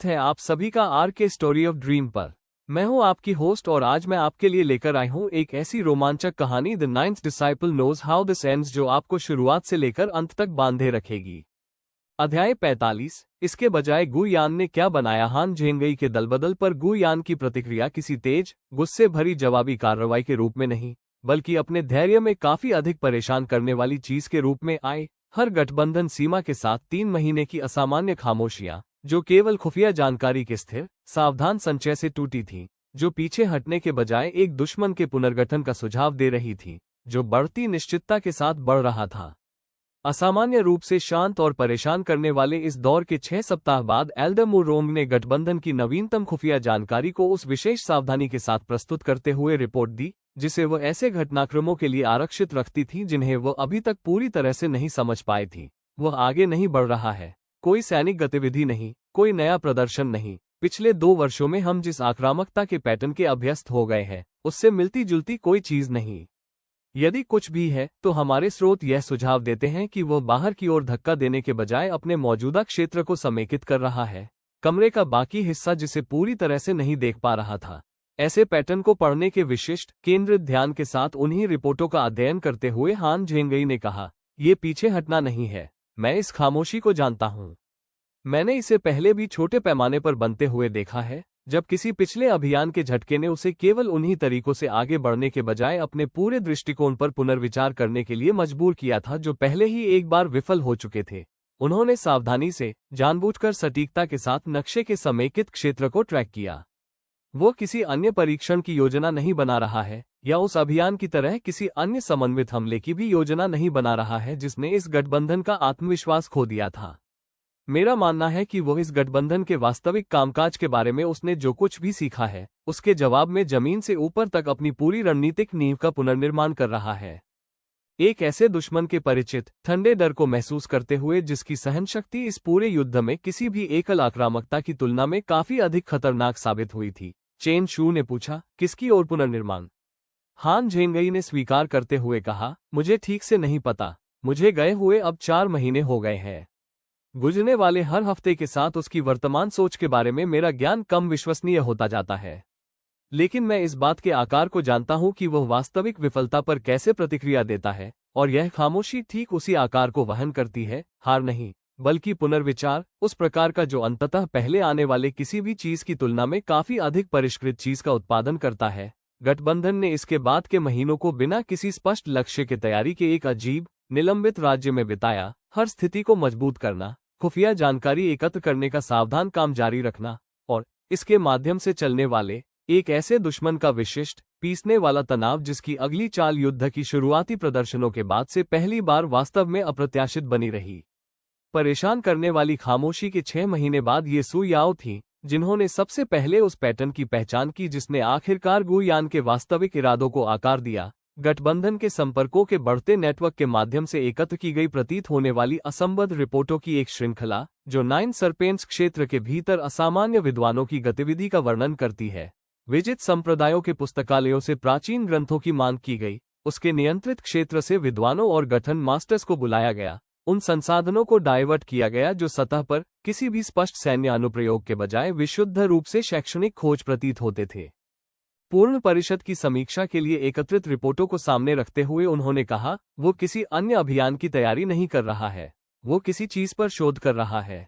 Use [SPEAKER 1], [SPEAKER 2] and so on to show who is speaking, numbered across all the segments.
[SPEAKER 1] स्वागत है आप सभी का आर के स्टोरी ऑफ ड्रीम पर। मैं हूं आपकी होस्ट और आज मैं आपके लिए लेकर आई हूं एक ऐसी रोमांचक कहानी the ninth disciple knows how this ends जो आपको शुरुआत से लेकर अंत तक बांधे रखेगी। अध्याय 45। इसके बजाय गु यान ने क्या बनाया। हान झेंगई के दलबदल पर गु यान की प्रतिक्रिया किसी तेज गुस्से भरी जवाबी कार्रवाई के रूप में नहीं बल्कि अपने धैर्य में काफी अधिक परेशान करने वाली चीज के रूप में आए। हर गठबंधन सीमा के साथ 3 महीने की असामान्य खामोशियां जो केवल खुफिया जानकारी के स्थिर सावधान संचय से टूटी थी, जो पीछे हटने के बजाय एक दुश्मन के पुनर्गठन का सुझाव दे रही थी जो बढ़ती निश्चितता के साथ बढ़ रहा था। असामान्य रूप से शांत और परेशान करने वाले इस दौर के 6 सप्ताह बाद एल्डर मुरोंग ने गठबंधन की नवीनतम खुफिया जानकारी को उस विशेष सावधानी के साथ प्रस्तुत करते हुए रिपोर्ट दी जिसे वह ऐसे घटनाक्रमों के लिए आरक्षित रखती थी जिन्हें वह अभी तक पूरी तरह से नहीं समझ पाई थी। वह आगे नहीं बढ़ रहा है, कोई सैनिक गतिविधि नहीं, कोई नया प्रदर्शन नहीं। पिछले 2 वर्षों में हम जिस आक्रामकता के पैटर्न के अभ्यस्त हो गए हैं उससे मिलती जुलती कोई चीज नहीं। यदि कुछ भी है तो हमारे स्रोत यह सुझाव देते हैं कि वह बाहर की ओर धक्का देने के बजाय अपने मौजूदा क्षेत्र को समेकित कर रहा है, कमरे का बाकी हिस्सा जिसे पूरी तरह से नहीं देख पा रहा था। ऐसे पैटर्न को पढ़ने के विशिष्ट केंद्रित ध्यान के साथ उन्हीं रिपोर्टों का अध्ययन करते हुए हान झेंगई ने कहा, ये पीछे हटना नहीं है। मैं इस खामोशी को जानता हूं। मैंने इसे पहले भी छोटे पैमाने पर बनते हुए देखा है, जब किसी पिछले अभियान के झटके ने उसे केवल उन्हीं तरीकों से आगे बढ़ने के बजाय अपने पूरे दृष्टिकोण पर पुनर्विचार करने के लिए मजबूर किया था जो पहले ही एक बार विफल हो चुके थे। उन्होंने सावधानी से, जानबूझकर सटीकता के साथ नक्शे के समेकित क्षेत्र को ट्रैक किया। वो किसी अन्य परीक्षण की योजना नहीं बना रहा है या उस अभियान की तरह किसी अन्य समन्वित हमले की भी योजना नहीं बना रहा है जिसने इस गठबंधन का आत्मविश्वास खो दिया था। मेरा मानना है कि वो इस गठबंधन के वास्तविक कामकाज के बारे में उसने जो कुछ भी सीखा है उसके जवाब में जमीन से ऊपर तक अपनी पूरी रणनीतिक नींव का पुनर्निर्माण कर रहा है। एक ऐसे दुश्मन के परिचित ठंडे डर को महसूस करते हुए जिसकी सहनशक्ति इस पूरे युद्ध में किसी भी एकल आक्रामकता की तुलना में काफी अधिक खतरनाक साबित हुई थी। चेन शू ने पूछा, किसकी ओर पुनर्निर्माण? हान झेंगई ने स्वीकार करते हुए कहा, मुझे ठीक से नहीं पता। मुझे गए हुए अब 4 महीने हो गए हैं। गुजरने वाले हर हफ्ते के साथ उसकी वर्तमान सोच के बारे में मेरा ज्ञान कम विश्वसनीय होता जाता है, लेकिन मैं इस बात के आकार को जानता हूं कि वह वास्तविक विफलता पर कैसे प्रतिक्रिया देता है, और यह खामोशी ठीक उसी आकार को वहन करती है। हार नहीं बल्कि पुनर्विचार, उस प्रकार का जो अंततः पहले आने वाले किसी भी चीज की तुलना में काफी अधिक परिष्कृत चीज का उत्पादन करता है। गठबंधन ने इसके बाद के महीनों को बिना किसी स्पष्ट लक्ष्य के तैयारी के एक अजीब निलंबित राज्य में बिताया। हर स्थिति को मजबूत करना, खुफिया जानकारी एकत्र करने का सावधान काम जारी रखना और इसके माध्यम से चलने वाले एक ऐसे दुश्मन का विशिष्ट पीसने वाला तनाव जिसकी अगली चाल युद्ध की शुरुआती प्रदर्शनों के बाद से पहली बार वास्तव में अप्रत्याशित बनी रही। परेशान करने वाली खामोशी के 6 महीने बाद ये सू याओ थी जिन्होंने सबसे पहले उस पैटर्न की पहचान की जिसने आखिरकार गु यान के वास्तविक इरादों को आकार दिया। गठबंधन के संपर्कों के बढ़ते नेटवर्क के माध्यम से एकत्र की गई प्रतीत होने वाली असंबद्ध रिपोर्टों की एक श्रृंखला जो 9 सर्पेंट्स क्षेत्र के भीतर असामान्य विद्वानों की गतिविधि का वर्णन करती है। विजित संप्रदायों के पुस्तकालयों से प्राचीन ग्रंथों की मांग की गई, उसके नियंत्रित क्षेत्र से विद्वानों और गठन मास्टर्स को बुलाया गया, उन संसाधनों को डाइवर्ट किया गया जो सतह पर किसी भी स्पष्ट सैन्य अनुप्रयोग के बजाय विशुद्ध रूप से शैक्षणिक खोज प्रतीत होते थे। पूर्ण परिषद की समीक्षा के लिए एकत्रित रिपोर्टों को सामने रखते हुए उन्होंने कहा, वो किसी अन्य अभियान की तैयारी नहीं कर रहा है, वो किसी चीज पर शोध कर रहा है।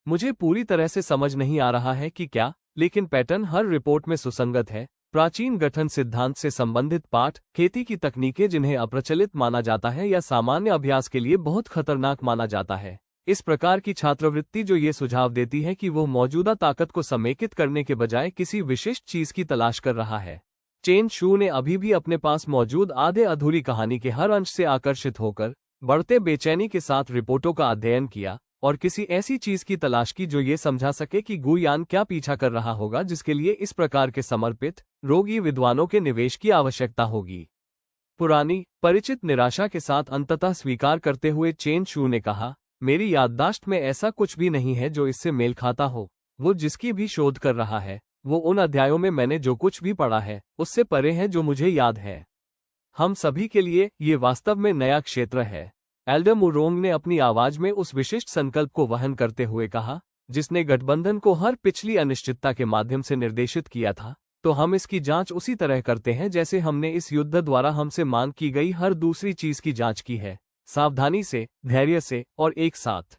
[SPEAKER 1] मुझे पूरी तरह से समझ नहीं आ रहा है कि क्या, लेकिन पैटर्न हर रिपोर्ट में सुसंगत है। प्राचीन गठन सिद्धांत से संबंधित पाठ, खेती की तकनीकें जिन्हें अप्रचलित माना जाता है या सामान्य अभ्यास के लिए बहुत खतरनाक माना जाता है। इस प्रकार की छात्रवृत्ति जो ये सुझाव देती है कि वो मौजूदा ताकत को समेकित करने के बजाय किसी विशिष्ट चीज की तलाश कर रहा है। चेन शू ने अभी भी अपने पास मौजूद आधे अधूरी कहानी के हर अंश से आकर्षित होकर बढ़ते बेचैनी के साथ रिपोर्टों का अध्ययन किया और किसी ऐसी चीज की तलाश की जो ये समझा सके कि गु यान क्या पीछा कर रहा होगा जिसके लिए इस प्रकार के समर्पित रोगी विद्वानों के निवेश की आवश्यकता होगी। पुरानी परिचित निराशा के साथ अंततः स्वीकार करते हुए चेन शू ने कहा, मेरी याददाश्त में ऐसा कुछ भी नहीं है जो इससे मेल खाता हो। वो जिसकी भी शोध कर रहा है वो उन अध्यायों में मैंने जो कुछ भी पढ़ा है उससे परे है जो मुझे याद है। हम सभी के लिए ये वास्तव में नया क्षेत्र है। एल्डर मुरोंग ने अपनी आवाज में उस विशिष्ट संकल्प को वहन करते हुए कहा, जिसने गठबंधन को हर पिछली अनिश्चितता के माध्यम से निर्देशित किया था, तो हम इसकी जांच उसी तरह करते हैं जैसे हमने इस युद्ध द्वारा हमसे मांग की गई हर दूसरी चीज की जांच की है, सावधानी से, धैर्य से और एक साथ।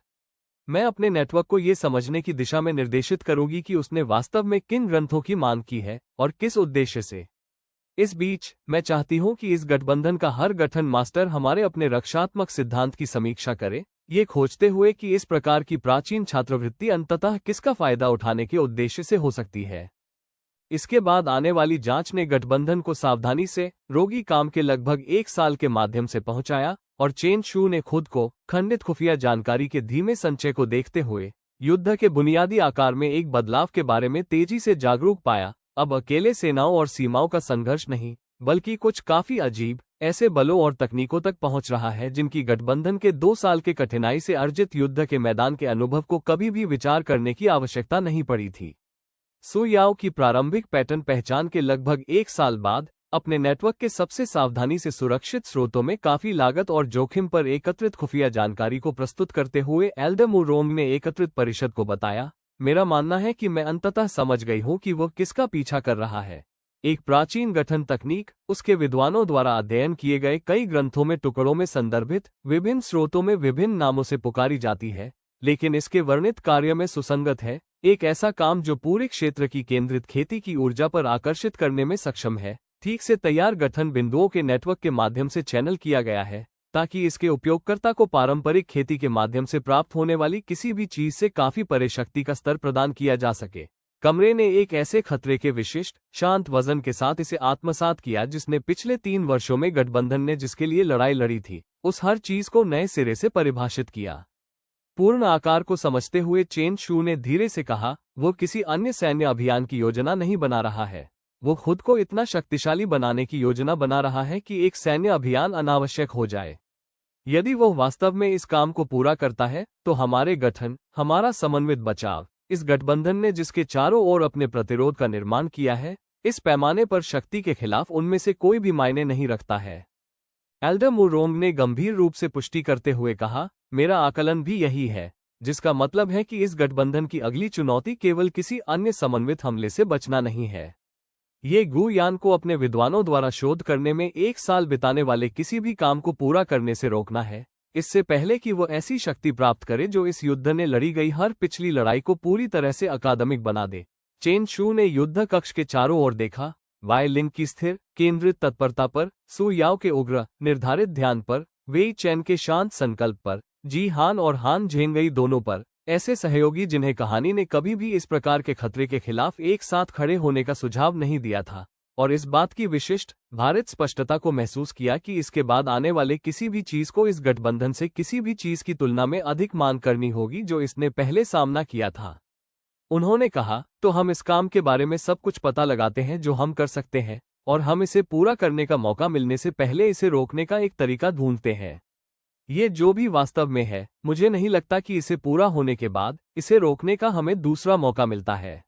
[SPEAKER 1] मैं अपने नेटवर्क को ये समझने की दिशा में निर्देशित करूंगी कि उसने वास्तव में किन ग्रंथों की मांग की है और किस उद्देश्य से। इस बीच मैं चाहती हूं कि इस गठबंधन का हर गठन मास्टर हमारे अपने रक्षात्मक सिद्धांत की समीक्षा करे, ये खोजते हुए कि इस प्रकार की प्राचीन छात्रवृत्ति अंततः किसका फायदा उठाने के उद्देश्य से हो सकती है। इसके बाद आने वाली जांच ने गठबंधन को सावधानी से रोगी काम के लगभग 1 साल के माध्यम से पहुंचाया, और चेन शू ने खुद को खंडित खुफिया जानकारी के धीमे संचय को देखते हुए युद्ध के बुनियादी आकार में एक बदलाव के बारे में तेजी से जागरूक पाया। अब अकेले सेनाओं और सीमाओं का संघर्ष नहीं, बल्कि कुछ काफी अजीब ऐसे बलों और तकनीकों तक पहुंच रहा है जिनकी गठबंधन के 2 साल के कठिनाई से अर्जित युद्ध के मैदान के अनुभव को कभी भी विचार करने की आवश्यकता नहीं पड़ी थी। सु याओ की प्रारंभिक पैटर्न पहचान के लगभग 1 साल बाद अपने नेटवर्क के सबसे सावधानी से सुरक्षित स्रोतों में काफी लागत और जोखिम पर एकत्रित खुफिया जानकारी को प्रस्तुत करते हुए एल्डर मू रोंग ने एकत्रित परिषद को बताया, मेरा मानना है कि मैं अंततः समझ गई हूं कि वह किसका पीछा कर रहा है। एक प्राचीन गठन तकनीक उसके विद्वानों द्वारा अध्ययन किए गए कई ग्रंथों में टुकड़ों में संदर्भित विभिन्न स्रोतों में विभिन्न नामों से पुकारी जाती है, लेकिन इसके वर्णित कार्य में सुसंगत है। एक ऐसा काम जो पूरे क्षेत्र की केंद्रित खेती की ऊर्जा पर आकर्षित करने में सक्षम है, ठीक से तैयार गठन बिंदुओं के नेटवर्क के माध्यम से चैनल किया गया है, ताकि इसके उपयोगकर्ता को पारंपरिक खेती के माध्यम से प्राप्त होने वाली किसी भी चीज से काफी परे शक्ति का स्तर प्रदान किया जा सके। कमरे ने एक ऐसे खतरे के विशिष्ट शांत वजन के साथ इसे आत्मसात किया जिसने पिछले 3 वर्षों में गठबंधन ने जिसके लिए लड़ाई लड़ी थी, उस हर चीज को नए सिरे से परिभाषित किया। पूर्ण आकार को समझते हुए चेन शू ने धीरे से कहा, वो किसी अन्य सैन्य अभियान की योजना नहीं बना रहा है, वो खुद को इतना शक्तिशाली बनाने की योजना बना रहा है कि एक सैन्य अभियान अनावश्यक हो जाए। यदि वो वास्तव में इस काम को पूरा करता है तो हमारे गठन, हमारा समन्वित बचाव, इस गठबंधन ने जिसके चारों ओर अपने प्रतिरोध का निर्माण किया है, इस पैमाने पर शक्ति के खिलाफ उनमें से कोई भी मायने नहीं रखता है। एल्डर मू रोंग ने गंभीर रूप से पुष्टि करते हुए कहा, मेरा आकलन भी यही है, जिसका मतलब है कि इस गठबंधन की अगली चुनौती केवल किसी अन्य समन्वित हमले से बचना नहीं है। ये गु यान को अपने विद्वानों द्वारा शोध करने में 1 साल बिताने वाले किसी भी काम को पूरा करने से रोकना है, इससे पहले कि वो ऐसी शक्ति प्राप्त करे जो इस युद्ध ने लड़ी गई हर पिछली लड़ाई को पूरी तरह से अकादमिक बना दे। चेन शू ने युद्ध कक्ष के चारों ओर देखा, वाई लिंग की स्थिर केंद्रित तत्परता पर, सु याओ के उग्र निर्धारित ध्यान पर, वेई चैन के शांत संकल्प पर, जी हान और हान झेंगई दोनों पर, ऐसे सहयोगी जिन्हें कहानी ने कभी भी इस प्रकार के खतरे के खिलाफ एक साथ खड़े होने का सुझाव नहीं दिया था, और इस बात की विशिष्ट भारित स्पष्टता को महसूस किया कि इसके बाद आने वाले किसी भी चीज को इस गठबंधन से किसी भी चीज की तुलना में अधिक मांग करनी होगी जो इसने पहले सामना किया था। उन्होंने कहा, तो हम इस काम के बारे में सब कुछ पता लगाते हैं जो हम कर सकते हैं, और हम इसे पूरा करने का मौका मिलने से पहले इसे रोकने का एक तरीका ढूंढते हैं। ये जो भी वास्तव में है, मुझे नहीं लगता कि इसे पूरा होने के बाद इसे रोकने का हमें दूसरा मौका मिलता है।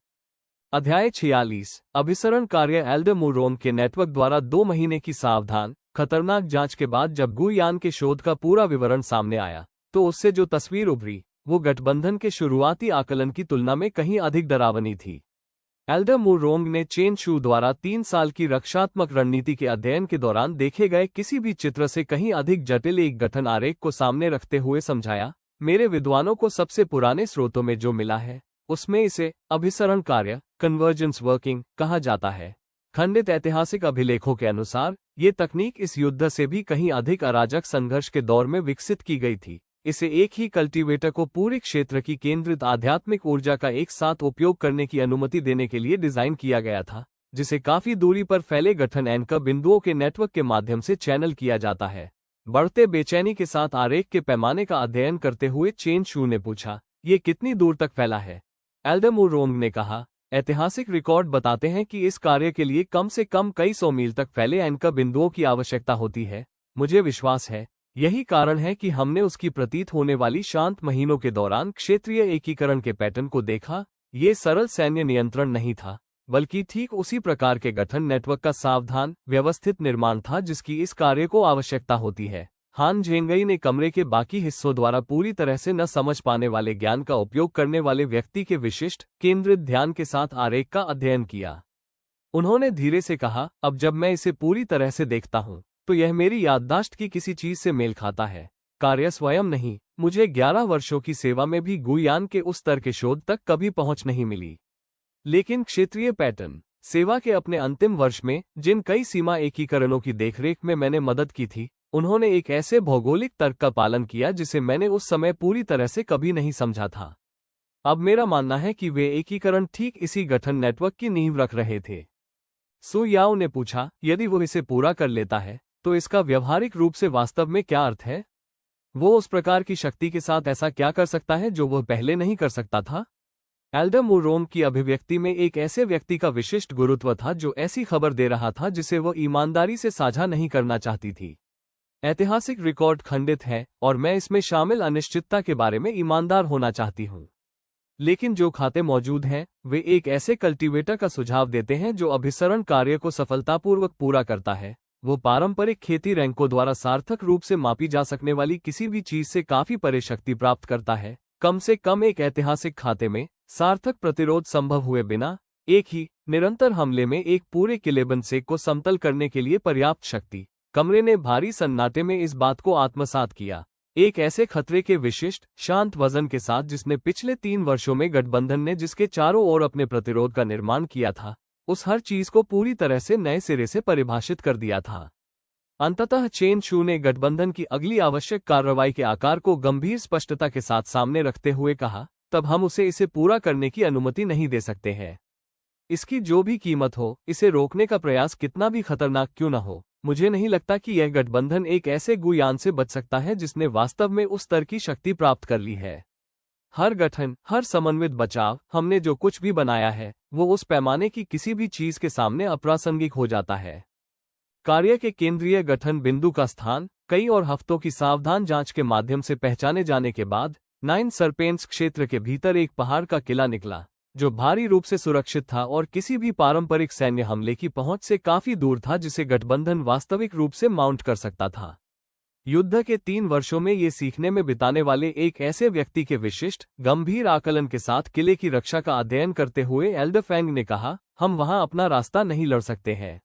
[SPEAKER 1] अध्याय 46 अभिसरण कार्य। एल्डर मू रोंग के नेटवर्क द्वारा 2 महीने की सावधान खतरनाक जांच के बाद जब गु यान के शोध का पूरा विवरण सामने आया, तो उससे जो तस्वीर उभरी वो गठबंधन के शुरुआती आकलन की तुलना में कहीं अधिक डरावनी थी। एल्डर मू रोंग ने चेन शू द्वारा 3 साल की रक्षात्मक रणनीति के अध्ययन के दौरान देखे गए किसी भी चित्र से कहीं अधिक जटिल एक गठन आरेख को सामने रखते हुए समझाया, मेरे विद्वानों को सबसे पुराने स्रोतों में जो मिला है उसमें इसे अभिसरण कार्य कन्वर्जेंस वर्किंग कहा जाता है। खंडित ऐतिहासिक अभिलेखों के अनुसार ये तकनीक इस युद्ध से भी कहीं अधिक अराजक संघर्ष के दौर में विकसित की गई थी। इसे एक ही कल्टीवेटर को पूरे क्षेत्र की केंद्रित आध्यात्मिक ऊर्जा का एक साथ उपयोग करने की अनुमति देने के लिए डिजाइन किया गया था, जिसे काफी दूरी पर फैले गठन एंकर बिंदुओं के नेटवर्क के माध्यम से चैनल किया जाता है। बढ़ते बेचैनी के साथ आरेख के पैमाने का अध्ययन करते हुए चेन शू ने पूछा, ये कितनी दूर तक फैला है? एल्डर मू रोंग ने कहा, ऐतिहासिक रिकॉर्ड बताते हैं कि इस कार्य के लिए कम से कम कई 100 मील तक फैले एंकर बिंदुओं की आवश्यकता होती है। मुझे विश्वास है यही कारण है कि हमने उसकी प्रतीत होने वाली शांत महीनों के दौरान क्षेत्रीय एकीकरण के पैटर्न को देखा। ये सरल सैन्य नियंत्रण नहीं था, बल्कि ठीक उसी प्रकार के गठन नेटवर्क का सावधान व्यवस्थित निर्माण था जिसकी इस कार्य को आवश्यकता होती है। हान झेंगई ने कमरे के बाकी हिस्सों द्वारा पूरी तरह से न समझ पाने वाले ज्ञान का उपयोग करने वाले व्यक्ति के विशिष्ट केंद्रित ध्यान के साथ आरेख का अध्ययन किया। उन्होंने धीरे से कहा, अब जब मैं इसे पूरी तरह से देखता हूं, तो यह मेरी याददाश्त की किसी चीज से मेल खाता है। कार्य स्वयं नहीं, मुझे 11 वर्षों की सेवा में भी गुयान के उस स्तर के शोध तक कभी पहुंच नहीं मिली। लेकिन क्षेत्रीय पैटर्न सेवा के अपने अंतिम वर्ष में जिन कई सीमा एकीकरणों की देखरेख में मैंने मदद की थी, उन्होंने एक ऐसे भौगोलिक तर्क का पालन किया जिसे मैंने उस समय पूरी तरह से कभी नहीं समझा था। अब मेरा मानना है कि वे एकीकरण ठीक इसी गठन नेटवर्क की नींव रख रहे थे। सु याओ ने पूछा, यदि वो इसे पूरा कर लेता है, तो इसका व्यवहारिक रूप से वास्तव में क्या अर्थ है? वो उस प्रकार की शक्ति के साथ ऐसा क्या कर सकता है जो वह पहले नहीं कर सकता था? एल्डर मुरोम की अभिव्यक्ति में एक ऐसे व्यक्ति का विशिष्ट गुरुत्व था जो ऐसी खबर दे रहा था जिसे वह ईमानदारी से साझा नहीं करना चाहती थी। ऐतिहासिक रिकॉर्ड खंडित है और मैं इसमें शामिल अनिश्चितता के बारे में ईमानदार होना चाहती हूँ। लेकिन जो खाते मौजूद हैं, वे एक ऐसे कल्टीवेटर का सुझाव देते हैं जो अभिसरण कार्य को सफलतापूर्वक पूरा करता है। वो पारंपरिक खेती रैंकों द्वारा सार्थक रूप से मापी जा सकने वाली किसी भी चीज से काफी परे शक्ति प्राप्त करता है, कम से कम एक ऐतिहासिक खाते में सार्थक प्रतिरोध संभव हुए बिना एक ही निरंतर हमले में एक पूरे किलेबंद सेक को समतल करने के लिए पर्याप्त शक्ति। कमरे ने भारी सन्नाटे में इस बात को आत्मसात किया, एक ऐसे खतरे के विशिष्ट शांत वजन के साथ जिसने पिछले 3 वर्षों में गठबंधन ने जिसके चारों ओर अपने प्रतिरोध का निर्माण किया था, उस हर चीज को पूरी तरह से नए सिरे से परिभाषित कर दिया था। अंततः चेन शू ने गठबंधन की अगली आवश्यक कार्रवाई के आकार को गंभीर स्पष्टता के साथ सामने रखते हुए कहा, तब हम इसे पूरा करने की अनुमति नहीं दे सकते हैं। इसकी जो भी कीमत हो, इसे रोकने का प्रयास कितना भी खतरनाक क्यों न हो, मुझे नहीं लगता कि यह गठबंधन एक ऐसे गुयान से बच सकता है जिसने वास्तव में उस स्तर की शक्ति प्राप्त कर ली है। हर गठन, हर समन्वित बचाव, हमने जो कुछ भी बनाया है, वो उस पैमाने की किसी भी चीज के सामने अप्रासंगिक हो जाता है। कार्य के केंद्रीय गठन बिंदु का स्थान कई और हफ्तों की सावधान जांच के माध्यम से पहचाने जाने के बाद 9 सर्पेंट्स क्षेत्र के भीतर एक पहाड़ का किला निकला, जो भारी रूप से सुरक्षित था और किसी भी पारंपरिक सैन्य हमले की पहुंच से काफी दूर था जिसे गठबंधन वास्तविक रूप से माउंट कर सकता था। युद्ध के 3 वर्षों में ये सीखने में बिताने वाले एक ऐसे व्यक्ति के विशिष्ट गंभीर आकलन के साथ किले की रक्षा का अध्ययन करते हुए एल्डर फैंग ने कहा, हम वहां अपना रास्ता नहीं लड़ सकते हैं।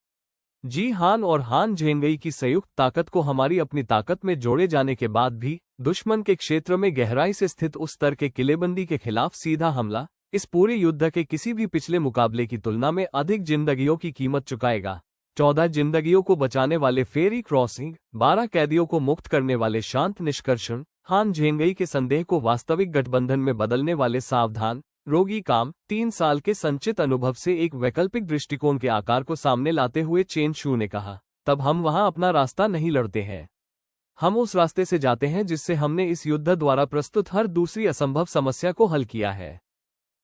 [SPEAKER 1] जी हान और हान झेंगई की संयुक्त ताकत को हमारी अपनी ताकत में जोड़े जाने के बाद भी दुश्मन के क्षेत्र में गहराई से स्थित उस स्तर के किलेबंदी के खिलाफ सीधा हमला इस पूरे युद्ध के किसी भी पिछले मुकाबले की तुलना में अधिक जिंदगियों की कीमत चुकाएगा। 14 जिंदगियों को बचाने वाले फेरी क्रॉसिंग, 12 कैदियों को मुक्त करने वाले शांत निष्कर्षण, हान झेंगई के संदेह को वास्तविक गठबंधन में बदलने वाले सावधान रोगी काम, 3 साल के संचित अनुभव से एक वैकल्पिक दृष्टिकोण के आकार को सामने लाते हुए चेन शू ने कहा, तब हम वहां अपना रास्ता नहीं लड़ते हैं। हम उस रास्ते से जाते हैं जिससे हमने इस युद्ध द्वारा प्रस्तुत हर दूसरी असंभव समस्या को हल किया है।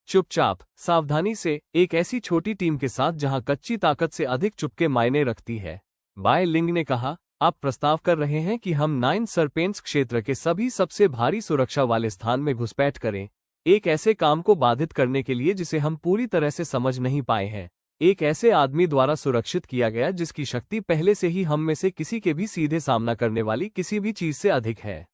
[SPEAKER 1] चुपचाप, सावधानी से, एक ऐसी छोटी टीम के साथ जहां कच्ची ताकत से अधिक चुपके मायने रखती है। बाय लिंग ने कहा, आप प्रस्ताव कर रहे हैं कि हम 9 सर्पेंट्स क्षेत्र के सभी सबसे भारी सुरक्षा वाले स्थान में घुसपैठ करें, एक ऐसे काम को बाधित करने के लिए जिसे हम पूरी तरह से समझ नहीं पाए हैं, एक ऐसे आदमी द्वारा सुरक्षित किया गया जिसकी शक्ति पहले से ही हम में से किसी के भी सीधे सामना करने वाली किसी भी चीज से अधिक है।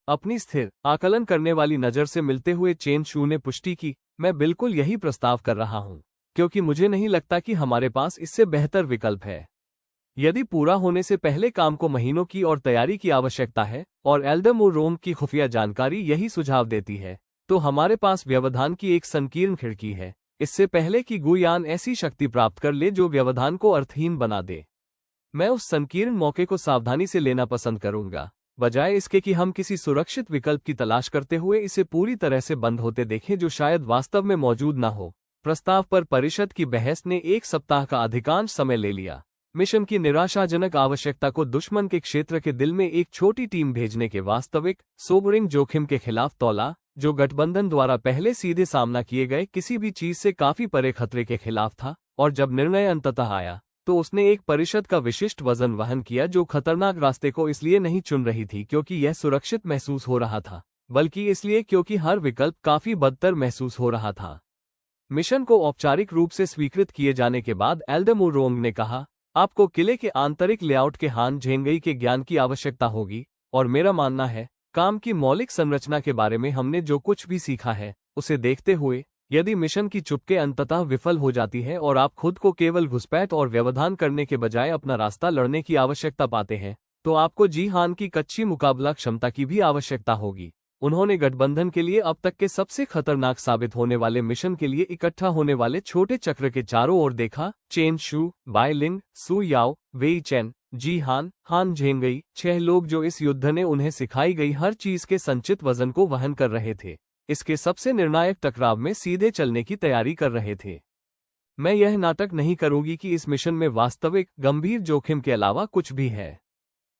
[SPEAKER 1] अपनी स्थिर आकलन करने वाली नजर से मिलते हुए चेन शू ने पुष्टि की, मैं बिल्कुल यही प्रस्ताव कर रहा हूं, क्योंकि मुझे नहीं लगता कि हमारे पास इससे बेहतर विकल्प है। यदि पूरा होने से पहले काम को महीनों की और तैयारी की आवश्यकता है, और एल्डर मुरोम की खुफिया जानकारी यही सुझाव देती है, तो हमारे पास व्यवधान की एक संकीर्ण खिड़की है, इससे पहले कि गुयान ऐसी शक्ति प्राप्त कर ले जो व्यवधान को अर्थहीन बना दे। मैं उस संकीर्ण मौके को सावधानी से लेना पसंद करूंगा, बजाय इसके कि हम किसी सुरक्षित विकल्प की तलाश करते हुए इसे पूरी तरह से बंद होते देखें जो शायद वास्तव में मौजूद न हो। प्रस्ताव पर परिषद की बहस ने 1 सप्ताह का अधिकांश समय ले लिया। मिशन की निराशाजनक आवश्यकता को दुश्मन के क्षेत्र के दिल में एक छोटी टीम भेजने के वास्तविक सोबरिंग जोखिम के खिलाफ तौला, जो गठबंधन द्वारा पहले सीधे सामना किए गए किसी भी चीज से काफी परे खतरे के खिलाफ था, और जब निर्णय अंततः आया तो उसने एक परिषद का विशिष्ट वजन वहन किया जो खतरनाक रास्ते को इसलिए नहीं चुन रही थी क्योंकि यह सुरक्षित महसूस हो रहा था, बल्कि इसलिए क्योंकि हर विकल्प काफी बदतर महसूस हो रहा था। मिशन को औपचारिक रूप से स्वीकृत किए जाने के बाद एल्डर मुरोंग ने कहा, आपको किले के आंतरिक लेआउट के हान झेंगई के ज्ञान की आवश्यकता होगी, और मेरा मानना है, काम की मौलिक संरचना के बारे में हमने जो कुछ भी सीखा है, उसे देखते हुए, यदि मिशन की चुप्के अंततः विफल हो जाती है और आप खुद को केवल घुसपैठ और व्यवधान करने के बजाय अपना रास्ता लड़ने की आवश्यकता पाते हैं, तो आपको जिहान की कच्ची मुकाबला क्षमता की भी आवश्यकता होगी। उन्होंने गठबंधन के लिए अब तक के सबसे खतरनाक साबित होने वाले मिशन के लिए इकट्ठा होने वाले छोटे चक्र के चारों ओर देखा। चेन शू, बाय लिंग, सु याओ, वेई चेन, जिहान, हान झेंगई, 6 लोग जो इस युद्ध ने उन्हें सिखाई गई हर चीज के संचित वजन को वहन कर रहे थे, इसके सबसे निर्णायक टकराव में सीधे चलने की तैयारी कर रहे थे। मैं यह नाटक नहीं करूंगी कि इस मिशन में वास्तविक गंभीर जोखिम के अलावा कुछ भी है,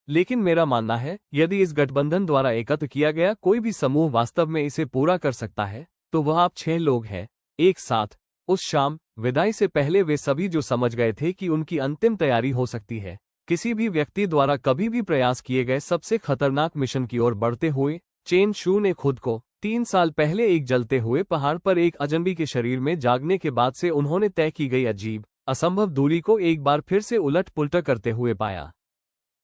[SPEAKER 1] लेकिन मेरा मानना है, यदि इस गठबंधन द्वारा एकत्र किया गया कोई भी समूह वास्तव में इसे पूरा कर सकता है, तो वह आप 6 लोग हैं, एक साथ। उस शाम विदाई से पहले वे सभी जो समझ गए थे कि उनकी अंतिम तैयारी हो सकती है, किसी भी व्यक्ति द्वारा कभी भी प्रयास किए गए सबसे खतरनाक मिशन की ओर बढ़ते हुए, चेन शू ने खुद को 3 साल पहले एक जलते हुए पहाड़ पर एक अजनबी के शरीर में जागने के बाद से उन्होंने तय की गई अजीब, असंभव दूरी को एक बार फिर से उलट पुलट करते हुए पाया।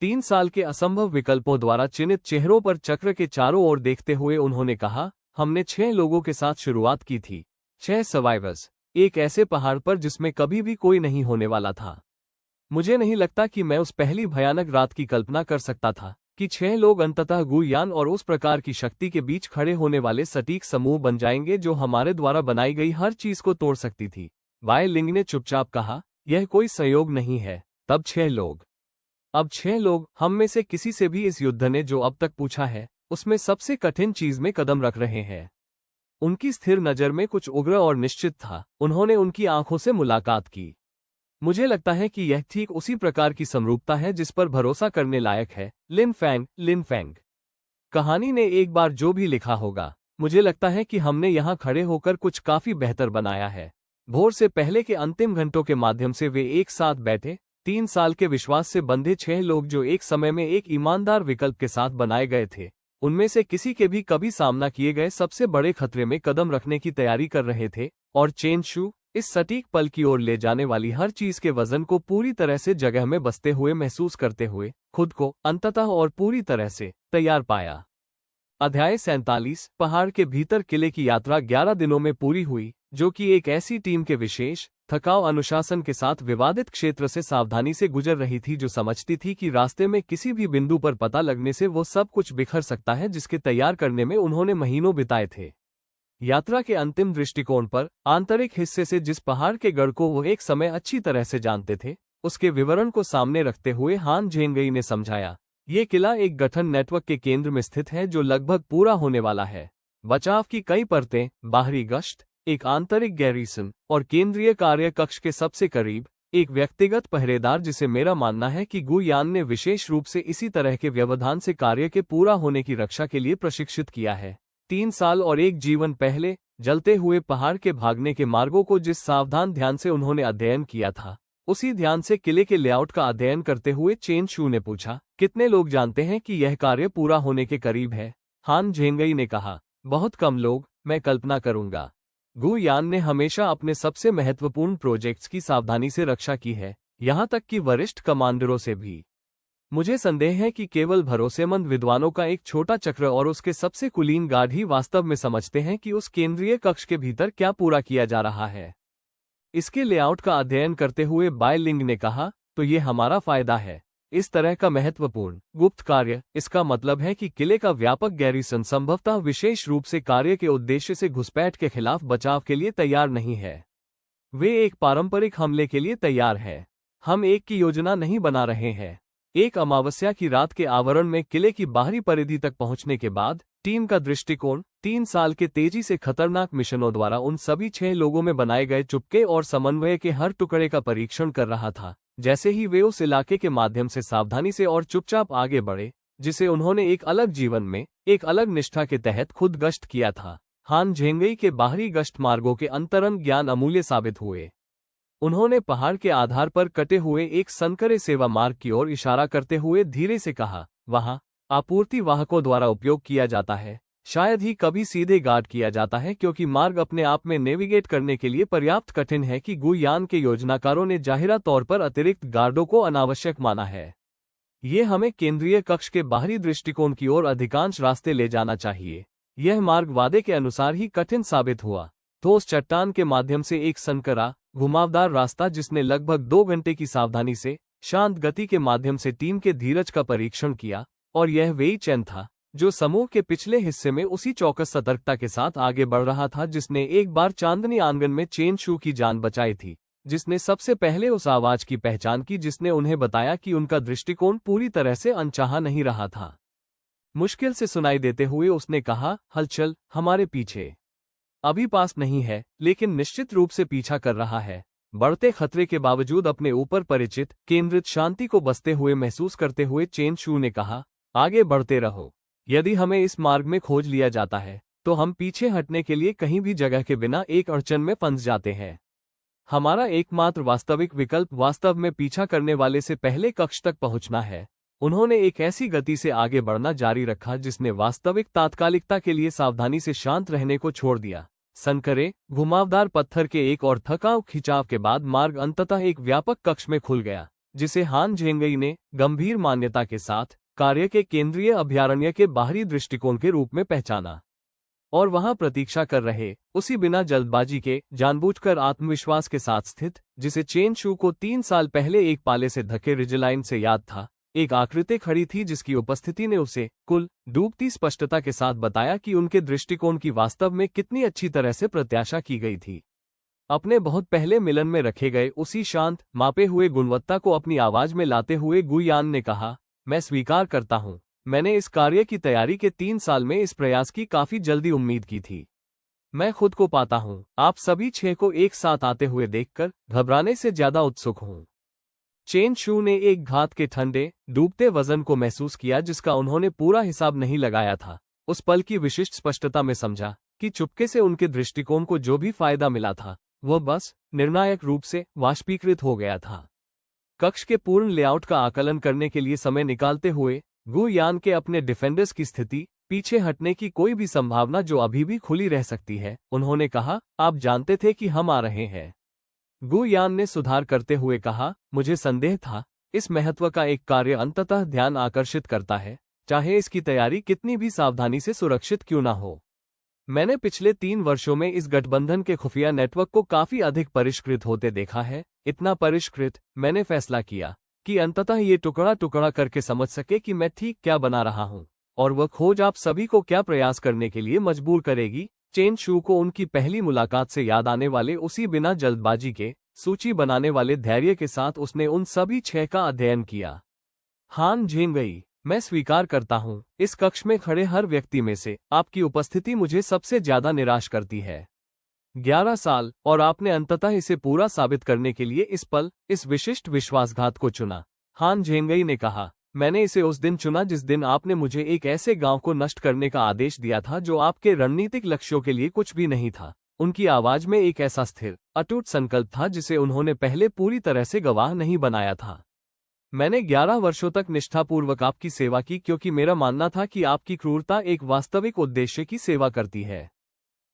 [SPEAKER 1] 3 साल के असंभव विकल्पों द्वारा चिन्हित चेहरों पर चक्र के चारों ओर देखते हुए उन्होंने कहा, हमने 6 लोगों के साथ शुरुआत की थी, 6 सर्वाइवर्स, एक ऐसे पहाड़ पर जिसमें कभी भी कोई नहीं होने वाला था। मुझे नहीं लगता कि मैं उस पहली भयानक रात की कल्पना कर सकता था कि 6 लोग अंततः गुयान और उस प्रकार की शक्ति के बीच खड़े होने वाले सटीक समूह बन जाएंगे जो हमारे द्वारा बनाई गई हर चीज को तोड़ सकती थी। वाई लिंग ने चुपचाप कहा, यह कोई संयोग नहीं है। तब 6 लोग, अब 6 लोग, हम में से किसी से भी इस युद्ध ने जो अब तक पूछा है, उसमें सबसे कठिन चीज में कदम रख रहे हैं। उनकी स्थिर नजर में कुछ उग्र और निश्चित था। उन्होंने उनकी आंखों से मुलाकात की। मुझे लगता है कि यह ठीक उसी प्रकार की समरूपता है जिस पर भरोसा करने लायक है। लिन फैंग। कहानी ने एक बार जो भी लिखा होगा, मुझे लगता है कि हमने यहाँ खड़े होकर कुछ काफी बेहतर बनाया है। भोर से पहले के अंतिम घंटों के माध्यम से वे एक साथ बैठे, 3 साल के विश्वास से बंधे 6 लोग जो एक समय में एक ईमानदार विकल्प के साथ बनाए गए थे, उनमें से किसी के भी कभी सामना किए गए सबसे बड़े खतरे में कदम रखने की तैयारी कर रहे थे। और चेन शू, इस सटीक पल की ओर ले जाने वाली हर चीज के वजन को पूरी तरह से जगह में बसते हुए महसूस करते हुए, खुद को अंततः और पूरी तरह से तैयार पाया। अध्याय 47, पहाड़ के भीतर किले की यात्रा 11 दिनों में पूरी हुई, जो कि एक ऐसी टीम के विशेष थकाऊ अनुशासन के साथ विवादित क्षेत्र से सावधानी से गुजर रही थी जो समझती थी कि रास्ते में किसी भी बिंदु पर पता लगने से वो सब कुछ बिखर सकता है जिसके तैयार करने में उन्होंने महीनों बिताए थे। यात्रा के अंतिम दृष्टिकोण पर, आंतरिक हिस्से से जिस पहाड़ के गढ़ को वो एक समय अच्छी तरह से जानते थे, उसके विवरण को सामने रखते हुए हान झेंगई ने समझाया, ये किला एक गठन नेटवर्क के केंद्र में स्थित है जो लगभग पूरा होने वाला है। बचाव की कई परतें, बाहरी गश्त, एक आंतरिक गैरिसन और केंद्रीय कार्य कक्ष के सबसे करीब एक व्यक्तिगत पहरेदार जिसे मेरा मानना है कि गुयान ने विशेष रूप से इसी तरह के व्यवधान से कार्य के पूरा होने की रक्षा के लिए प्रशिक्षित किया है। 3 साल और एक जीवन पहले, जलते हुए पहाड़ के भागने के मार्गों को जिस सावधान ध्यान से उन्होंने अध्ययन किया था, उसी ध्यान से किले के लेआउट का अध्ययन करते हुए चेन शू ने पूछा, कितने लोग जानते हैं कि यह कार्य पूरा होने के करीब है? हान झेंगई ने कहा, बहुत कम लोग, मैं कल्पना करूंगा। गुयान ने हमेशा अपने सबसे महत्वपूर्ण प्रोजेक्ट्स की सावधानी से रक्षा की है, यहां तक कि वरिष्ठ कमांडरों से भी। मुझे संदेह है कि केवल भरोसेमंद विद्वानों का एक छोटा चक्र और उसके सबसे कुलीन गार्ड ही वास्तव में समझते हैं कि उस केंद्रीय कक्ष के भीतर क्या पूरा किया जा रहा है। इसके लेआउट का अध्ययन करते हुए बाय लिंग ने कहा, तो ये हमारा फायदा है। इस तरह का महत्वपूर्ण गुप्त कार्य, इसका मतलब है कि किले का व्यापक गैरिसन संभवतः विशेष रूप से कार्य के उद्देश्य से घुसपैठ के खिलाफ बचाव के लिए तैयार नहीं है। वे एक पारंपरिक हमले के लिए तैयार है। हम एक की योजना नहीं बना रहे हैं। एक अमावस्या की रात के आवरण में किले की बाहरी परिधि तक पहुंचने के बाद, टीम का दृष्टिकोण 3 साल के तेजी से खतरनाक मिशनों द्वारा उन सभी 6 लोगों में बनाए गए चुपके और समन्वय के हर टुकड़े का परीक्षण कर रहा था। जैसे ही वे उस इलाके के माध्यम से सावधानी से और चुपचाप आगे बढ़े, जिसे उन्होंने एक अलग जीवन में, एक अलग निष्ठा के तहत खुद गश्त किया था, हान झेंगई के बाहरी गश्त मार्गों के अंतरंग ज्ञान अमूल्य साबित हुए। उन्होंने पहाड़ के आधार पर कटे हुए एक संकरे सेवा मार्ग की ओर इशारा करते हुए धीरे से कहा, वहां आपूर्ति वाहकों द्वारा उपयोग किया जाता है, शायद ही कभी सीधे गार्ड किया जाता है क्योंकि मार्ग अपने आप में नेविगेट करने के लिए पर्याप्त कठिन है कि गुयान के योजनाकारों ने जाहिरा तौर पर अतिरिक्त गार्डों को अनावश्यक माना है। ये हमें केंद्रीय कक्ष के बाहरी दृष्टिकोण की ओर अधिकांश रास्ते ले जाना चाहिए। यह मार्ग वादे के अनुसार ही कठिन साबित हुआ। ठोस चट्टान के माध्यम से एक संकरा, घुमावदार रास्ता जिसने लगभग 2 घंटे की सावधानी से, शांत गति के माध्यम से टीम के धीरज का परीक्षण किया, और यह वेई चेन था जो समूह के पिछले हिस्से में उसी चौकस सतर्कता के साथ आगे बढ़ रहा था जिसने एक बार चांदनी आंगन में चेन शू की जान बचाई थी, जिसने सबसे पहले उस आवाज की पहचान की जिसने उन्हें बताया कि उनका दृष्टिकोण पूरी तरह से अनचाहा नहीं रहा था। मुश्किल से सुनाई देते हुए उसने कहा, हलचल हमारे पीछे अभी पास नहीं है, लेकिन निश्चित रूप से पीछा कर रहा है। बढ़ते खतरे के बावजूद अपने ऊपर परिचित, केंद्रित शांति को बसते हुए महसूस करते हुए चेन शू ने कहा, आगे बढ़ते रहो। यदि हमें इस मार्ग में खोज लिया जाता है, तो हम पीछे हटने के लिए कहीं भी जगह के बिना एक अड़चन में फंस जाते हैं। हमारा एकमात्र वास्तविक विकल्प वास्तव में पीछा करने वाले से पहले कक्ष तक पहुंचना है। उन्होंने एक ऐसी गति से आगे बढ़ना जारी रखा जिसने वास्तविक तात्कालिकता के लिए सावधानी से शांत रहने को छोड़ दिया। संकरे, घुमावदार पत्थर के एक और थकाऊ खिंचाव के बाद मार्ग अंततः एक व्यापक कक्ष में खुल गया, जिसे हान झेंगई ने गंभीर मान्यता के साथ कार्य के केंद्रीय अभयारण्य के बाहरी दृष्टिकोण के रूप में पहचाना। और वहां प्रतीक्षा कर रहे, उसी बिना जल्दबाजी के, जानबूझकर आत्मविश्वास के साथ स्थित, जिसे चेन शू को 3 साल पहले एक पाले से धके रिजलाइन से याद था, एक आकृति खड़ी थी जिसकी उपस्थिति ने उसे कुल डूबती स्पष्टता के साथ बताया कि उनके दृष्टिकोण की वास्तव में कितनी अच्छी तरह से प्रत्याशा की गई थी। अपने बहुत पहले मिलन में रखे गए उसी शांत, मापे हुए गुणवत्ता को अपनी आवाज में लाते हुए गुयान ने कहा, मैं स्वीकार करता हूं, मैंने इस कार्य की तैयारी के 3 साल में इस प्रयास की काफी जल्दी उम्मीद की थी। मैं खुद को पाता हूं, आप सभी 6 को एक साथ आते हुए देखकर घबराने से ज्यादा उत्सुक हूं। चेन शू ने एक घात के ठंडे, डूबते वजन को महसूस किया जिसका उन्होंने पूरा हिसाब नहीं लगाया था। उस पल की विशिष्ट स्पष्टता में समझा कि चुपके से उनके दृष्टिकोण को जो भी फायदा मिला था, वह बस निर्णायक रूप से वाष्पीकृत हो गया था। कक्ष के पूर्ण लेआउट का आकलन करने के लिए समय निकालते हुए गु यान के अपने डिफेंडर्स की स्थिति, पीछे हटने की कोई भी संभावना जो अभी भी खुली रह सकती है, उन्होंने कहा, आप जानते थे कि हम आ रहे हैं। गु यान ने सुधार करते हुए कहा, मुझे संदेह था, इस महत्व का एक कार्य अंततः ध्यान आकर्षित करता है, चाहे इसकी तैयारी कितनी भी सावधानी से सुरक्षित क्यों न हो। मैंने पिछले 3 वर्षों में इस गठबंधन के खुफिया नेटवर्क को काफी अधिक परिष्कृत होते देखा है, इतना परिष्कृत, मैंने फैसला किया कि अंततः ये टुकड़ा टुकड़ा करके समझ सके कि मैं ठीक क्या बना रहा हूं, और वह खोज आप सभी को क्या प्रयास करने के लिए मजबूर करेगी। चेन शू को उनकी पहली मुलाकात से याद आने वाले उसी बिना जल्दबाजी के, सूची बनाने वाले धैर्य के साथ उसने उन सभी 6 का अध्ययन किया। हान झेंगई, मैं स्वीकार करता हूं, इस कक्ष में खड़े हर व्यक्ति में से आपकी उपस्थिति मुझे सबसे ज्यादा निराश करती है। 11 साल, और आपने अंततः इसे पूरा साबित करने के लिए इस पल, इस विशिष्ट विश्वासघात को चुना। हान झेंगई ने कहा, मैंने इसे उस दिन चुना जिस दिन आपने मुझे एक ऐसे गांव को नष्ट करने का आदेश दिया था जो आपके रणनीतिक लक्ष्यों के लिए कुछ भी नहीं था। उनकी आवाज में एक ऐसा स्थिर, अटूट संकल्प था जिसे उन्होंने पहले पूरी तरह से गवाह नहीं बनाया था। मैंने 11 वर्षों तक निष्ठापूर्वक आपकी सेवा की क्योंकि मेरा मानना था कि आपकी क्रूरता एक वास्तविक उद्देश्य की सेवा करती है।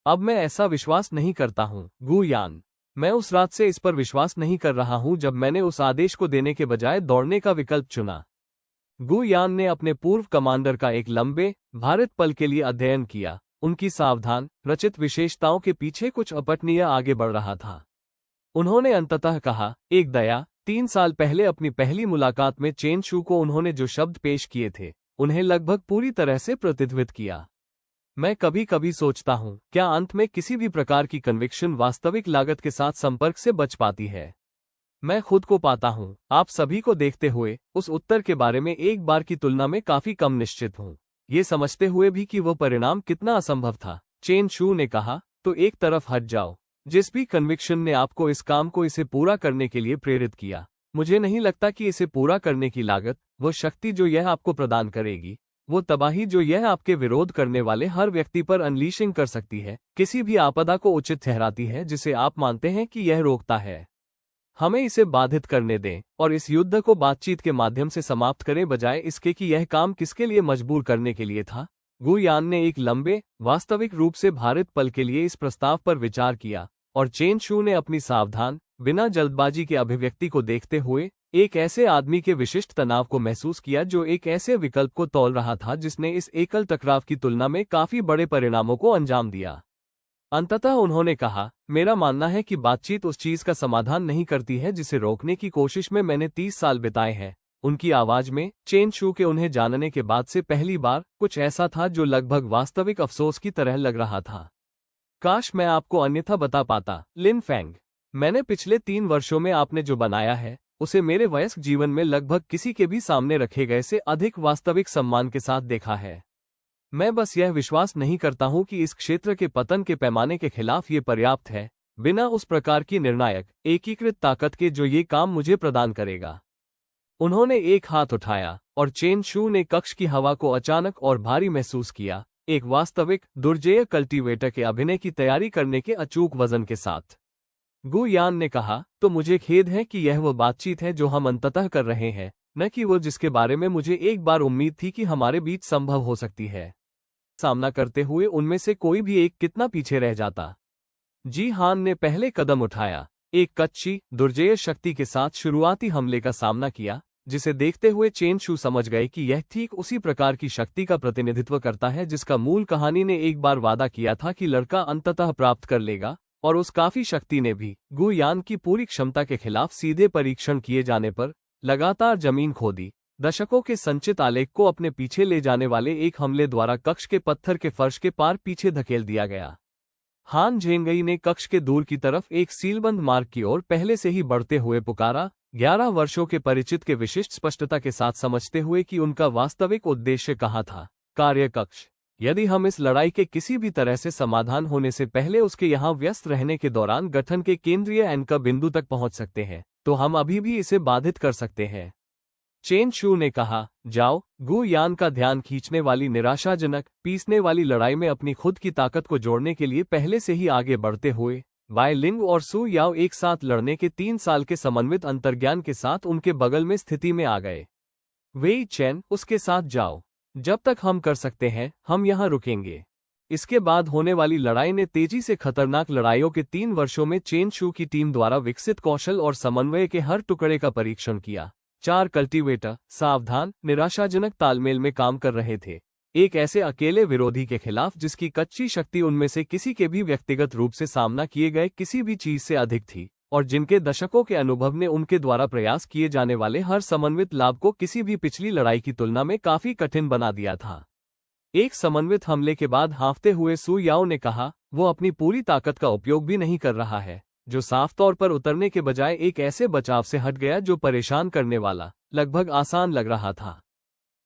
[SPEAKER 1] अब मैं ऐसा विश्वास नहीं करता हूं, गु यान। मैं उस रात से इस पर विश्वास नहीं कर रहा हूं जब मैंने उस आदेश को देने के बजाय दौड़ने का विकल्प चुना। गु यान ने अपने पूर्व कमांडर का एक लंबे, भारित पल के लिए अध्ययन किया। उनकी सावधान, रचित विशेषताओं के पीछे कुछ अपठनीय आगे बढ़ रहा था। उन्होंने अंततः कहा, एक दया, 3 साल पहले अपनी पहली मुलाकात में चेन शू को उन्होंने जो शब्द पेश किए थे, उन्हें लगभग पूरी तरह से प्रतिध्वनित किया। मैं कभी कभी सोचता हूं, क्या अंत में किसी भी प्रकार की कन्विक्शन वास्तविक लागत के साथ संपर्क से बच पाती है। मैं खुद को पाता हूं, आप सभी को देखते हुए, उस उत्तर के बारे में एक बार की तुलना में काफी कम निश्चित हूं, ये समझते हुए भी कि वह परिणाम कितना असंभव था। चेन शू ने कहा, तो एक तरफ हट जाओ। जिस भी कन्विक्शन ने आपको इस काम को इसे पूरा करने के लिए प्रेरित किया, मुझे नहीं लगता कि इसे पूरा करने की लागत, वो शक्ति जो यह आपको प्रदान करेगी, वो तबाही जो यह आपके विरोध करने वाले हर व्यक्ति पर अनलीशिंग कर सकती है, किसी भी आपदा को उचित ठहराती है जिसे आप मानते हैं कि यह रोकता है। हमें इसे बाधित करने दें और इस युद्ध को बातचीत के माध्यम से समाप्त करें बजाय इसके कि यह काम किसके लिए मजबूर करने के लिए था। गु यान ने एक लंबे, वास्तविक रूप से भारित पल के लिए इस प्रस्ताव पर विचार किया, और चेन शू ने अपनी सावधान, बिना जल्दबाजी के अभिव्यक्ति को देखते हुए एक ऐसे आदमी के विशिष्ट तनाव को महसूस किया जो एक ऐसे विकल्प को तौल रहा था जिसने इस एकल टकराव की तुलना में काफी बड़े परिणामों को अंजाम दिया। अंततः उन्होंने कहा, मेरा मानना है कि बातचीत उस चीज का समाधान नहीं करती है जिसे रोकने की कोशिश में मैंने 30 साल बिताए हैं। उनकी आवाज में चेन शू के उन्हें जानने के बाद से पहली बार कुछ ऐसा था जो लगभग वास्तविक अफसोस की तरह लग रहा था। काश मैं आपको अन्यथा बता पाता, लिन फेंग। मैंने पिछले 3 वर्षों में आपने जो बनाया है उसे मेरे वयस्क जीवन में लगभग किसी के भी सामने रखे गए से अधिक वास्तविक सम्मान के साथ देखा है। मैं बस यह विश्वास नहीं करता हूं कि इस क्षेत्र के पतन के पैमाने के खिलाफ ये पर्याप्त है, बिना उस प्रकार की निर्णायक एकीकृत ताकत के जो ये काम मुझे प्रदान करेगा। उन्होंने एक हाथ उठाया और चेन शू ने कक्ष की हवा को अचानक और भारी महसूस किया, एक वास्तविक दुर्जेय कल्टीवेटर के अभिनय की तैयारी करने के अचूक वजन के साथ। गु यान ने कहा, तो मुझे खेद है कि यह वो बातचीत है जो हम अंततः कर रहे हैं, न कि वो जिसके बारे में मुझे एक बार उम्मीद थी कि हमारे बीच संभव हो सकती है। सामना करते हुए उनमें से कोई भी एक कितना पीछे रह जाता। जी हान ने पहले कदम उठाया, एक कच्ची दुर्जेय शक्ति के साथ शुरुआती हमले का सामना किया, जिसे देखते हुए चेन शू समझ गए कि यह ठीक उसी प्रकार की शक्ति का प्रतिनिधित्व करता है जिसका मूल कहानी ने एक बार वादा किया था कि लड़का अंततः प्राप्त कर लेगा, और उस काफी शक्ति ने भी गु यान की पूरी क्षमता के खिलाफ सीधे परीक्षण किए जाने पर लगातार जमीन खोदी। दशकों के संचित आलेख को अपने पीछे ले जाने वाले एक हमले द्वारा कक्ष के पत्थर के फर्श के पार पीछे धकेल दिया गया। हान झेंगई ने कक्ष के दूर की तरफ एक सीलबंद मार्ग की ओर पहले से ही बढ़ते हुए पुकारा, 11 वर्षों के परिचित के विशिष्ट स्पष्टता के साथ समझते हुए कि उनका वास्तविक उद्देश्य कहाँ था। कार्य कक्ष। यदि हम इस लड़ाई के किसी भी तरह से समाधान होने से पहले उसके यहाँ व्यस्त रहने के दौरान गठन के केंद्रीय एंकर बिंदु तक पहुंच सकते हैं, तो हम अभी भी इसे बाधित कर सकते हैं। चेन शू ने कहा, जाओ। गु यान का ध्यान खींचने वाली निराशाजनक पीसने वाली लड़ाई में अपनी खुद की ताकत को जोड़ने के लिए पहले से ही आगे बढ़ते हुए वाई लिंग और सू याओ एक साथ लड़ने के 3 साल के समन्वित अंतर्ज्ञान के साथ उनके बगल में स्थिति में आ गए। वेई चैन, उसके साथ जाओ। जब तक हम कर सकते हैं हम यहाँ रुकेंगे। इसके बाद होने वाली लड़ाई ने तेजी से खतरनाक लड़ाइयों के 3 वर्षों में चेन शू की टीम द्वारा विकसित कौशल और समन्वय के हर टुकड़े का परीक्षण किया। 4 कल्टीवेटर सावधान निराशाजनक तालमेल में काम कर रहे थे, एक ऐसे अकेले विरोधी के खिलाफ जिसकी कच्ची शक्ति उनमें से किसी के भी व्यक्तिगत रूप से सामना किए गए किसी भी चीज से अधिक थी, और जिनके दशकों के अनुभव ने उनके द्वारा प्रयास किए जाने वाले हर समन्वित लाभ को किसी भी पिछली लड़ाई की तुलना में काफी कठिन बना दिया था। एक समन्वित हमले के बाद हाँफते हुए सू याओ ने कहा, वो अपनी पूरी ताकत का उपयोग भी नहीं कर रहा है, जो साफ तौर पर उतरने के बजाय एक ऐसे बचाव से हट गया जो परेशान करने वाला, लगभग आसान लग रहा था।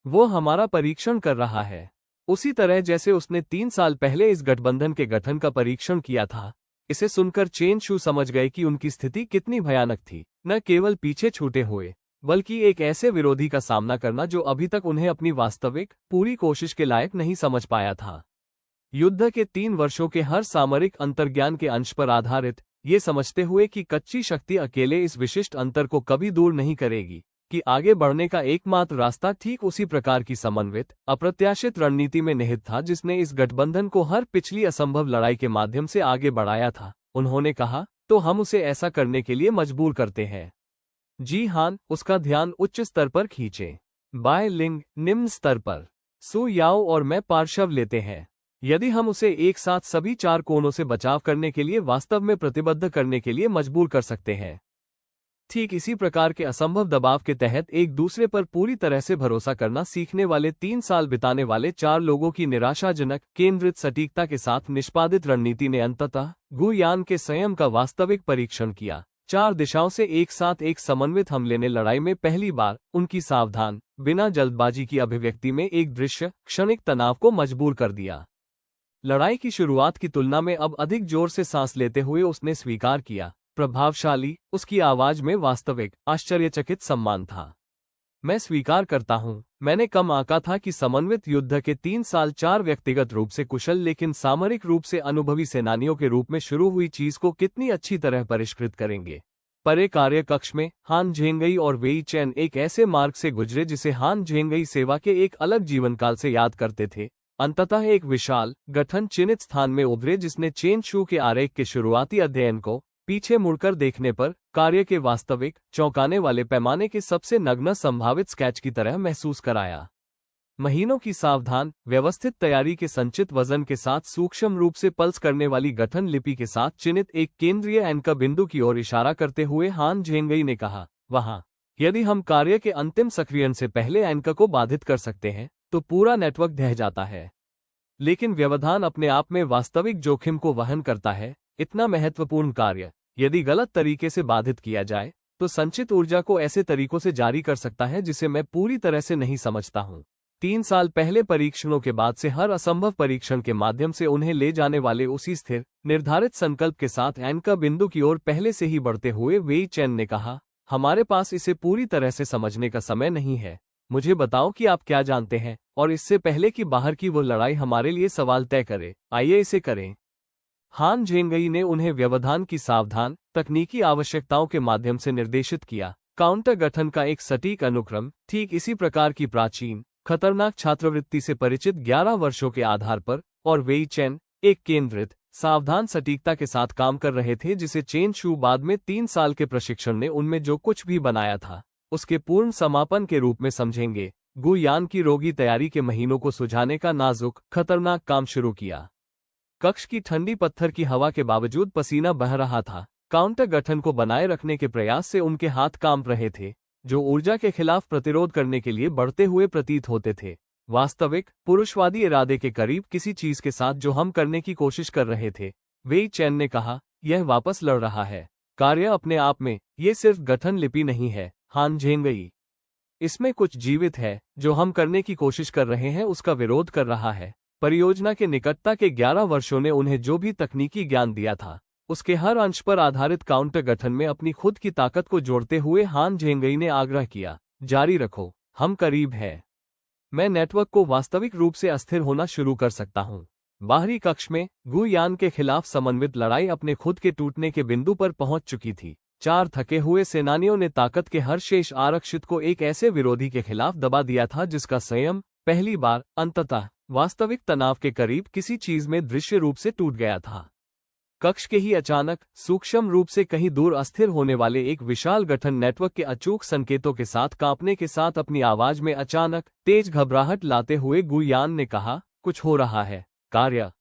[SPEAKER 1] वो हमारा परीक्षण कर रहा है, उसी तरह जैसे उसने 3 साल पहले इस गठबंधन के गठन का परीक्षण किया था। इसे सुनकर चेन शू समझ गए कि उनकी स्थिति कितनी भयानक थी, न केवल पीछे छूटे हुए, बल्कि एक ऐसे विरोधी का सामना करना जो अभी तक उन्हें अपनी वास्तविक पूरी कोशिश के लायक नहीं समझ पाया था। युद्ध के 3 वर्षों के हर सामरिक अंतर्ज्ञान के अंश पर आधारित, ये समझते हुए कि कच्ची शक्ति अकेले इस विशिष्ट अंतर को कभी दूर नहीं करेगी, कि आगे बढ़ने का एकमात्र रास्ता ठीक उसी प्रकार की समन्वित अप्रत्याशित रणनीति में निहित था जिसने इस गठबंधन को हर पिछली असंभव लड़ाई के माध्यम से आगे बढ़ाया था। उन्होंने कहा, तो हम उसे ऐसा करने के लिए मजबूर करते हैं। जी हान, उसका ध्यान उच्च स्तर पर खींचे। बाय लिंग, निम्न स्तर पर। सू याओ और मैं पार्श्व लेते हैं। यदि हम उसे एक साथ सभी 4 कोणों से बचाव करने के लिए वास्तव में प्रतिबद्ध करने के लिए मजबूर कर सकते हैं। ठीक इसी प्रकार के असंभव दबाव के तहत एक दूसरे पर पूरी तरह से भरोसा करना सीखने वाले 3 साल बिताने वाले 4 लोगों की निराशाजनक केंद्रित सटीकता के साथ निष्पादित रणनीति ने अंततः गु यान के संयम का वास्तविक परीक्षण किया। 4 दिशाओं से एक साथ एक समन्वित हमले ने लड़ाई में पहली बार उनकी सावधान बिना जल्दबाजी की अभिव्यक्ति में एक दृश्य क्षणिक तनाव को मजबूर कर दिया। लड़ाई की शुरुआत की तुलना में अब अधिक जोर से सांस लेते हुए उसने स्वीकार किया, प्रभावशाली। उसकी आवाज में वास्तविक आश्चर्यचकित सम्मान था। मैं स्वीकार करता हूं, मैंने कम आंका था कि समन्वित युद्ध के 3 साल 4 व्यक्तिगत रूप से कुशल लेकिन सामरिक रूप से अनुभवी सेनानियों के रूप में शुरू हुई चीज को कितनी अच्छी तरह परिष्कृत करेंगे। परे कार्य कक्ष में हान झेंगई और वेई चैन एक ऐसे मार्ग से गुजरे जिसे हान झेंगई सेवा के एक अलग जीवनकाल से याद करते थे। अंततः एक विशाल गठन चिन्हित स्थान में उभरे जिसने चेन शू के आरेख के शुरुआती अध्ययन को पीछे मुड़कर देखने पर कार्य के वास्तविक चौंकाने वाले पैमाने के सबसे नग्न संभावित स्केच की तरह महसूस कराया। महीनों की सावधान व्यवस्थित तैयारी के संचित वजन के साथ सूक्ष्म रूप से पल्स करने वाली गठन लिपि के साथ चिन्हित एक केंद्रीय एंकर बिंदु की ओर इशारा करते हुए हान झेंगई ने कहा, वहां यदि हम कार्य के अंतिम सक्रियण से पहले एंकर को बाधित कर सकते हैं तो पूरा नेटवर्क ढह जाता है। लेकिन व्यवधान अपने आप में वास्तविक जोखिम को वहन करता है। इतना महत्वपूर्ण कार्य यदि गलत तरीके से बाधित किया जाए तो संचित ऊर्जा को ऐसे तरीकों से जारी कर सकता है जिसे मैं पूरी तरह से नहीं समझता हूं। 3 साल पहले परीक्षणों के बाद से हर असंभव परीक्षण के माध्यम से उन्हें ले जाने वाले उसी स्थिर निर्धारित संकल्प के साथ एंकर बिंदु की ओर पहले से ही बढ़ते हुए वेई चेन ने कहा, हमारे पास इसे पूरी तरह से समझने का समय नहीं है। मुझे बताओ कि आप क्या जानते हैं और इससे पहले कि बाहर की वो लड़ाई हमारे लिए सवाल तय करे, आइए इसे करें। हान झेंगई ने उन्हें व्यवधान की सावधान तकनीकी आवश्यकताओं के माध्यम से निर्देशित किया। काउंटर गठन का एक सटीक अनुक्रम ठीक इसी प्रकार की प्राचीन खतरनाक छात्रवृत्ति से परिचित 11 वर्षों के आधार पर, और वेई चेन एक केंद्रित सावधान सटीकता के साथ काम कर रहे थे जिसे चेन शू बाद में 3 साल के प्रशिक्षण ने उनमें जो कुछ भी बनाया था उसके पूर्ण समापन के रूप में समझेंगे। गु यान की रोगी तैयारी के महीनों को सुझाने का नाजुक खतरनाक काम शुरू किया। कक्ष की ठंडी पत्थर की हवा के बावजूद पसीना बह रहा था। काउंटर गठन को बनाए रखने के प्रयास से उनके हाथ कांप रहे थे, जो ऊर्जा के खिलाफ प्रतिरोध करने के लिए बढ़ते हुए प्रतीत होते थे। वास्तविक पुरुषवादी इरादे के करीब किसी चीज के साथ जो हम करने की कोशिश कर रहे थे। वेई चेन ने कहा, यह वापस लड़ रहा है। कार्य अपने आप में ये सिर्फ गठन लिपि नहीं है, हान झेंगई। इसमें कुछ जीवित है। जो हम करने की कोशिश कर रहे हैं उसका विरोध कर रहा है। परियोजना के निकटता के 11 वर्षों ने उन्हें जो भी तकनीकी ज्ञान दिया था उसके हर अंश पर आधारित काउंटर गठन में अपनी खुद की ताकत को जोड़ते हुए हान झेंगई ने आग्रह किया, जारी रखो, हम करीब है। मैं नेटवर्क को वास्तविक रूप से अस्थिर होना शुरू कर सकता हूं। बाहरी कक्ष में गु यान के खिलाफ समन्वित लड़ाई अपने खुद के टूटने के बिंदु पर पहुंच चुकी थी। 4 थके हुए सेनानियों ने ताकत के हर शेष आरक्षित को एक ऐसे विरोधी के खिलाफ दबा दिया था जिसका संयम पहली बार अंततः वास्तविक तनाव के करीब किसी चीज में दृश्य रूप से टूट गया था। कक्ष के ही अचानक सूक्ष्म रूप से कहीं दूर अस्थिर होने वाले एक विशाल गठन नेटवर्क के अचूक संकेतों के साथ कांपने के साथ अपनी आवाज में अचानक तेज घबराहट लाते हुए गु यान ने कहा, कुछ हो रहा है। कार्य।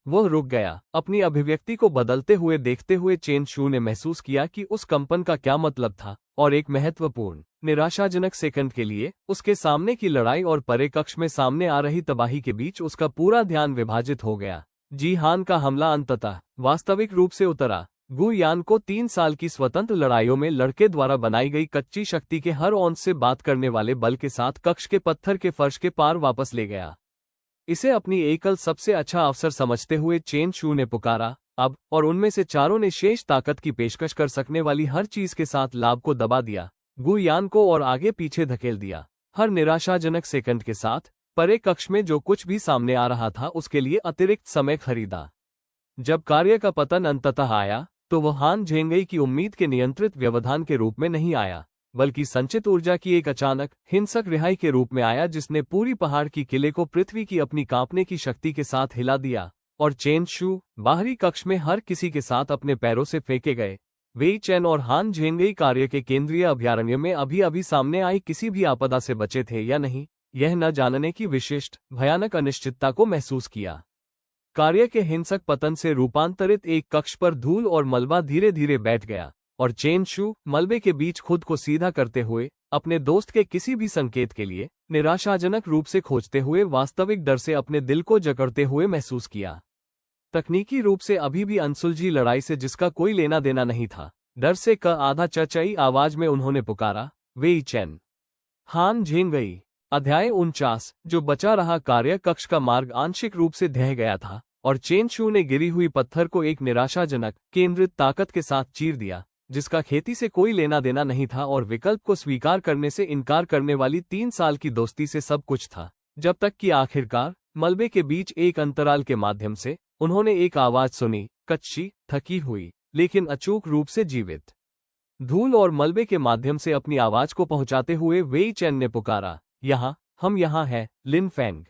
[SPEAKER 1] वह रुक गया। अपनी अभिव्यक्ति को बदलते हुए देखते हुए चेन शू ने महसूस किया कि उस कंपन का क्या मतलब था, और एक महत्वपूर्ण निराशाजनक सेकंड के लिए उसके सामने की लड़ाई और परे कक्ष में सामने आ रही तबाही के बीच उसका पूरा ध्यान विभाजित हो गया। जी हान का हमला अंततः वास्तविक रूप से उतरा। गु यान को 3 साल की स्वतंत्र लड़ाइयों में लड़के द्वारा बनाई गई कच्ची शक्ति के हर औंस से बात करने वाले बल के साथ कक्ष के पत्थर के फर्श के पार वापस ले गया। इसे अपनी एकल सबसे अच्छा अवसर समझते हुए चेन शू ने पुकारा, अब, और उनमें से चारों ने शेष ताकत की पेशकश कर सकने वाली हर चीज के साथ लाभ को दबा दिया, गु यान को और आगे पीछे धकेल दिया। हर निराशाजनक सेकंड के साथ परे कक्ष में जो कुछ भी सामने आ रहा था उसके लिए अतिरिक्त समय खरीदा। जब कार्य का पतन अंततः आया तो वह हान झेंगई की उम्मीद के नियंत्रित व्यवधान के रूप में नहीं आया, बल्कि संचित ऊर्जा की एक अचानक हिंसक रिहाई के रूप में आया जिसने पूरी पहाड़ की किले को पृथ्वी की अपनी कांपने की शक्ति के साथ हिला दिया। और चेन शू बाहरी कक्ष में हर किसी के साथ अपने पैरों से फेंके गए। वेई चेन और हान झेंगई कार्य के केंद्रीय अभयारण्य में अभी अभी सामने आई किसी भी आपदा से बचे थे या नहीं, यह न जानने की विशिष्ट भयानक अनिश्चितता को महसूस किया। कार्य के हिंसक पतन से रूपांतरित एक कक्ष पर धूल और मलबा धीरे धीरे बैठ गया, और चेन शू मलबे के बीच खुद को सीधा करते हुए अपने दोस्त के किसी भी संकेत के लिए निराशाजनक रूप से खोजते हुए वास्तविक डर से अपने दिल को जकड़ते हुए महसूस किया। तकनीकी रूप से अभी भी अनसुलझी लड़ाई से जिसका कोई लेना देना नहीं था। डर से आधा चचाई आवाज में उन्होंने पुकारा, वेई चेन। हान झेंगई। अध्याय 49। जो बचा रहा कार्य कक्ष का मार्ग आंशिक रूप से ढह गया था, और चेन शू ने गिरी हुई पत्थर को एक निराशाजनक केंद्रित ताकत के साथ चीर दिया, जिसका खेती से कोई लेना देना नहीं था और विकल्प को स्वीकार करने से इनकार करने वाली 3 साल की दोस्ती से सब कुछ था। जब तक कि आखिरकार मलबे के बीच एक अंतराल के माध्यम से उन्होंने एक आवाज सुनी, कच्ची, थकी हुई, लेकिन अचूक रूप से जीवित। धूल और मलबे के माध्यम से अपनी आवाज को पहुंचाते हुए वेई चेन ने पुकारा, हम यहाँ हैं, लिन फेंग।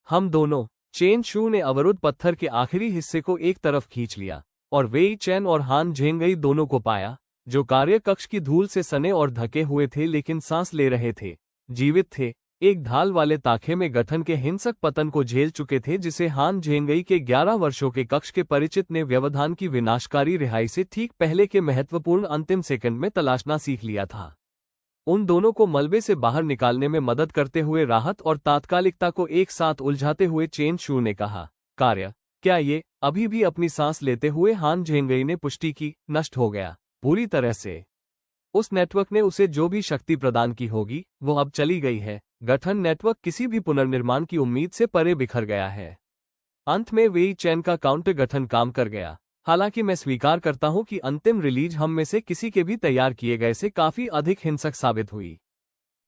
[SPEAKER 1] हम दोनों। चेन शू ने अवरुद्ध पत्थर के आखिरी हिस्से को एक तरफ खींच लिया, और वेई चैन और हान झेंगई दोनों को पाया, जो कार्य कक्ष की धूल से सने और ढके हुए थे लेकिन सांस ले रहे थे, जीवित थे, एक ढाल वाले ताखे में गठन के हिंसक पतन को झेल चुके थे जिसे हान झेंगई के 11 वर्षों के कक्ष के परिचित ने व्यवधान की विनाशकारी रिहाई से ठीक पहले के महत्वपूर्ण अंतिम सेकंड में तलाशना सीख लिया था। उन दोनों को मलबे से बाहर निकालने में मदद करते हुए राहत और तात्कालिकता को एक साथ उलझाते हुए चेन शू ने कहा, कार्य, क्या ये? अभी भी अपनी सांस लेते हुए हान झेंगई ने पुष्टि की, नष्ट हो गया, पूरी तरह से। उस नेटवर्क ने उसे जो भी शक्ति प्रदान की होगी वो अब चली गई है। गठन नेटवर्क किसी भी पुनर्निर्माण की उम्मीद से परे बिखर गया है। अंत में वेई चैन का काउंटर गठन काम कर गया। हालांकि मैं स्वीकार करता हूं कि अंतिम रिलीज हम में से किसी के भी तैयार किए गए से काफी अधिक हिंसक साबित हुई।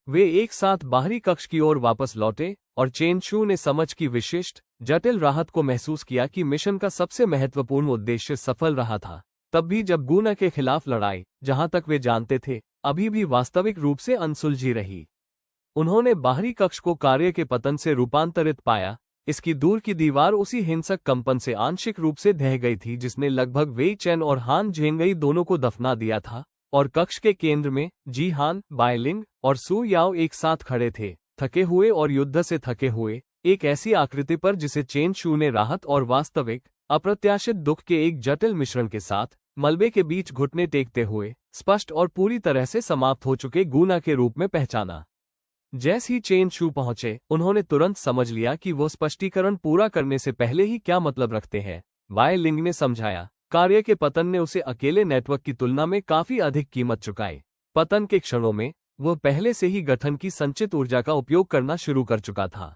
[SPEAKER 1] वे एक साथ बाहरी कक्ष की ओर वापस लौटे और चेन शू ने समझ की विशिष्ट, जटिल राहत को महसूस किया कि मिशन का सबसे महत्वपूर्ण उद्देश्य सफल रहा था। तब भी जब गुना के खिलाफ लड़ाई, जहां तक वे जानते थे, अभी भी वास्तविक रूप से अनसुलझी रही। उन्होंने बाहरी कक्ष को कार्य के पतन से रूपांतरित पाया। इसकी दूर की दीवार उसी हिंसक कंपन से आंशिक रूप से ढह गई थी जिसने लगभग वेई चैन और हान झेंगई दोनों को दफना दिया था, और कक्ष के केंद्र में जी हान, बायलिंग और सू याओ एक साथ खड़े थे, थके हुए और युद्ध से थके हुए, एक ऐसी आकृति पर जिसे चेन शू ने राहत और वास्तविक, अप्रत्याशित दुख के एक जटिल मिश्रण के साथ मलबे के बीच घुटने टेकते हुए स्पष्ट और पूरी तरह से समाप्त हो चुके गुना के रूप में पहचाना। जैसे ही चेन शू पहुंचे, उन्होंने तुरंत समझ लिया कि वो स्पष्टीकरण पूरा करने से पहले ही क्या मतलब रखते हैं। वाई लिंग ने समझाया, कार्य के पतन ने उसे अकेले नेटवर्क की तुलना में काफी अधिक कीमत चुकाई। पतन के क्षणों में वह पहले से ही गठन की संचित ऊर्जा का उपयोग करना शुरू कर चुका था।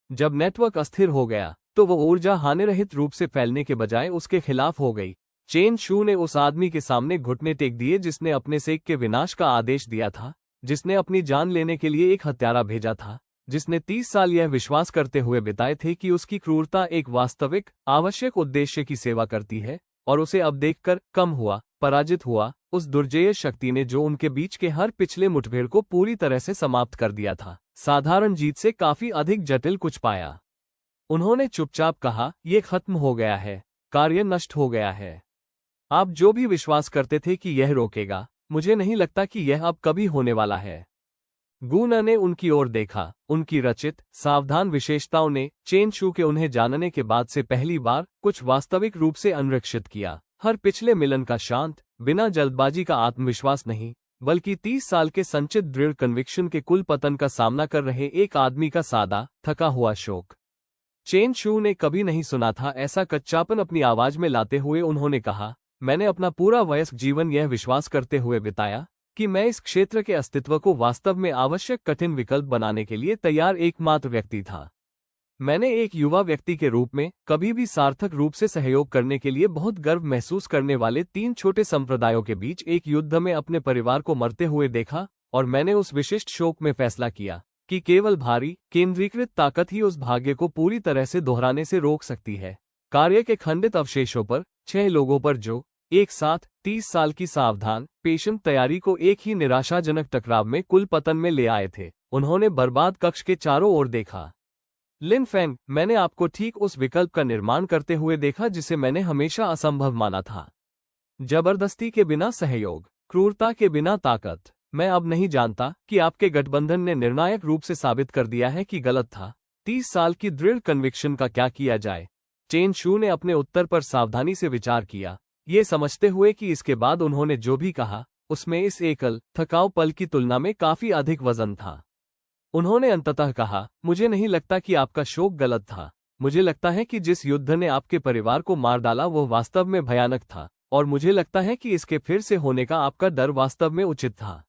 [SPEAKER 1] जब नेटवर्क अस्थिर हो गया तो वो ऊर्जा हानिरहित रूप से फैलने के बजाय उसके खिलाफ हो गई। चेन शू ने उस आदमी के सामने घुटने टेक दिए जिसने अपने सेक के विनाश का आदेश दिया था, जिसने अपनी जान लेने के लिए एक हत्यारा भेजा था, जिसने 30 साल यह विश्वास करते हुए बिताए थे कि उसकी क्रूरता एक वास्तविक, आवश्यक उद्देश्य की सेवा करती है, और उसे अब देखकर कम हुआ, पराजित हुआ, उस दुर्जेय शक्ति ने जो उनके बीच के हर पिछले मुठभेड़ को पूरी तरह से समाप्त कर दिया था, साधारण जीत से काफी अधिक जटिल कुछ पाया। उन्होंने चुपचाप कहा, यह खत्म हो गया है, कार्य नष्ट हो गया है। आप जो भी विश्वास करते थे कि यह रोकेगा, मुझे नहीं लगता कि यह अब कभी होने वाला है। गुना ने उनकी ओर देखा। उनकी रचित, सावधान विशेषताओं ने चेन शू के उन्हें जानने के बाद से पहली बार कुछ वास्तविक रूप से अनुरक्षित किया। हर पिछले मिलन का शांत, बिना जल्दबाजी का आत्मविश्वास नहीं, बल्कि 30 साल के संचित दृढ़ कन्विक्शन के कुल पतन का सामना कर रहे एक आदमी का सादा, थका हुआ शोक। चेन शू ने कभी नहीं सुना था ऐसा कच्चापन अपनी आवाज में लाते हुए उन्होंने कहा, मैंने अपना पूरा वयस्क जीवन यह विश्वास करते हुए बिताया कि मैं इस क्षेत्र के अस्तित्व को वास्तव में आवश्यक कठिन विकल्प बनाने के लिए तैयार एकमात्र व्यक्ति था। मैंने एक युवा व्यक्ति के रूप में कभी भी सार्थक रूप से सहयोग करने के लिए बहुत गर्व महसूस करने वाले 3 छोटे संप्रदायों के बीच एक युद्ध में अपने परिवार को मरते हुए देखा, और मैंने उस विशिष्ट शोक में फैसला किया कि केवल भारी, केंद्रीकृत ताकत ही उस भाग्य को पूरी तरह से दोहराने से रोक सकती है। कार्य के खंडित अवशेषों पर 6 लोगों पर जो एक साथ 30 साल की सावधान, पेशेंट तैयारी को एक ही निराशाजनक टकराव में कुल पतन में ले आए थे। उन्होंने बर्बाद कक्ष के चारों ओर देखा। लिन फेंग, मैंने आपको ठीक उस विकल्प का निर्माण करते हुए देखा जिसे मैंने हमेशा असंभव माना था। जबरदस्ती के बिना सहयोग, क्रूरता के बिना ताकत। मैं अब नहीं जानता कि आपके गठबंधन ने निर्णायक रूप से साबित कर दिया है कि गलत था। 30 साल की दृढ़ कन्विक्शन का क्या किया जाए? चेन शू ने अपने उत्तर पर सावधानी से विचार किया, ये समझते हुए कि इसके बाद उन्होंने जो भी कहा उसमें इस एकल, थकाऊ पल की तुलना में काफी अधिक वजन था। उन्होंने अंततः कहा, मुझे नहीं लगता कि आपका शोक गलत था। मुझे लगता है कि जिस युद्ध ने आपके परिवार को मार डाला वो वास्तव में भयानक था, और मुझे लगता है कि इसके फिर से होने का आपका डर वास्तव में उचित था।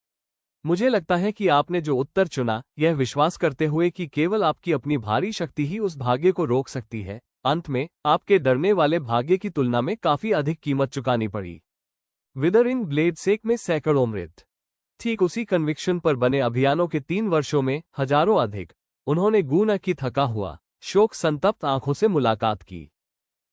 [SPEAKER 1] मुझे लगता है कि आपने जो उत्तर चुना, यह विश्वास करते हुए कि केवल आपकी अपनी भारी शक्ति ही उस भाग्य को रोक सकती है, अंत में आपके डरने वाले भाग्य की तुलना में काफी अधिक कीमत चुकानी पड़ी। विदरिंग ब्लेड सेक में सैकड़ों मृत। ठीक उसी कन्विक्शन पर बने अभियानों के 3 वर्षों में हजारों अधिक। उन्होंने गुना की थका हुआ, शोक संतप्त आंखों से मुलाकात की।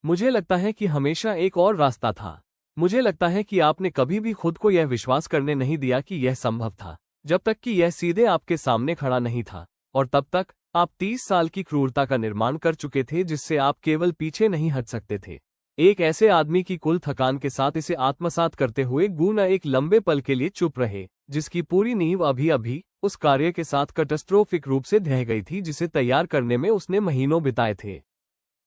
[SPEAKER 1] मुझे लगता है कि हमेशा एक और रास्ता था। मुझे लगता है कि आपने कभी भी खुद को यह विश्वास करने नहीं दिया कि यह संभव था, जब तक कि यह सीधे आपके सामने खड़ा नहीं था, और तब तक आप 30 साल की क्रूरता का निर्माण कर चुके थे जिससे आप केवल पीछे नहीं हट सकते थे। एक ऐसे आदमी की कुल थकान के साथ इसे आत्मसात करते हुए गूना एक लंबे पल के लिए चुप रहे, जिसकी पूरी नींव अभी अभी उस कार्य के साथ कैटास्ट्रोफिक रूप से ढह गई थी जिसे तैयार करने में उसने महीनों बिताए थे।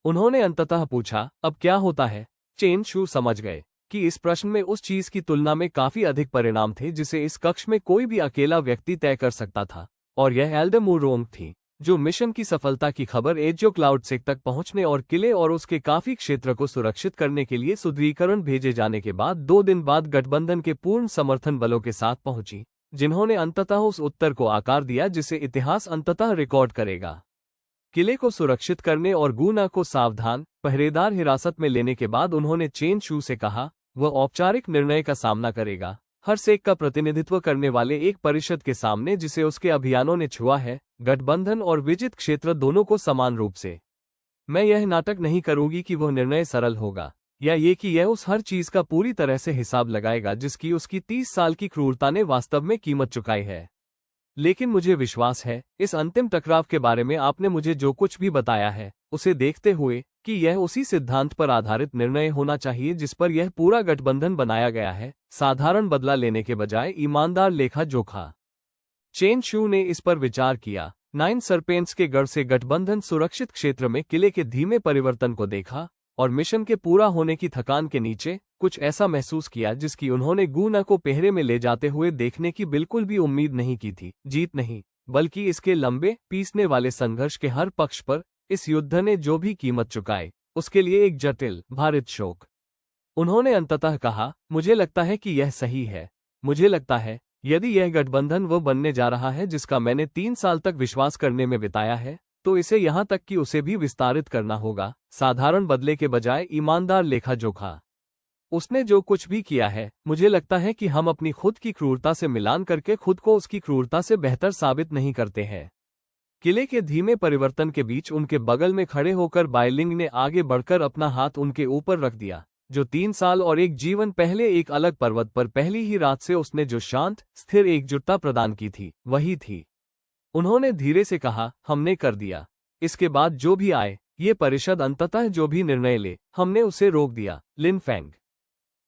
[SPEAKER 1] उन्होंने अंततः पूछा, अब क्या होता है? चेन शू समझ गए कि इस प्रश्न में उस चीज की तुलना में काफी अधिक परिणाम थे जिसे इस कक्ष में कोई भी अकेला व्यक्ति तय कर सकता था, और यह एल्डेमुरोंग थी, जो मिशन की सफलता की खबर एजो क्लाउड सेक तक पहुंचने और किले और उसके काफी क्षेत्र को सुरक्षित करने के लिए सुदृढ़ीकरण भेजे जाने के बाद 2 दिन बाद गठबंधन के पूर्ण समर्थन बलों के साथ पहुंची, जिन्होंने अंततः उस उत्तर को आकार दिया जिसे इतिहास अंततः रिकॉर्ड करेगा। किले को सुरक्षित करने और गूना को सावधान पहरेदार हिरासत में लेने के बाद उन्होंने चेन शू से कहा, वह औपचारिक निर्णय का सामना करेगा, हर सेक का प्रतिनिधित्व करने वाले एक परिषद के सामने जिसे उसके अभियानों ने छुआ है, गठबंधन और विजित क्षेत्र दोनों को समान रूप से। मैं यह नाटक नहीं करूंगी कि वह निर्णय सरल होगा, या ये कि यह उस हर चीज का पूरी तरह से हिसाब लगाएगा जिसकी उसकी 30 साल की क्रूरता ने वास्तव में कीमत चुकाई है। लेकिन मुझे विश्वास है, इस अंतिम टकराव के बारे में आपने मुझे जो कुछ भी बताया है, उसे देखते हुए कि यह उसी सिद्धांत पर आधारित निर्णय होना चाहिए जिस पर यह पूरा गठबंधन बनाया गया है, साधारण बदला लेने के बजाय ईमानदार लेखा जोखा। चेन शू ने इस पर विचार किया। 9 सरपेंट्स के गढ़ से गठबंधन सुरक्षित क्षेत्र में किले के धीमे परिवर्तन को देखा और मिशन के पूरा होने की थकान के नीचे कुछ ऐसा महसूस किया जिसकी उन्होंने गूना को पहरे में ले जाते हुए देखने की बिल्कुल भी उम्मीद नहीं की थी। जीत नहीं, बल्कि इसके लंबे पीसने वाले संघर्ष के हर पक्ष पर इस युद्ध ने जो भी कीमत चुकाई, उसके लिए एक जटिल भारित शोक। उन्होंने अंततः कहा, मुझे लगता है कि यह सही है। मुझे लगता है यदि यह गठबंधन वो बनने जा रहा है जिसका मैंने 3 साल तक विश्वास करने में बिताया है, तो इसे यहां तक कि उसे भी विस्तारित करना होगा, साधारण बदले के बजाय ईमानदार लेखा जोखा। उसने जो कुछ भी किया है, मुझे लगता है कि हम अपनी खुद की क्रूरता से मिलान करके खुद को उसकी क्रूरता से बेहतर साबित नहीं करते हैं। किले के धीमे परिवर्तन के बीच उनके बगल में खड़े होकर बाइलिंग ने आगे बढ़कर अपना हाथ उनके ऊपर रख दिया, जो 3 साल और एक जीवन पहले एक अलग पर्वत पर पहली ही रात से उसने जो शांत स्थिर एकजुटता प्रदान की थी, वही थी। उन्होंने धीरे से कहा, हमने कर दिया। इसके बाद जो भी आए, ये परिषद अंततः जो भी निर्णय ले, हमने उसे रोक दिया। लिन फेंग,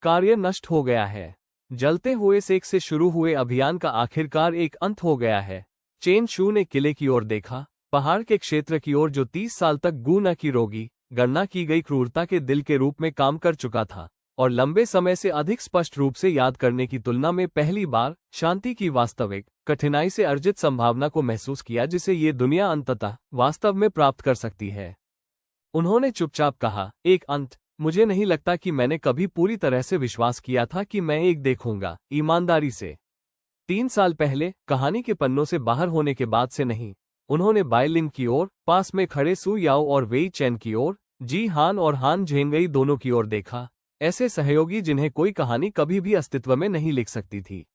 [SPEAKER 1] कार्य नष्ट हो गया है। जलते हुए सेक से शुरू हुए अभियान का आखिरकार एक अंत हो गया है। चेन शू ने किले की ओर देखा, पहाड़ के क्षेत्र की ओर जो 30 साल तक गूना की रोगी गणना की गई क्रूरता के दिल के रूप में काम कर चुका था, और लंबे समय से अधिक स्पष्ट रूप से याद करने की तुलना में पहली बार शांति की वास्तविक कठिनाई से अर्जित संभावना को महसूस किया जिसे ये दुनिया अंततः वास्तव में प्राप्त कर सकती है। उन्होंने चुपचाप कहा, एक अंत। मुझे नहीं लगता कि मैंने कभी पूरी तरह से विश्वास किया था कि मैं एक देखूंगा, ईमानदारी से। 3 साल पहले, कहानी के पन्नों से बाहर होने के बाद से नहीं। उन्होंने बाइलिंग की ओर, पास में खड़े सू याओ और वेई चैन की ओर, जी हान और हान झेंगई दोनों की ओर देखा, ऐसे सहयोगी जिन्हें कोई कहानी कभी भी अस्तित्व में नहीं लिख सकती थी।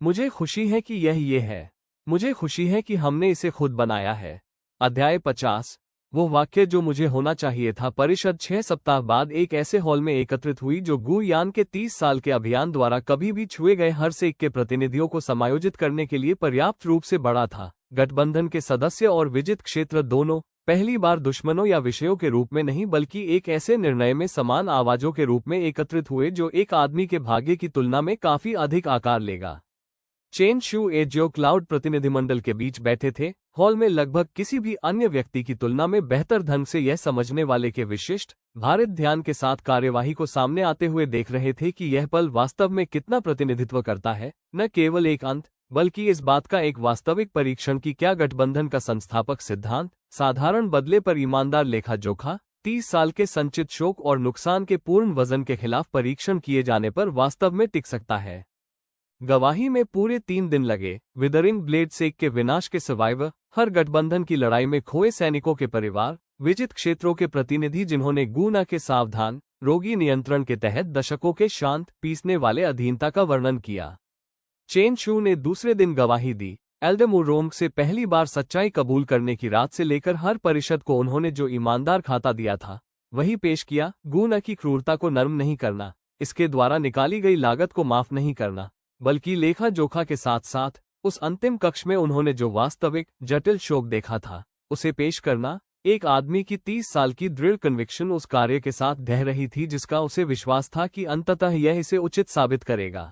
[SPEAKER 1] मुझे खुशी है कि यह ये है। मुझे खुशी है कि हमने इसे खुद बनाया है। अध्याय 50। वो वाक्य जो मुझे होना चाहिए था। परिषद 6 सप्ताह बाद एक ऐसे हॉल में एकत्रित हुई जो गू यान के 30 साल के अभियान द्वारा कभी भी छुए गए हर सेक के प्रतिनिधियों को समायोजित करने के लिए पर्याप्त रूप से बड़ा था। गठबंधन के सदस्य और विजित क्षेत्र दोनों पहली बार दुश्मनों या विषयों के रूप में नहीं बल्कि एक ऐसे निर्णय में समान आवाजों के रूप में एकत्रित हुए जो एक आदमी के भाग्य की तुलना में काफी अधिक आकार लेगा। चेन शू एजियो क्लाउड प्रतिनिधिमंडल के बीच बैठे थे, हॉल में लगभग किसी भी अन्य व्यक्ति की तुलना में बेहतर ढंग से यह समझने वाले के विशिष्ट भारित ध्यान के साथ कार्यवाही को सामने आते हुए देख रहे थे कि यह पल वास्तव में कितना प्रतिनिधित्व करता है, न केवल एक अंत बल्कि इस बात का एक वास्तविक परीक्षण कि क्या गठबंधन का संस्थापक सिद्धांत साधारण बदले पर ईमानदार लेखा जोखा 30 साल के संचित शोक और नुकसान के पूर्ण वजन के खिलाफ परीक्षण किए जाने पर वास्तव में टिक सकता है। गवाही में पूरे 3 दिन लगे। विदरिंग ब्लेड सेक के विनाश के सर्वाइवर, हर गठबंधन की लड़ाई में खोए सैनिकों के परिवार, विजित क्षेत्रों के प्रतिनिधि जिन्होंने गूना के सावधान रोगी नियंत्रण के तहत दशकों के शांत पीसने वाले अधीनता का वर्णन किया। चेन शू ने दूसरे दिन गवाही दी। एल्डेमुरोंग से पहली बार सच्चाई कबूल करने की रात से लेकर हर परिषद को उन्होंने जो ईमानदार खाता दिया था वही पेश किया। गूना की क्रूरता को नर्म नहीं करना, इसके द्वारा निकाली गई लागत को माफ नहीं करना, बल्कि लेखा जोखा के साथ साथ उस अंतिम कक्ष में उन्होंने जो वास्तविक जटिल शोक देखा था उसे पेश करना, एक आदमी की 30 साल की दृढ़ कन्विक्शन उस कार्य के साथ ढह रही थी जिसका उसे विश्वास था कि अंततः यह इसे उचित साबित करेगा।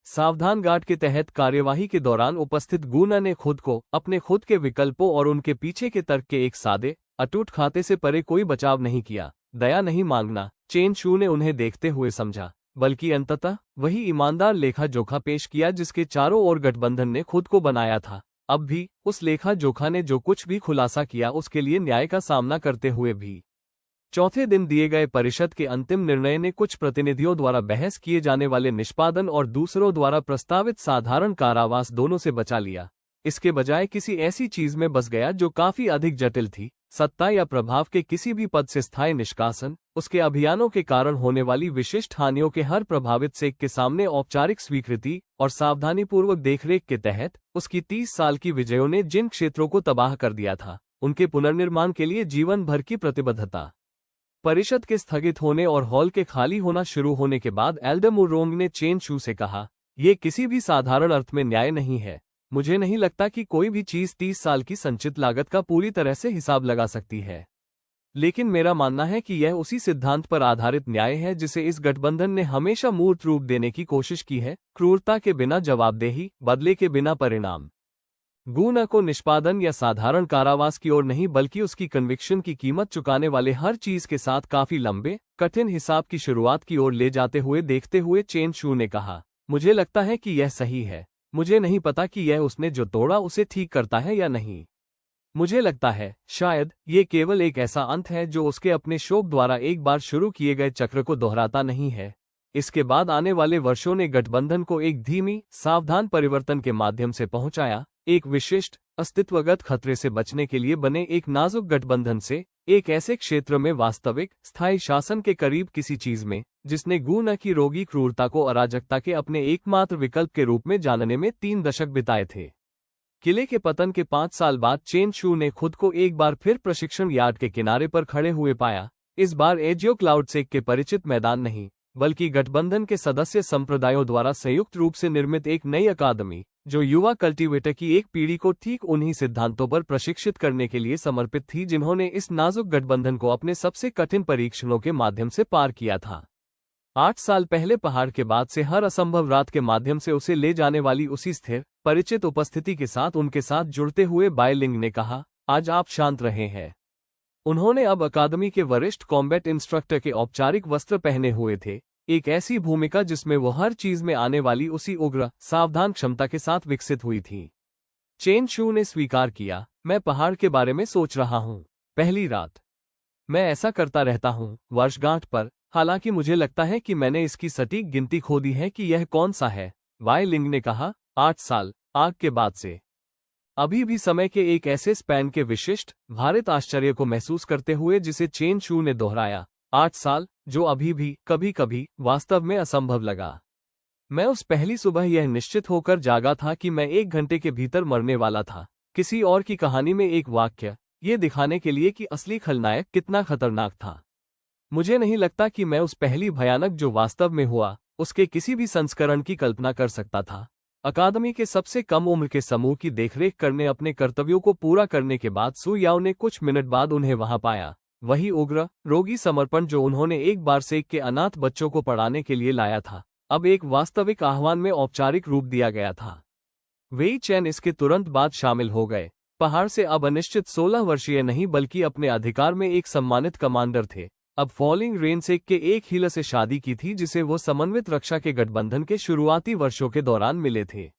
[SPEAKER 1] सावधान गार्ड के तहत कार्यवाही के दौरान उपस्थित गुना ने खुद को, अपने खुद के विकल्पों और उनके पीछे के तर्क के एक सादे, अटूट खाते से परे कोई बचाव नहीं किया। दया नहीं मांगना, चेन शू ने उन्हें देखते हुए समझा, बल्कि अंततः वही ईमानदार लेखा जोखा पेश किया जिसके चारों ओर गठबंधन ने खुद को बनाया था। अब भी उस लेखा जोखा ने जो कुछ भी खुलासा किया उसके लिए न्याय का सामना करते हुए भी। चौथे दिन दिए गए परिषद के अंतिम निर्णय ने कुछ प्रतिनिधियों द्वारा बहस किए जाने वाले निष्पादन और दूसरों द्वारा प्रस्तावित साधारण कारावास दोनों से बचा लिया। इसके बजाय किसी ऐसी चीज में बस गया जो काफी अधिक जटिल थी, सत्ता या प्रभाव के किसी भी पद से स्थायी निष्कासन, उसके अभियानों के कारण होने वाली विशिष्ट हानियों के हर प्रभावित सेक के सामने औपचारिक स्वीकृति और सावधानीपूर्वक देखरेख के तहत उसकी 30 साल की विजयों ने जिन क्षेत्रों को तबाह कर दिया था, उनके पुनर्निर्माण के लिए जीवन भर की प्रतिबद्धता। परिषद के स्थगित होने और हॉल के खाली होना शुरू होने के बाद एल्डमुरोंग ने चेन शू से कहा, यह किसी भी साधारण अर्थ में न्याय नहीं है। मुझे नहीं लगता कि कोई भी चीज 30 साल की संचित लागत का पूरी तरह से हिसाब लगा सकती है, लेकिन मेरा मानना है कि यह उसी सिद्धांत पर आधारित न्याय है जिसे इस गठबंधन ने हमेशा मूर्त रूप देने की कोशिश की है, क्रूरता के बिना जवाबदेही, बदले के बिना परिणाम। गुना को निष्पादन या साधारण कारावास की ओर नहीं बल्कि उसकी कन्विक्शन की कीमत चुकाने वाले हर चीज के साथ काफी लंबे, कठिन हिसाब की शुरुआत की ओर ले जाते हुए देखते हुए चेन शू ने कहा, मुझे लगता है कि यह सही है। मुझे नहीं पता कि यह उसने जो तोड़ा उसे ठीक करता है या नहीं। मुझे लगता है शायद ये केवल एक ऐसा अंत है जो उसके अपने शोक द्वारा एक बार शुरू किए गए चक्र को दोहराता नहीं है। इसके बाद आने वाले वर्षों ने गठबंधन को एक धीमी, सावधान परिवर्तन के माध्यम से पहुंचाया, एक विशिष्ट, अस्तित्वगत खतरे से बचने के लिए बने एक नाजुक गठबंधन से एक ऐसे क्षेत्र में वास्तविक, स्थायी शासन के करीब किसी चीज में, जिसने गुना की रोगी क्रूरता को अराजकता के अपने एकमात्र विकल्प के रूप में जानने में 3 दशक बिताए थे। किले के पतन के 5 साल बाद चेन शू ने खुद को एक बार फिर प्रशिक्षण यार्ड के किनारे पर खड़े हुए पाया, इस बार एजियो क्लाउडसेक के परिचित मैदान नहीं, बल्कि गठबंधन के सदस्य संप्रदायों द्वारा संयुक्त रूप से निर्मित एक नई अकादमी, जो युवा कल्टीवेटर की एक पीढ़ी को ठीक उन्हीं सिद्धांतों पर प्रशिक्षित करने के लिए समर्पित थी जिन्होंने इस नाजुक गठबंधन को अपने सबसे कठिन परीक्षणों के माध्यम से पार किया था। 8 साल पहले पहाड़ के बाद से हर असंभव रात के माध्यम से उसे ले जाने वाली उसी स्थिर, परिचित उपस्थिति के साथ उनके साथ जुड़ते हुए बायलिंग ने कहा, आज आप शांत रहे हैं। उन्होंने अब अकादमी के वरिष्ठ कॉम्बैट इंस्ट्रक्टर के औपचारिक वस्त्र पहने हुए थे, एक ऐसी भूमिका जिसमें वो हर चीज में आने वाली उसी उग्र, सावधान क्षमता के साथ विकसित हुई थी। चेन शू ने स्वीकार किया, मैं पहाड़ के बारे में सोच रहा हूँ। पहली रात। मैं ऐसा करता रहता हूँ, वर्षगांठ पर, हालांकि मुझे लगता है कि मैंने इसकी सटीक गिनती खो दी है कि यह कौन सा है। वाई-लिंग ने कहा, 8 साल, आग के बाद से। अभी भी समय के एक ऐसे स्पैन के विशिष्ट, भारित आश्चर्य को महसूस करते हुए जिसे चेन शू ने दोहराया, 8 साल, जो अभी भी, कभी कभी, वास्तव में असंभव लगा। मैं उस पहली सुबह यह निश्चित होकर जागा था कि मैं 1 घंटे के भीतर मरने वाला था, किसी और की कहानी में एक वाक्य, ये दिखाने के लिए कि असली खलनायक कितना खतरनाक था। मुझे नहीं लगता कि मैं उस पहली भयानक जो वास्तव में हुआ, उसके किसी भी संस्करण की कल्पना कर सकता था। अकादमी के सबसे कम उम्र के समूह की देखरेख करने अपने कर्तव्यों को पूरा करने के बाद सु याओ ने कुछ मिनट बाद उन्हें वहां पाया। वही उग्र, रोगी समर्पण जो उन्होंने एक बार सेक के अनाथ बच्चों को पढ़ाने के लिए लाया था, अब एक वास्तविक आह्वान में औपचारिक रूप दिया गया था। वेई चैन इसके तुरंत बाद शामिल हो गए। पहाड़ से अब अनिश्चित 16 वर्षीय नहीं बल्कि अपने अधिकार में एक सम्मानित कमांडर थे। अब फॉलिंग रेनसेक के एक हीला से शादी की थी जिसे वो समन्वित रक्षा के गठबंधन के शुरुआती वर्षों के दौरान मिले थे।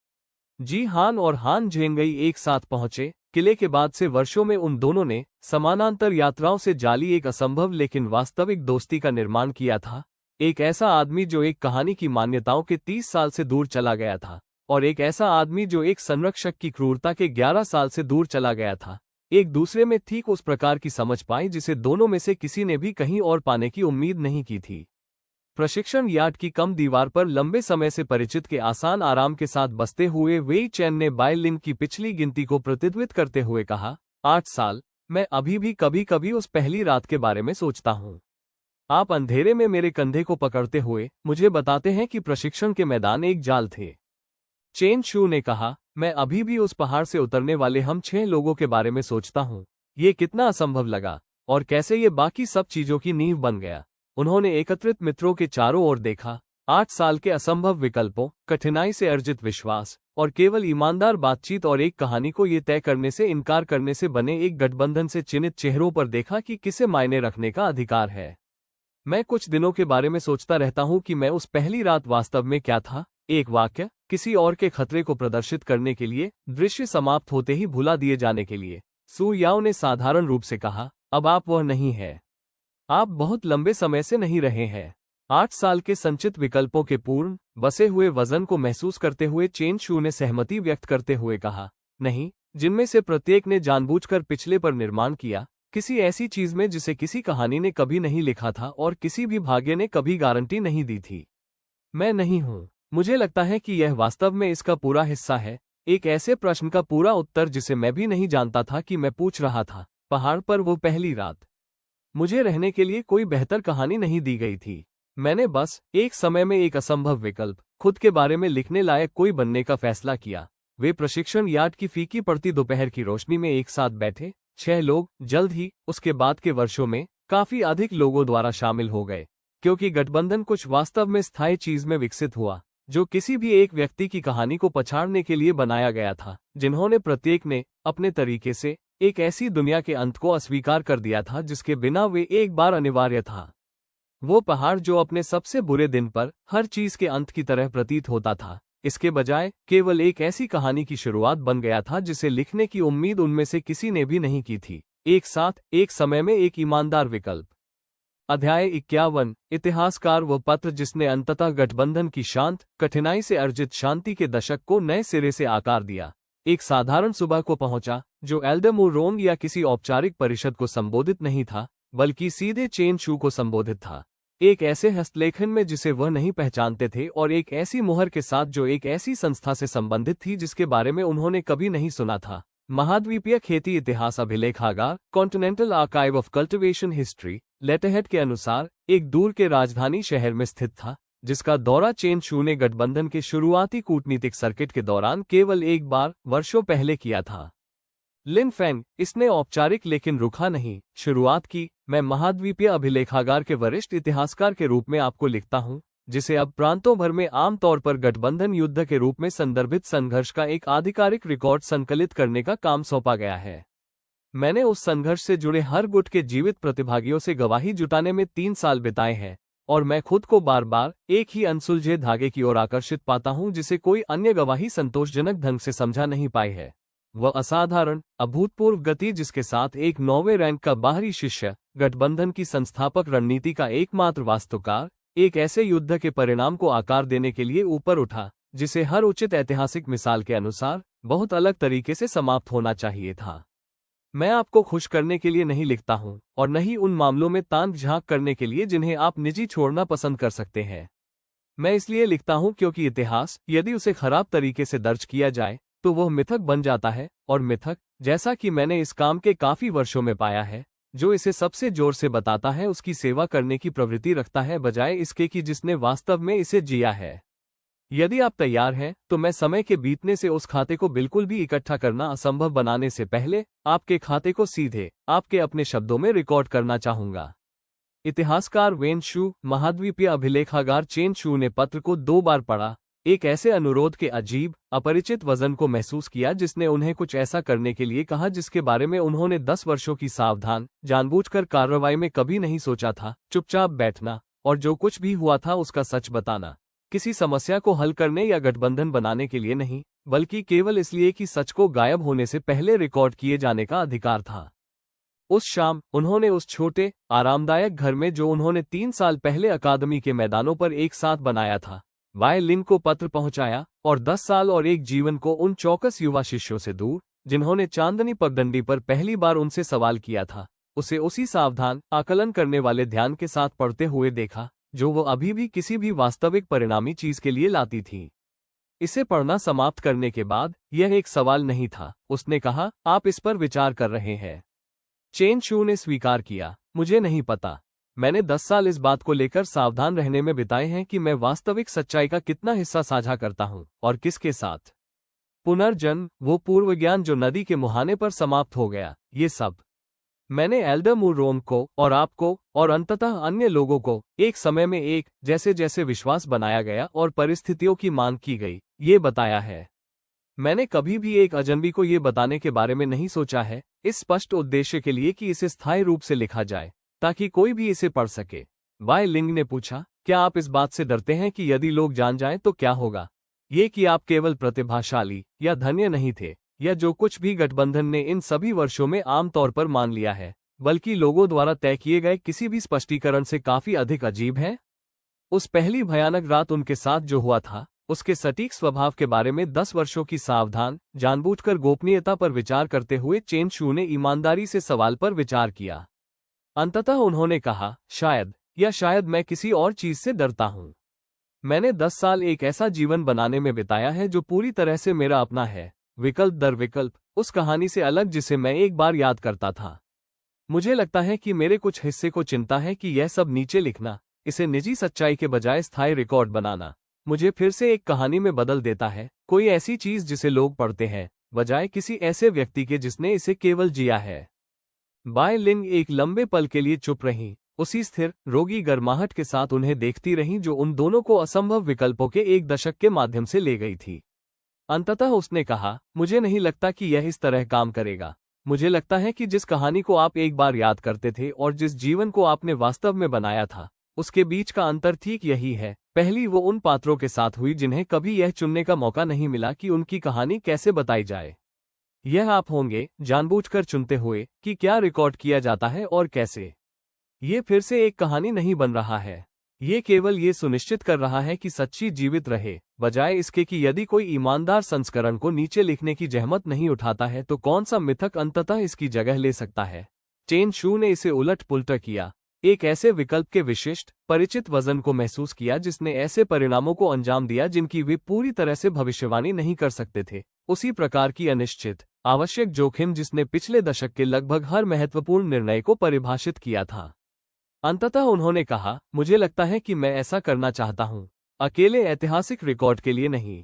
[SPEAKER 1] जी हान और हान झेंगई एक साथ पहुंचे। किले के बाद से वर्षों में उन दोनों ने समानांतर यात्राओं से जाली एक असंभव लेकिन वास्तविक दोस्ती का निर्माण किया था। एक ऐसा आदमी जो एक कहानी की मान्यताओं के 30 साल से दूर चला गया था, और एक ऐसा आदमी जो एक संरक्षक की क्रूरता के 11 साल से दूर चला गया था, एक दूसरे में ठीक उस प्रकार की समझ पाई जिसे दोनों में से किसी ने भी कहीं और पाने की उम्मीद नहीं की थी। प्रशिक्षण यार्ड की कम दीवार पर लंबे समय से परिचित के आसान आराम के साथ बसते हुए वेई चैन ने बाय-लिंग की पिछली गिनती को प्रतिध्वनित करते हुए कहा, 8 साल, मैं अभी भी कभी कभी उस पहली रात के बारे में सोचता हूँ। आप अंधेरे में मेरे कंधे को पकड़ते हुए मुझे बताते हैं कि प्रशिक्षण के मैदान एक जाल थे। चेन शू ने कहा, मैं अभी भी उस पहाड़ से उतरने वाले हम 6 लोगों के बारे में सोचता हूँ। ये कितना असंभव लगा, और कैसे ये बाकी सब चीजों की नींव बन गया। उन्होंने एकत्रित मित्रों के चारों ओर देखा। 8 साल के असंभव विकल्पों, कठिनाई से अर्जित विश्वास और केवल ईमानदार बातचीत और एक कहानी को ये तय करने से इनकार करने से बने एक गठबंधन से चिन्हित चेहरों पर देखा कि किसे मायने रखने का अधिकार है। मैं कुछ दिनों के बारे में सोचता रहता हूं कि मैं उस पहली रात वास्तव में क्या था। एक वाक्य, किसी और के खतरे को प्रदर्शित करने के लिए, दृश्य समाप्त होते ही भुला दिए जाने के लिए। सू याओ ने साधारण रूप से कहा, अब आप वह नहीं है। आप बहुत लंबे समय से नहीं रहे हैं। 8 साल के संचित विकल्पों के पूर्ण बसे हुए वजन को महसूस करते हुए चेन शू ने सहमति व्यक्त करते हुए कहा, नहीं, जिनमें से प्रत्येक ने जानबूझकर पिछले पर निर्माण किया, किसी ऐसी चीज में जिसे किसी कहानी ने कभी नहीं लिखा था और किसी भी भाग्य ने कभी गारंटी नहीं दी थी। मैं नहीं हूं। मुझे लगता है कि यह वास्तव में इसका पूरा हिस्सा है, एक ऐसे प्रश्न का पूरा उत्तर जिसे मैं भी नहीं जानता था कि मैं पूछ रहा था। पहाड़ पर वो पहली रात। मुझे रहने के लिए कोई बेहतर कहानी नहीं दी गई थी। मैंने बस एक समय में एक असंभव विकल्प, खुद के बारे में लिखने लायक कोई बनने का फैसला किया। वे प्रशिक्षण यार्ड की फीकी पड़ती दोपहर की रोशनी में एक साथ बैठे। 6 लोग जल्द ही उसके बाद के वर्षों में काफी अधिक लोगों द्वारा शामिल हो गए, क्योंकि गठबंधन कुछ वास्तव में स्थायी चीज में विकसित हुआ, जो किसी भी एक व्यक्ति की कहानी को पछाड़ने के लिए बनाया गया था, जिन्होंने प्रत्येक ने अपने तरीके से एक ऐसी दुनिया के अंत को अस्वीकार कर दिया था जिसके बिना वे एक बार अनिवार्य था। वो पहाड़ जो अपने सबसे बुरे दिन पर हर चीज के अंत की तरह प्रतीत होता था, इसके बजाय केवल एक ऐसी कहानी की शुरुआत बन गया था जिसे लिखने की उम्मीद उनमें से किसी ने भी नहीं की थी। एक साथ, एक समय में एक ईमानदार विकल्प। अध्याय 51। इतिहासकार वो पत्र जिसने अंततः गठबंधन की शांत, कठिनाई से अर्जित शांति के दशक को नए सिरे से आकार दिया। एक साधारण सुबह को पहुंचा, जो एल्डेमुरोंग या किसी औपचारिक परिषद को संबोधित नहीं था, बल्कि सीधे चेन शू को संबोधित था। एक ऐसे हस्तलेखन में जिसे वह नहीं पहचानते थे, और एक ऐसी मुहर के साथ जो एक ऐसी संस्था से संबंधित थी जिसके बारे में उन्होंने कभी नहीं सुना था। महाद्वीपीय खेती इतिहास अभिलेखागार, continental archive of cultivation history, letterhead के अनुसार, एक दूर के राजधानी शहर में स्थित था, जिसका दौरा चेन शू ने गठबंधन के शुरुआती कूटनीतिक सर्किट के दौरान केवल एक बार वर्षों पहले किया था। लिन फेंग, इसने औपचारिक लेकिन रुखा नहीं शुरुआत की। मैं महाद्वीपीय अभिलेखागार के वरिष्ठ इतिहासकार के रूप में आपको लिखता हूं, जिसे अब प्रांतों भर में आमतौर पर गठबंधन युद्ध के रूप में संदर्भित संघर्ष का एक आधिकारिक रिकॉर्ड संकलित करने का काम सौंपा गया है। मैंने उस संघर्ष से जुड़े हर गुट के जीवित प्रतिभागियों से गवाही जुटाने में 3 साल बिताए हैं, और मैं खुद को बार बार एक ही अनसुलझे धागे की ओर आकर्षित पाता हूं जिसे कोई अन्य गवाही संतोषजनक ढंग से समझा नहीं पाई है। वह असाधारण, अभूतपूर्व गति जिसके साथ एक 9वें रैंक का बाहरी शिष्य, गठबंधन की संस्थापक रणनीति का एकमात्र वास्तुकार, एक ऐसे युद्ध के परिणाम को आकार देने के लिए ऊपर उठा, जिसे हर उचित ऐतिहासिक मिसाल के अनुसार बहुत अलग तरीके से समाप्त होना चाहिए था। मैं आपको खुश करने के लिए नहीं लिखता हूं, और न ही उन मामलों में ताक झांक करने के लिए जिन्हें आप निजी छोड़ना पसंद कर सकते हैं। मैं इसलिए लिखता हूं क्योंकि इतिहास, यदि उसे खराब तरीके से दर्ज किया जाए, तो वह मिथक बन जाता है, और मिथक, जैसा कि मैंने इस काम के काफी वर्षों में पाया है, जो इसे सबसे जोर से बताता है उसकी सेवा करने की प्रवृत्ति रखता है बजाय इसके कि जिसने वास्तव में इसे जिया है। यदि आप तैयार हैं, तो मैं समय के बीतने से उस खाते को बिल्कुल भी इकट्ठा करना असंभव बनाने से पहले आपके खाते को सीधे आपके अपने शब्दों में रिकॉर्ड करना चाहूंगा। इतिहासकार वेन शू, महाद्वीपीय अभिलेखागार चेन शू ने पत्र को 2 बार पढ़ा, एक ऐसे अनुरोध के अजीब, अपरिचित वजन को महसूस किया जिसने उन्हें कुछ ऐसा करने के लिए कहा जिसके बारे में उन्होंने 10 वर्षों की सावधान, जानबूझकर कार्रवाई में कभी नहीं सोचा था। चुपचाप बैठना, और जो कुछ भी हुआ था उसका सच बताना, किसी समस्या को हल करने या गठबंधन बनाने के लिए नहीं, बल्कि केवल इसलिए कि सच को गायब होने से पहले रिकॉर्ड किए जाने का अधिकार था। उस शाम, उन्होंने उस छोटे, आरामदायक घर में जो उन्होंने 3 साल पहले अकादमी के मैदानों पर एक साथ बनाया था, वायलिन को पत्र पहुंचाया, और 10 साल और एक जीवन को उन चौकस युवा शिष्यों से दूर, जिन्होंने चांदनी पगडंडी पर पहली बार उनसे सवाल किया था, उसे उसी सावधान, आकलन करने वाले ध्यान के साथ पढ़ते हुए देखा, जो वो अभी भी किसी भी वास्तविक परिणामी चीज के लिए लाती थी। इसे पढ़ना समाप्त करने के बाद, यह एक सवाल नहीं था, उसने कहा, आप इस पर विचार कर रहे हैं। चेन शू ने स्वीकार किया, मुझे नहीं पता। मैंने 10 साल इस बात को लेकर सावधान रहने में बिताए हैं कि मैं वास्तविक सच्चाई का कितना हिस्सा साझा करता हूं, और किसके साथ। पुनर्जन्म, वो पूर्व ज्ञान जो नदी के मुहाने पर समाप्त हो गया, ये सब। मैंने एल्डर रोम को और आपको और अंततः अन्य लोगों को एक समय में एक जैसे जैसे विश्वास बनाया गया और परिस्थितियों की मांग की गई, ये बताया है। मैंने कभी भी एक अजनबी को ये बताने के बारे में नहीं सोचा है, इस स्पष्ट उद्देश्य के लिए कि इसे स्थायी रूप से लिखा जाए ताकि कोई भी इसे पढ़ सके। बाय लिंग ने पूछा, क्या आप इस बात से डरते हैं कि यदि लोग जान जाएं तो क्या होगा? ये कि आप केवल प्रतिभाशाली या धन्य नहीं थे, या जो कुछ भी गठबंधन ने इन सभी वर्षों में आमतौर पर मान लिया है, बल्कि लोगों द्वारा तय किए गए किसी भी स्पष्टीकरण से काफी अधिक अजीब है। उस पहली भयानक रात उनके साथ जो हुआ था, उसके सटीक स्वभाव के बारे में 10 वर्षों की सावधान, जानबूझकर गोपनीयता पर विचार करते हुए चेन शू ने ईमानदारी से सवाल पर विचार किया। अंततः उन्होंने कहा, शायद मैं किसी और चीज से डरता हूं। मैंने 10 साल एक ऐसा जीवन बनाने में बिताया है जो पूरी तरह से मेरा अपना है, विकल्प दर विकल्प, उस कहानी से अलग जिसे मैं एक बार याद करता था। मुझे लगता है कि मेरे कुछ हिस्से को चिंता है कि यह सब नीचे लिखना, इसे निजी सच्चाई के बजाय स्थायी रिकॉर्ड बनाना, मुझे फिर से एक कहानी में बदल देता है, कोई ऐसी चीज जिसे लोग पढ़ते हैं, बजाय किसी ऐसे व्यक्ति के जिसने इसे केवल जिया है। बाय लिंग एक लंबे पल के लिए चुप रहीं, उसी स्थिर, रोगी गर्माहट के साथ उन्हें देखती रहीं जो उन दोनों को असंभव विकल्पों के एक दशक के माध्यम से ले गई थी। अंततः उसने कहा, मुझे नहीं लगता कि यह इस तरह काम करेगा। मुझे लगता है कि जिस कहानी को आप एक बार याद करते थे और जिस जीवन को आपने वास्तव में बनाया था, उसके बीच का अंतर ठीक यही है। पहली वो उन पात्रों के साथ हुई जिन्हें कभी यह चुनने का मौका नहीं मिला कि उनकी कहानी कैसे बताई जाए। यह आप होंगे, जानबूझकर चुनते हुए कि क्या रिकॉर्ड किया जाता है और कैसे। ये फिर से एक कहानी नहीं बन रहा है, ये केवल ये सुनिश्चित कर रहा है कि सच्ची जीवित रहे, बजाय इसके कि यदि कोई ईमानदार संस्करण को नीचे लिखने की जहमत नहीं उठाता है तो कौन सा मिथक अंततः इसकी जगह ले सकता है। चेन शू ने इसे उलट पुलट किया, एक ऐसे विकल्प के विशिष्ट, परिचित वजन को महसूस किया जिसने ऐसे परिणामों को अंजाम दिया जिनकी वे पूरी तरह से भविष्यवाणी नहीं कर सकते थे, उसी प्रकार की अनिश्चित, आवश्यक जोखिम जिसने पिछले दशक के लगभग हर महत्वपूर्ण निर्णय को परिभाषित किया था। अंततः उन्होंने कहा, मुझे लगता है कि मैं ऐसा करना चाहता हूं, अकेले ऐतिहासिक रिकॉर्ड के लिए नहीं,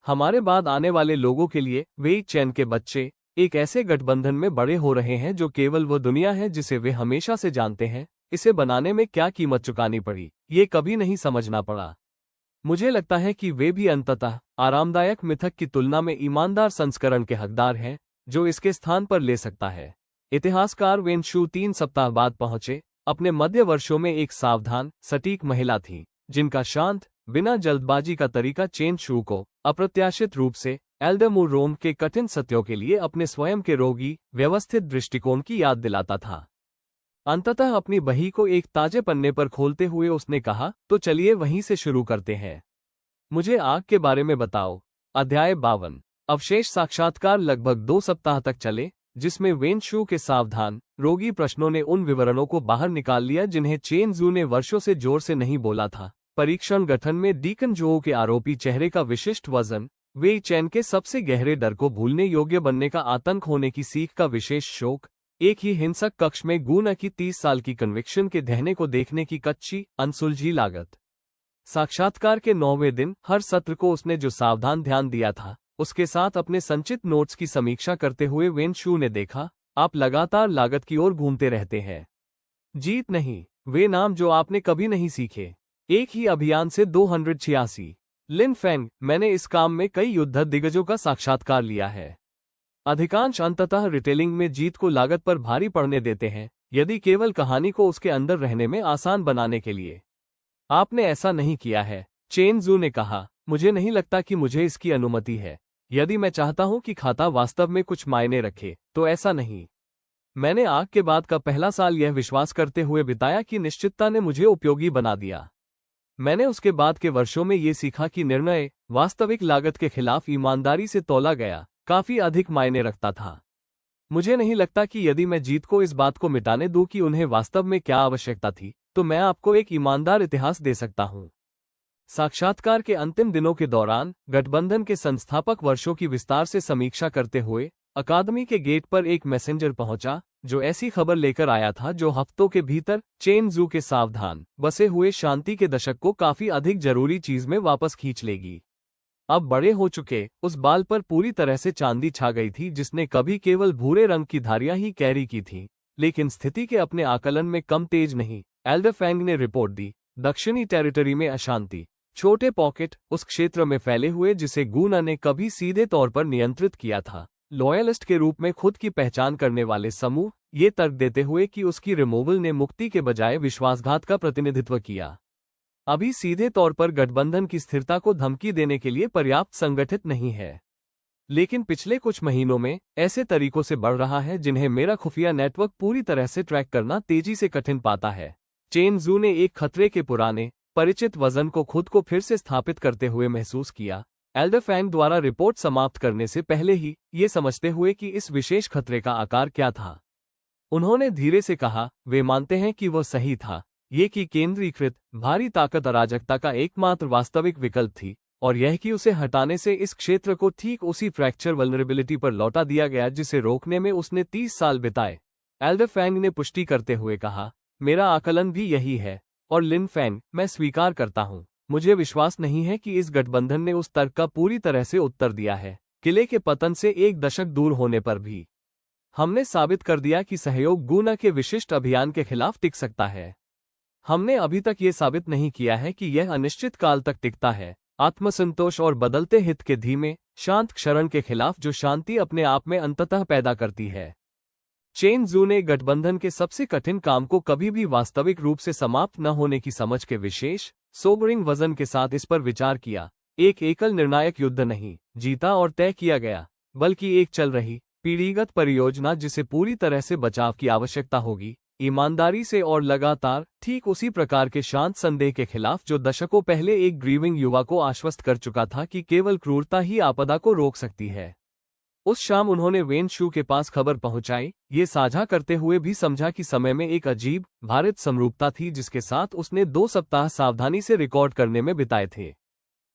[SPEAKER 1] हमारे बाद आने वाले लोगों के लिए। वेई चैन के बच्चे एक ऐसे गठबंधन में बड़े हो रहे हैं जो केवल वो दुनिया है जिसे वे हमेशा से जानते हैं, इसे बनाने में क्या कीमत चुकानी पड़ी, ये कभी नहीं समझना पड़ा। मुझे लगता है कि वे भी अंततः आरामदायक मिथक की तुलना में ईमानदार संस्करण के हकदार हैं, जो इसके स्थान पर ले सकता है। इतिहासकार वेन शू 3 सप्ताह बाद पहुंचे, अपने मध्य वर्षों में एक सावधान, सटीक महिला थी, जिनका शांत, बिना जल्दबाजी का तरीका चेन शू को, अप्रत्याशित रूप से, एल्डर रोम के कठिन सत्यों के लिए अपने स्वयं के रोगी, व्यवस्थित दृष्टिकोण की याद दिलाता था। अंततः अपनी बही को एक ताजे पन्ने पर खोलते हुए उसने कहा, तो चलिए वहीं से शुरू करते हैं। मुझे आग के बारे में बताओ। अध्याय 52। अवशेष साक्षात्कार लगभग 2 सप्ताह तक चले, जिसमें वेन शू के सावधान, रोगी प्रश्नों ने उन विवरणों को बाहर निकाल लिया जिन्हें चेन जू ने वर्षों से जोर से नहीं बोला था। परीक्षण गठन में डीकन जो के आरोपी चेहरे का विशिष्ट वजन, वेई चैन के सबसे गहरे डर को भूलने योग्य बनने का आतंक होने की सीख का विशेष शोक, एक ही हिंसक कक्ष में गुना की 30 साल की कन्विक्शन के दहने को देखने की कच्ची, अनसुलझी लागत। साक्षात्कार के 9वें दिन, हर सत्र को उसने जो सावधान ध्यान दिया था, उसके साथ अपने संचित नोट्स की समीक्षा करते हुए वेन शू ने देखा, आप लगातार लागत की ओर घूमते रहते हैं। जीत नहीं, वे नाम जो आपने कभी नहीं सीखे। एक ही अभियान से 286। लिन फेंग, मैंने इस काम में कई युद्ध दिग्गजों का साक्षात्कार लिया है। अधिकांश अंततः रिटेलिंग में जीत को लागत पर भारी पड़ने देते हैं, यदि केवल कहानी को उसके अंदर रहने में आसान बनाने के लिए। आपने ऐसा नहीं किया है, चेन जू ने कहा, मुझे नहीं लगता कि मुझे इसकी अनुमति है। यदि मैं चाहता हूं कि खाता वास्तव में कुछ मायने रखे, तो ऐसा नहीं। मैंने आग के बाद का पहला साल यह विश्वास करते हुए बिताया कि निश्चितता ने मुझे उपयोगी बना दिया। मैंने उसके बाद के वर्षों में ये सीखा कि निर्णय, वास्तविक लागत के खिलाफ ईमानदारी से तौला गया, काफी अधिक मायने रखता था। मुझे नहीं लगता कि यदि मैं जीत को इस बात को मिटाने दूं कि उन्हें वास्तव में क्या आवश्यकता थी, तो मैं आपको एक ईमानदार इतिहास दे सकता हूं। साक्षात्कार के अंतिम दिनों के दौरान, गठबंधन के संस्थापक वर्षों की विस्तार से समीक्षा करते हुए, अकादमी के गेट पर एक मैसेंजर पहुंचा, जो ऐसी खबर लेकर आया था जो हफ्तों के भीतर चेन जू के सावधान, बसे हुए शांति के दशक को काफी अधिक जरूरी चीज में वापस खींच लेगी। अब बड़े हो चुके, उस बाल पर पूरी तरह से चांदी छा गई थी जिसने कभी केवल भूरे रंग की धारियां ही कैरी की थी, लेकिन स्थिति के अपने आकलन में कम तेज नहीं। एल्डर फैंग ने रिपोर्ट दी, दक्षिणी टेरिटरी में अशांति, छोटे पॉकेट उस क्षेत्र में फैले हुए जिसे गुना ने कभी सीधे तौर पर नियंत्रित किया था। लॉयलिस्ट के रूप में खुद की पहचान करने वाले समूह, ये तर्क देते हुए कि उसकी रिमूवल ने मुक्ति के बजाय विश्वासघात का प्रतिनिधित्व किया, अभी सीधे तौर पर गठबंधन की स्थिरता को धमकी देने के लिए पर्याप्त संगठित नहीं है। लेकिन पिछले कुछ महीनों में ऐसे तरीकों से बढ़ रहा है जिन्हें मेरा खुफिया नेटवर्क पूरी तरह से ट्रैक करना तेजी से कठिन पाता है। चेन जू ने एक खतरे के पुराने परिचित वजन को खुद को फिर से स्थापित करते हुए महसूस किया, एल्डर फैंग द्वारा रिपोर्ट समाप्त करने से पहले ही, ये समझते हुए कि इस विशेष खतरे का आकार क्या था। उन्होंने धीरे से कहा, वे मानते हैं कि वह सही था, ये कि केंद्रीकृत भारी ताकत अराजकता का एकमात्र वास्तविक विकल्प थी, और यह कि उसे हटाने से इस क्षेत्र को ठीक उसी फ्रैक्चर वल्नरेबिलिटी पर लौटा दिया गया जिसे रोकने में उसने 30 साल बिताए। एल्डर फैंग ने पुष्टि करते हुए कहा, मेरा आकलन भी यही है, और लिन फैंग, मैं स्वीकार करता हूं, मुझे विश्वास नहीं है कि इस गठबंधन ने उस तर्क का पूरी तरह से उत्तर दिया है। किले के पतन से एक दशक दूर होने पर भी हमने साबित कर दिया कि सहयोग गुना के विशिष्ट अभियान के खिलाफ टिक सकता है। हमने अभी तक ये साबित नहीं किया है कि यह अनिश्चित काल तक टिकता है, आत्मसंतोष और बदलते हित के धीमे, शांत क्षरण के खिलाफ जो शांति अपने आप में अंततः पैदा करती है। चेन जू ने गठबंधन के सबसे कठिन काम को कभी भी वास्तविक रूप से समाप्त न होने की समझ के विशेष, सोबरिंग वजन के साथ इस पर विचार किया। एक एकल निर्णायक युद्ध नहीं जीता और तय किया गया, बल्कि एक चल रही, पीढ़ीगत परियोजना जिसे पूरी तरह से बचाव की आवश्यकता होगी, ईमानदारी से और लगातार, ठीक उसी प्रकार के शांत संदेह के खिलाफ जो दशकों पहले एक ग्रीविंग युवा को आश्वस्त कर चुका था कि केवल क्रूरता ही आपदा को रोक सकती है। उस शाम उन्होंने वेन शू के पास खबर पहुंचाई, ये साझा करते हुए भी समझा कि समय में एक अजीब, भारित समरूपता थी जिसके साथ उसने 2 सप्ताह सावधानी से रिकॉर्ड करने में बिताए थे।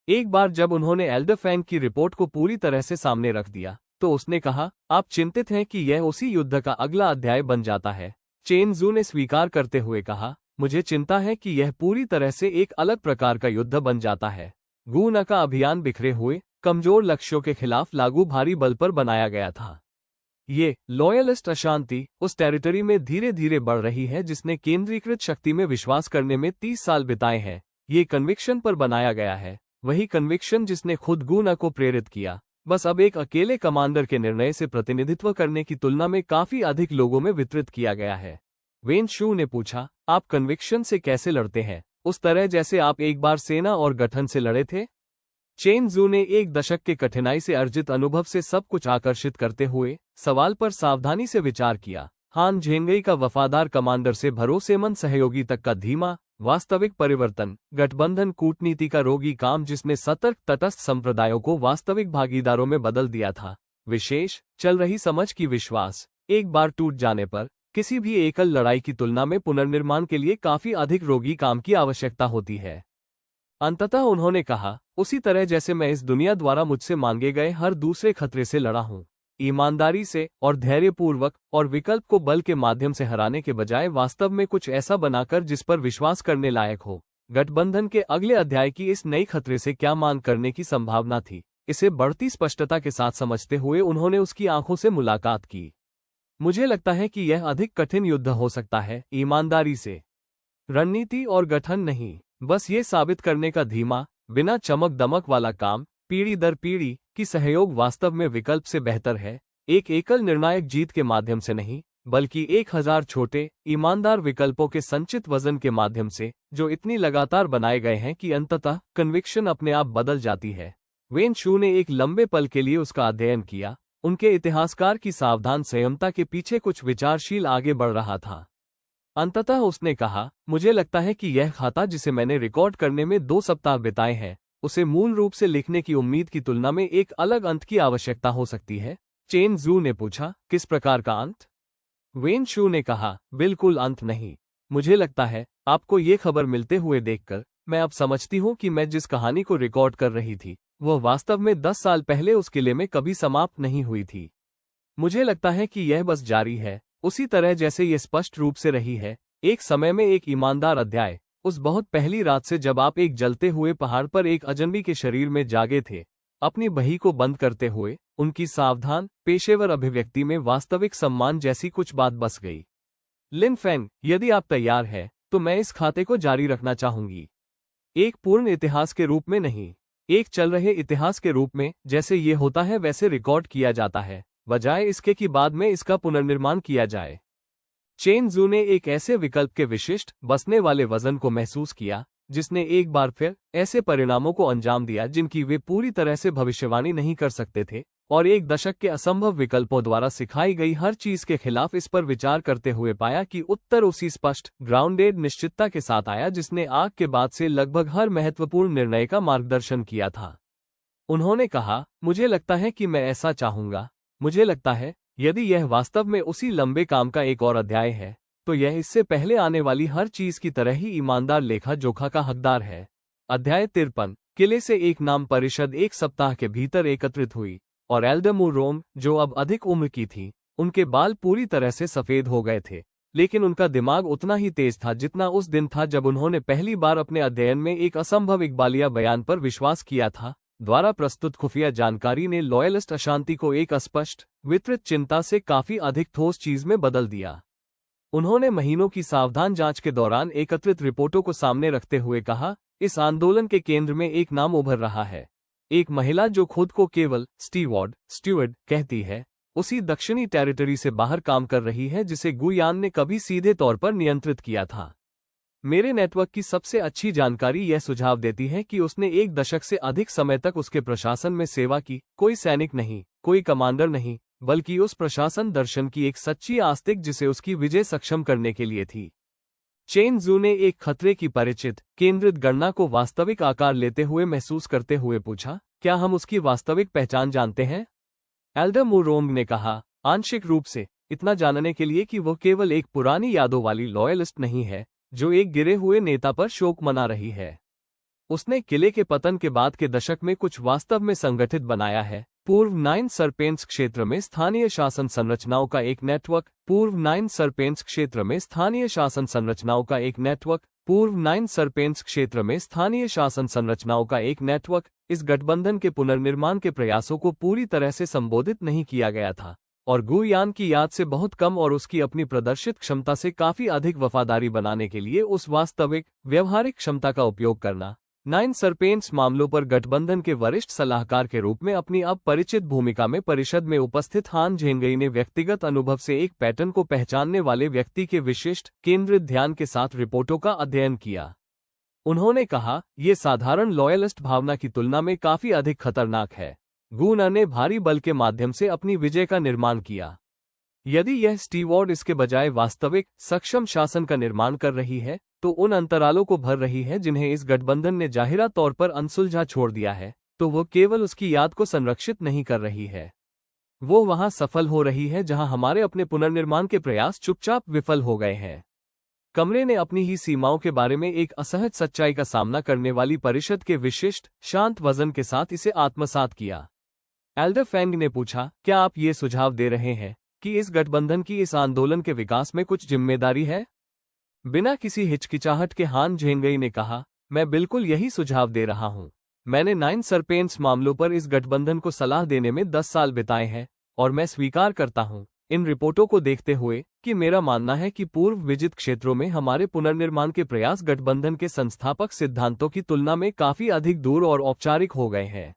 [SPEAKER 1] एक बार जब उन्होंने एल्डर फैंग की रिपोर्ट को पूरी तरह से सामने रख दिया, तो उसने कहा, आप चिंतित हैं कि यह उसी युद्ध का अगला अध्याय बन जाता है। चेन जू ने स्वीकार करते हुए कहा, मुझे चिंता है कि यह पूरी तरह से एक अलग प्रकार का युद्ध बन जाता है। गुना का अभियान बिखरे हुए, कमजोर लक्ष्यों के खिलाफ लागू भारी बल पर बनाया गया था। ये लॉयलिस्ट अशांति उस टेरिटरी में धीरे धीरे बढ़ रही है जिसने केंद्रीकृत शक्ति में विश्वास करने में 30 साल बिताए हैं। ये कन्विक्शन पर बनाया गया है, वही कन्विक्शन जिसने खुद गुना को प्रेरित किया, बस अब एक अकेले कमांडर के निर्णय से प्रतिनिधित्व करने की तुलना में काफी अधिक लोगों में वितरित किया गया है। वेन शू ने पूछा, आप कन्विक्शन से कैसे लड़ते हैं, उस तरह जैसे आप एक बार सेना और गठन से लड़े थे? चेन जू ने एक दशक के कठिनाई से अर्जित अनुभव से सब कुछ आकर्षित करते हुए सवाल पर सावधानी से विचार किया। हान झेंगई का वफादार कमांडर से भरोसेमंद सहयोगी तक का धीमा, वास्तविक परिवर्तन, गठबंधन कूटनीति का रोगी काम जिसने सतर्क तटस्थ संप्रदायों को वास्तविक भागीदारों में बदल दिया था। विशेष, चल रही समझ की विश्वास, एक बार टूट जाने पर, किसी भी एकल लड़ाई की तुलना में पुनर्निर्माण के लिए काफी अधिक रोगी काम की आवश्यकता होती है। अंततः उन्होंने कहा, उसी तरह जैसे मैं इस दुनिया द्वारा मुझसे मांगे गए हर दूसरे खतरे से लड़ा हूं, ईमानदारी से और धैर्यपूर्वक, और विकल्प को बल के माध्यम से हराने के बजाय वास्तव में कुछ ऐसा बनाकर जिस पर विश्वास करने लायक हो। गठबंधन के अगले अध्याय की इस नई खतरे से क्या मांग करने की संभावना थी, इसे बढ़ती स्पष्टता के साथ समझते हुए उन्होंने उसकी आंखों से मुलाकात की। मुझे लगता है कि यह अधिक कठिन युद्ध हो सकता है, ईमानदारी से, रणनीति और गठन नहीं, बस ये साबित करने का धीमा, बिना चमक दमक वाला काम, पीढ़ी दर पीढ़ी, कि सहयोग वास्तव में विकल्प से बेहतर है, एक एकल निर्णायक जीत के माध्यम से नहीं, बल्कि 1000 छोटे, ईमानदार विकल्पों के संचित वजन के माध्यम से, जो इतनी लगातार बनाए गए हैं कि अंततः कन्विक्शन अपने आप बदल जाती है। वेन शू ने एक लंबे पल के लिए उसका अध्ययन किया, उनके इतिहासकार की सावधान संयमता के पीछे कुछ विचारशील आगे बढ़ रहा था। अंततः उसने कहा, मुझे लगता है कि यह खाता जिसे मैंने रिकॉर्ड करने में 2 सप्ताह बिताए हैं, उसे मूल रूप से लिखने की उम्मीद की तुलना में एक अलग अंत की आवश्यकता हो सकती है। चेन जू ने पूछा, किस प्रकार का अंत? वेन शू ने कहा, बिल्कुल अंत नहीं। मुझे लगता है, आपको ये खबर मिलते हुए देखकर, मैं अब समझती हूँ कि मैं जिस कहानी को रिकॉर्ड कर रही थी, वह वास्तव में 10 साल पहले उस किले में कभी समाप्त नहीं हुई थी। मुझे लगता है कि यह बस जारी है, उसी तरह जैसे ये स्पष्ट रूप से रही है, एक समय में एक ईमानदार अध्याय, उस बहुत पहली रात से जब आप एक जलते हुए पहाड़ पर एक अजनबी के शरीर में जागे थे, अपनी बही को बंद करते हुए, उनकी सावधान, पेशेवर अभिव्यक्ति में वास्तविक सम्मान जैसी कुछ बात बस गई। लिन फेंग, यदि आप तैयार हैं, तो मैं इस खाते को जारी रखना चाहूंगी। एक पूर्ण इतिहास के रूप में नहीं, एक चल रहे इतिहास के रूप में, जैसे ये होता है वैसे रिकॉर्ड किया जाता है, बजाय इसके कि बाद में इसका पुनर्निर्माण किया जाए। चेन जू ने एक ऐसे विकल्प के विशिष्ट, बसने वाले वजन को महसूस किया, जिसने एक बार फिर ऐसे परिणामों को अंजाम दिया जिनकी वे पूरी तरह से भविष्यवाणी नहीं कर सकते थे, और एक दशक के असंभव विकल्पों द्वारा सिखाई गई हर चीज के खिलाफ इस पर विचार करते हुए पाया कि उत्तर उसी स्पष्ट, ग्राउंडेड निश्चितता के साथ आया जिसने आग के बाद से लगभग हर महत्वपूर्ण निर्णय का मार्गदर्शन किया था। उन्होंने कहा, मुझे लगता है कि मैं ऐसा चाहूंगा। मुझे लगता है, यदि यह वास्तव में उसी लंबे काम का एक और अध्याय है, तो यह इससे पहले आने वाली हर चीज की तरह ही ईमानदार लेखा जोखा का हकदार है। अध्याय 53। किले से एक नाम परिषद एक सप्ताह के भीतर एकत्रित हुई, और एल्डर रोम, जो अब अधिक उम्र की थी, उनके बाल पूरी तरह से सफेद हो गए थे, लेकिन उनका दिमाग उतना ही तेज था जितना उस दिन था जब उन्होंने पहली बार अपने अध्ययन में एक असंभव इकबालिया बयान पर विश्वास किया था, द्वारा प्रस्तुत खुफिया जानकारी ने लॉयलिस्ट अशांति को एक अस्पष्ट, वितरित चिंता से काफी अधिक ठोस चीज में बदल दिया। उन्होंने महीनों की सावधान जांच के दौरान एकत्रित रिपोर्टों को सामने रखते हुए कहा, इस आंदोलन के केंद्र में एक नाम उभर रहा है। एक महिला जो खुद को केवल स्टीवर्ड कहती है, उसी दक्षिणी टेरिटरी से बाहर काम कर रही है जिसे गुयान ने कभी सीधे तौर पर नियंत्रित किया था। मेरे नेटवर्क की सबसे अच्छी जानकारी यह सुझाव देती है कि उसने एक दशक से अधिक समय तक उसके प्रशासन में सेवा की, कोई सैनिक नहीं, कोई कमांडर नहीं, बल्कि उस प्रशासन दर्शन की एक सच्ची आस्तिक जिसे उसकी विजय सक्षम करने के लिए थी। चेन जू ने एक खतरे की परिचित, केंद्रित गणना को वास्तविक आकार लेते हुए महसूस करते हुए पूछा, क्या हम उसकी वास्तविक पहचान जानते हैं? एल्डर रोंग ने कहा, आंशिक रूप से, इतना जानने के लिए कि वो केवल एक पुरानी यादों वाली लॉयलिस्ट नहीं है, जो एक गिरे हुए नेता पर शोक मना रही है। उसने किले के पतन के बाद के दशक में कुछ वास्तव में संगठित बनाया है, पूर्व 9 सरपेंस क्षेत्र में स्थानीय शासन संरचनाओं का एक नेटवर्क, पूर्व 9 सरपेंस क्षेत्र में स्थानीय शासन संरचनाओं का एक नेटवर्क, पूर्व 9 सरपेंस क्षेत्र में स्थानीय शासन संरचनाओं का एक नेटवर्क। इस गठबंधन के पुनर्निर्माण के प्रयासों को पूरी तरह से संबोधित नहीं किया गया था, और गुयान की याद से बहुत कम और उसकी अपनी प्रदर्शित क्षमता से काफी अधिक वफादारी बनाने के लिए उस वास्तविक, व्यवहारिक क्षमता का उपयोग करना। 9 सरपेंस मामलों पर गठबंधन के वरिष्ठ सलाहकार के रूप में अपनी अब परिचित भूमिका में परिषद में उपस्थित हान झेंगई ने व्यक्तिगत अनुभव से एक पैटर्न को पहचानने वाले व्यक्ति के विशिष्ट, केंद्रित ध्यान के साथ रिपोर्टों का अध्ययन किया। उन्होंने कहा, ये साधारण लॉयलिस्ट भावना की तुलना में काफी अधिक खतरनाक है। गुना ने भारी बल के माध्यम से अपनी विजय का निर्माण किया। यदि यह स्टीवर्ड इसके बजाय वास्तविक, सक्षम शासन का निर्माण कर रही है, तो उन अंतरालों को भर रही है जिन्हें इस गठबंधन ने जाहिरा तौर पर अनसुलझा छोड़ दिया है, तो वो केवल उसकी याद को संरक्षित नहीं कर रही है, वो वहां सफल हो रही है जहां हमारे अपने पुनर्निर्माण के प्रयास चुपचाप विफल हो गए हैं। कमरे ने अपनी ही सीमाओं के बारे में एक असहज सच्चाई का सामना करने वाली परिषद के विशिष्ट, शांत वजन के साथ इसे आत्मसात किया। एल्डर फेंग ने पूछा, क्या आप ये सुझाव दे रहे हैं कि इस गठबंधन की इस आंदोलन के विकास में कुछ जिम्मेदारी है? बिना किसी हिचकिचाहट के हान झेंगई ने कहा, मैं बिल्कुल यही सुझाव दे रहा हूं। मैंने 9 सरपेंस मामलों पर इस गठबंधन को सलाह देने में 10 साल बिताए हैं, और मैं स्वीकार करता हूं, इन रिपोर्टों को देखते हुए, कि मेरा मानना है कि पूर्व विजित क्षेत्रों में हमारे पुनर्निर्माण के प्रयास गठबंधन के संस्थापक सिद्धांतों की तुलना में काफी अधिक दूर और औपचारिक हो गए हैं।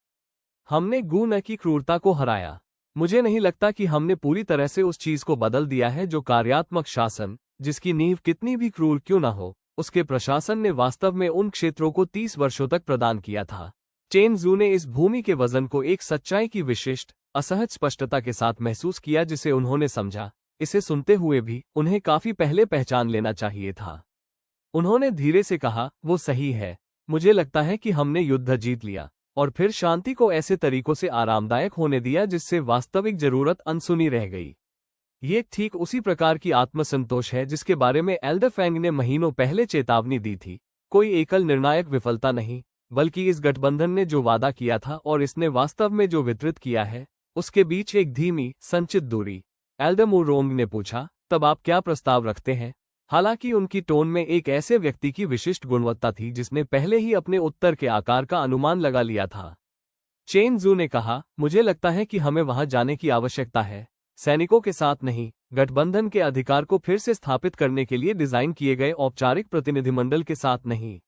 [SPEAKER 1] हमने गुना की क्रूरता को हराया। मुझे नहीं लगता कि हमने पूरी तरह से उस चीज को बदल दिया है जो कार्यात्मक शासन, जिसकी नींव कितनी भी क्रूर क्यों न हो, उसके प्रशासन ने वास्तव में उन क्षेत्रों को 30 वर्षों तक प्रदान किया था। चेन जू ने इस भूमि के वजन को एक सच्चाई की विशिष्ट, असहज स्पष्टता के साथ महसूस किया जिसे उन्होंने समझा। इसे सुनते हुए भी उन्हें काफी पहले पहचान लेना चाहिए था। उन्होंने धीरे से कहा, वो सही है। मुझे लगता है कि हमने युद्ध जीत लिया, और फिर शांति को ऐसे तरीकों से आरामदायक होने दिया जिससे वास्तविक जरूरत अनसुनी रह गई। ये ठीक उसी प्रकार की आत्मसंतोष है जिसके बारे में एल्डर फेंग ने महीनों पहले चेतावनी दी थी। कोई एकल निर्णायक विफलता नहीं, बल्कि इस गठबंधन ने जो वादा किया था और इसने वास्तव में जो वितरित किया है, उसके बीच एक धीमी, संचित दूरी। एल्डर रोंग ने पूछा, तब आप क्या प्रस्ताव रखते हैं? हालांकि उनकी टोन में एक ऐसे व्यक्ति की विशिष्ट गुणवत्ता थी जिसने पहले ही अपने उत्तर के आकार का अनुमान लगा लिया था। चेन जू ने कहा, मुझे लगता है कि हमें वहां जाने की आवश्यकता है, सैनिकों के साथ नहीं, गठबंधन के अधिकार को फिर से स्थापित करने के लिए डिजाइन किए गए औपचारिक प्रतिनिधिमंडल के साथ नहीं।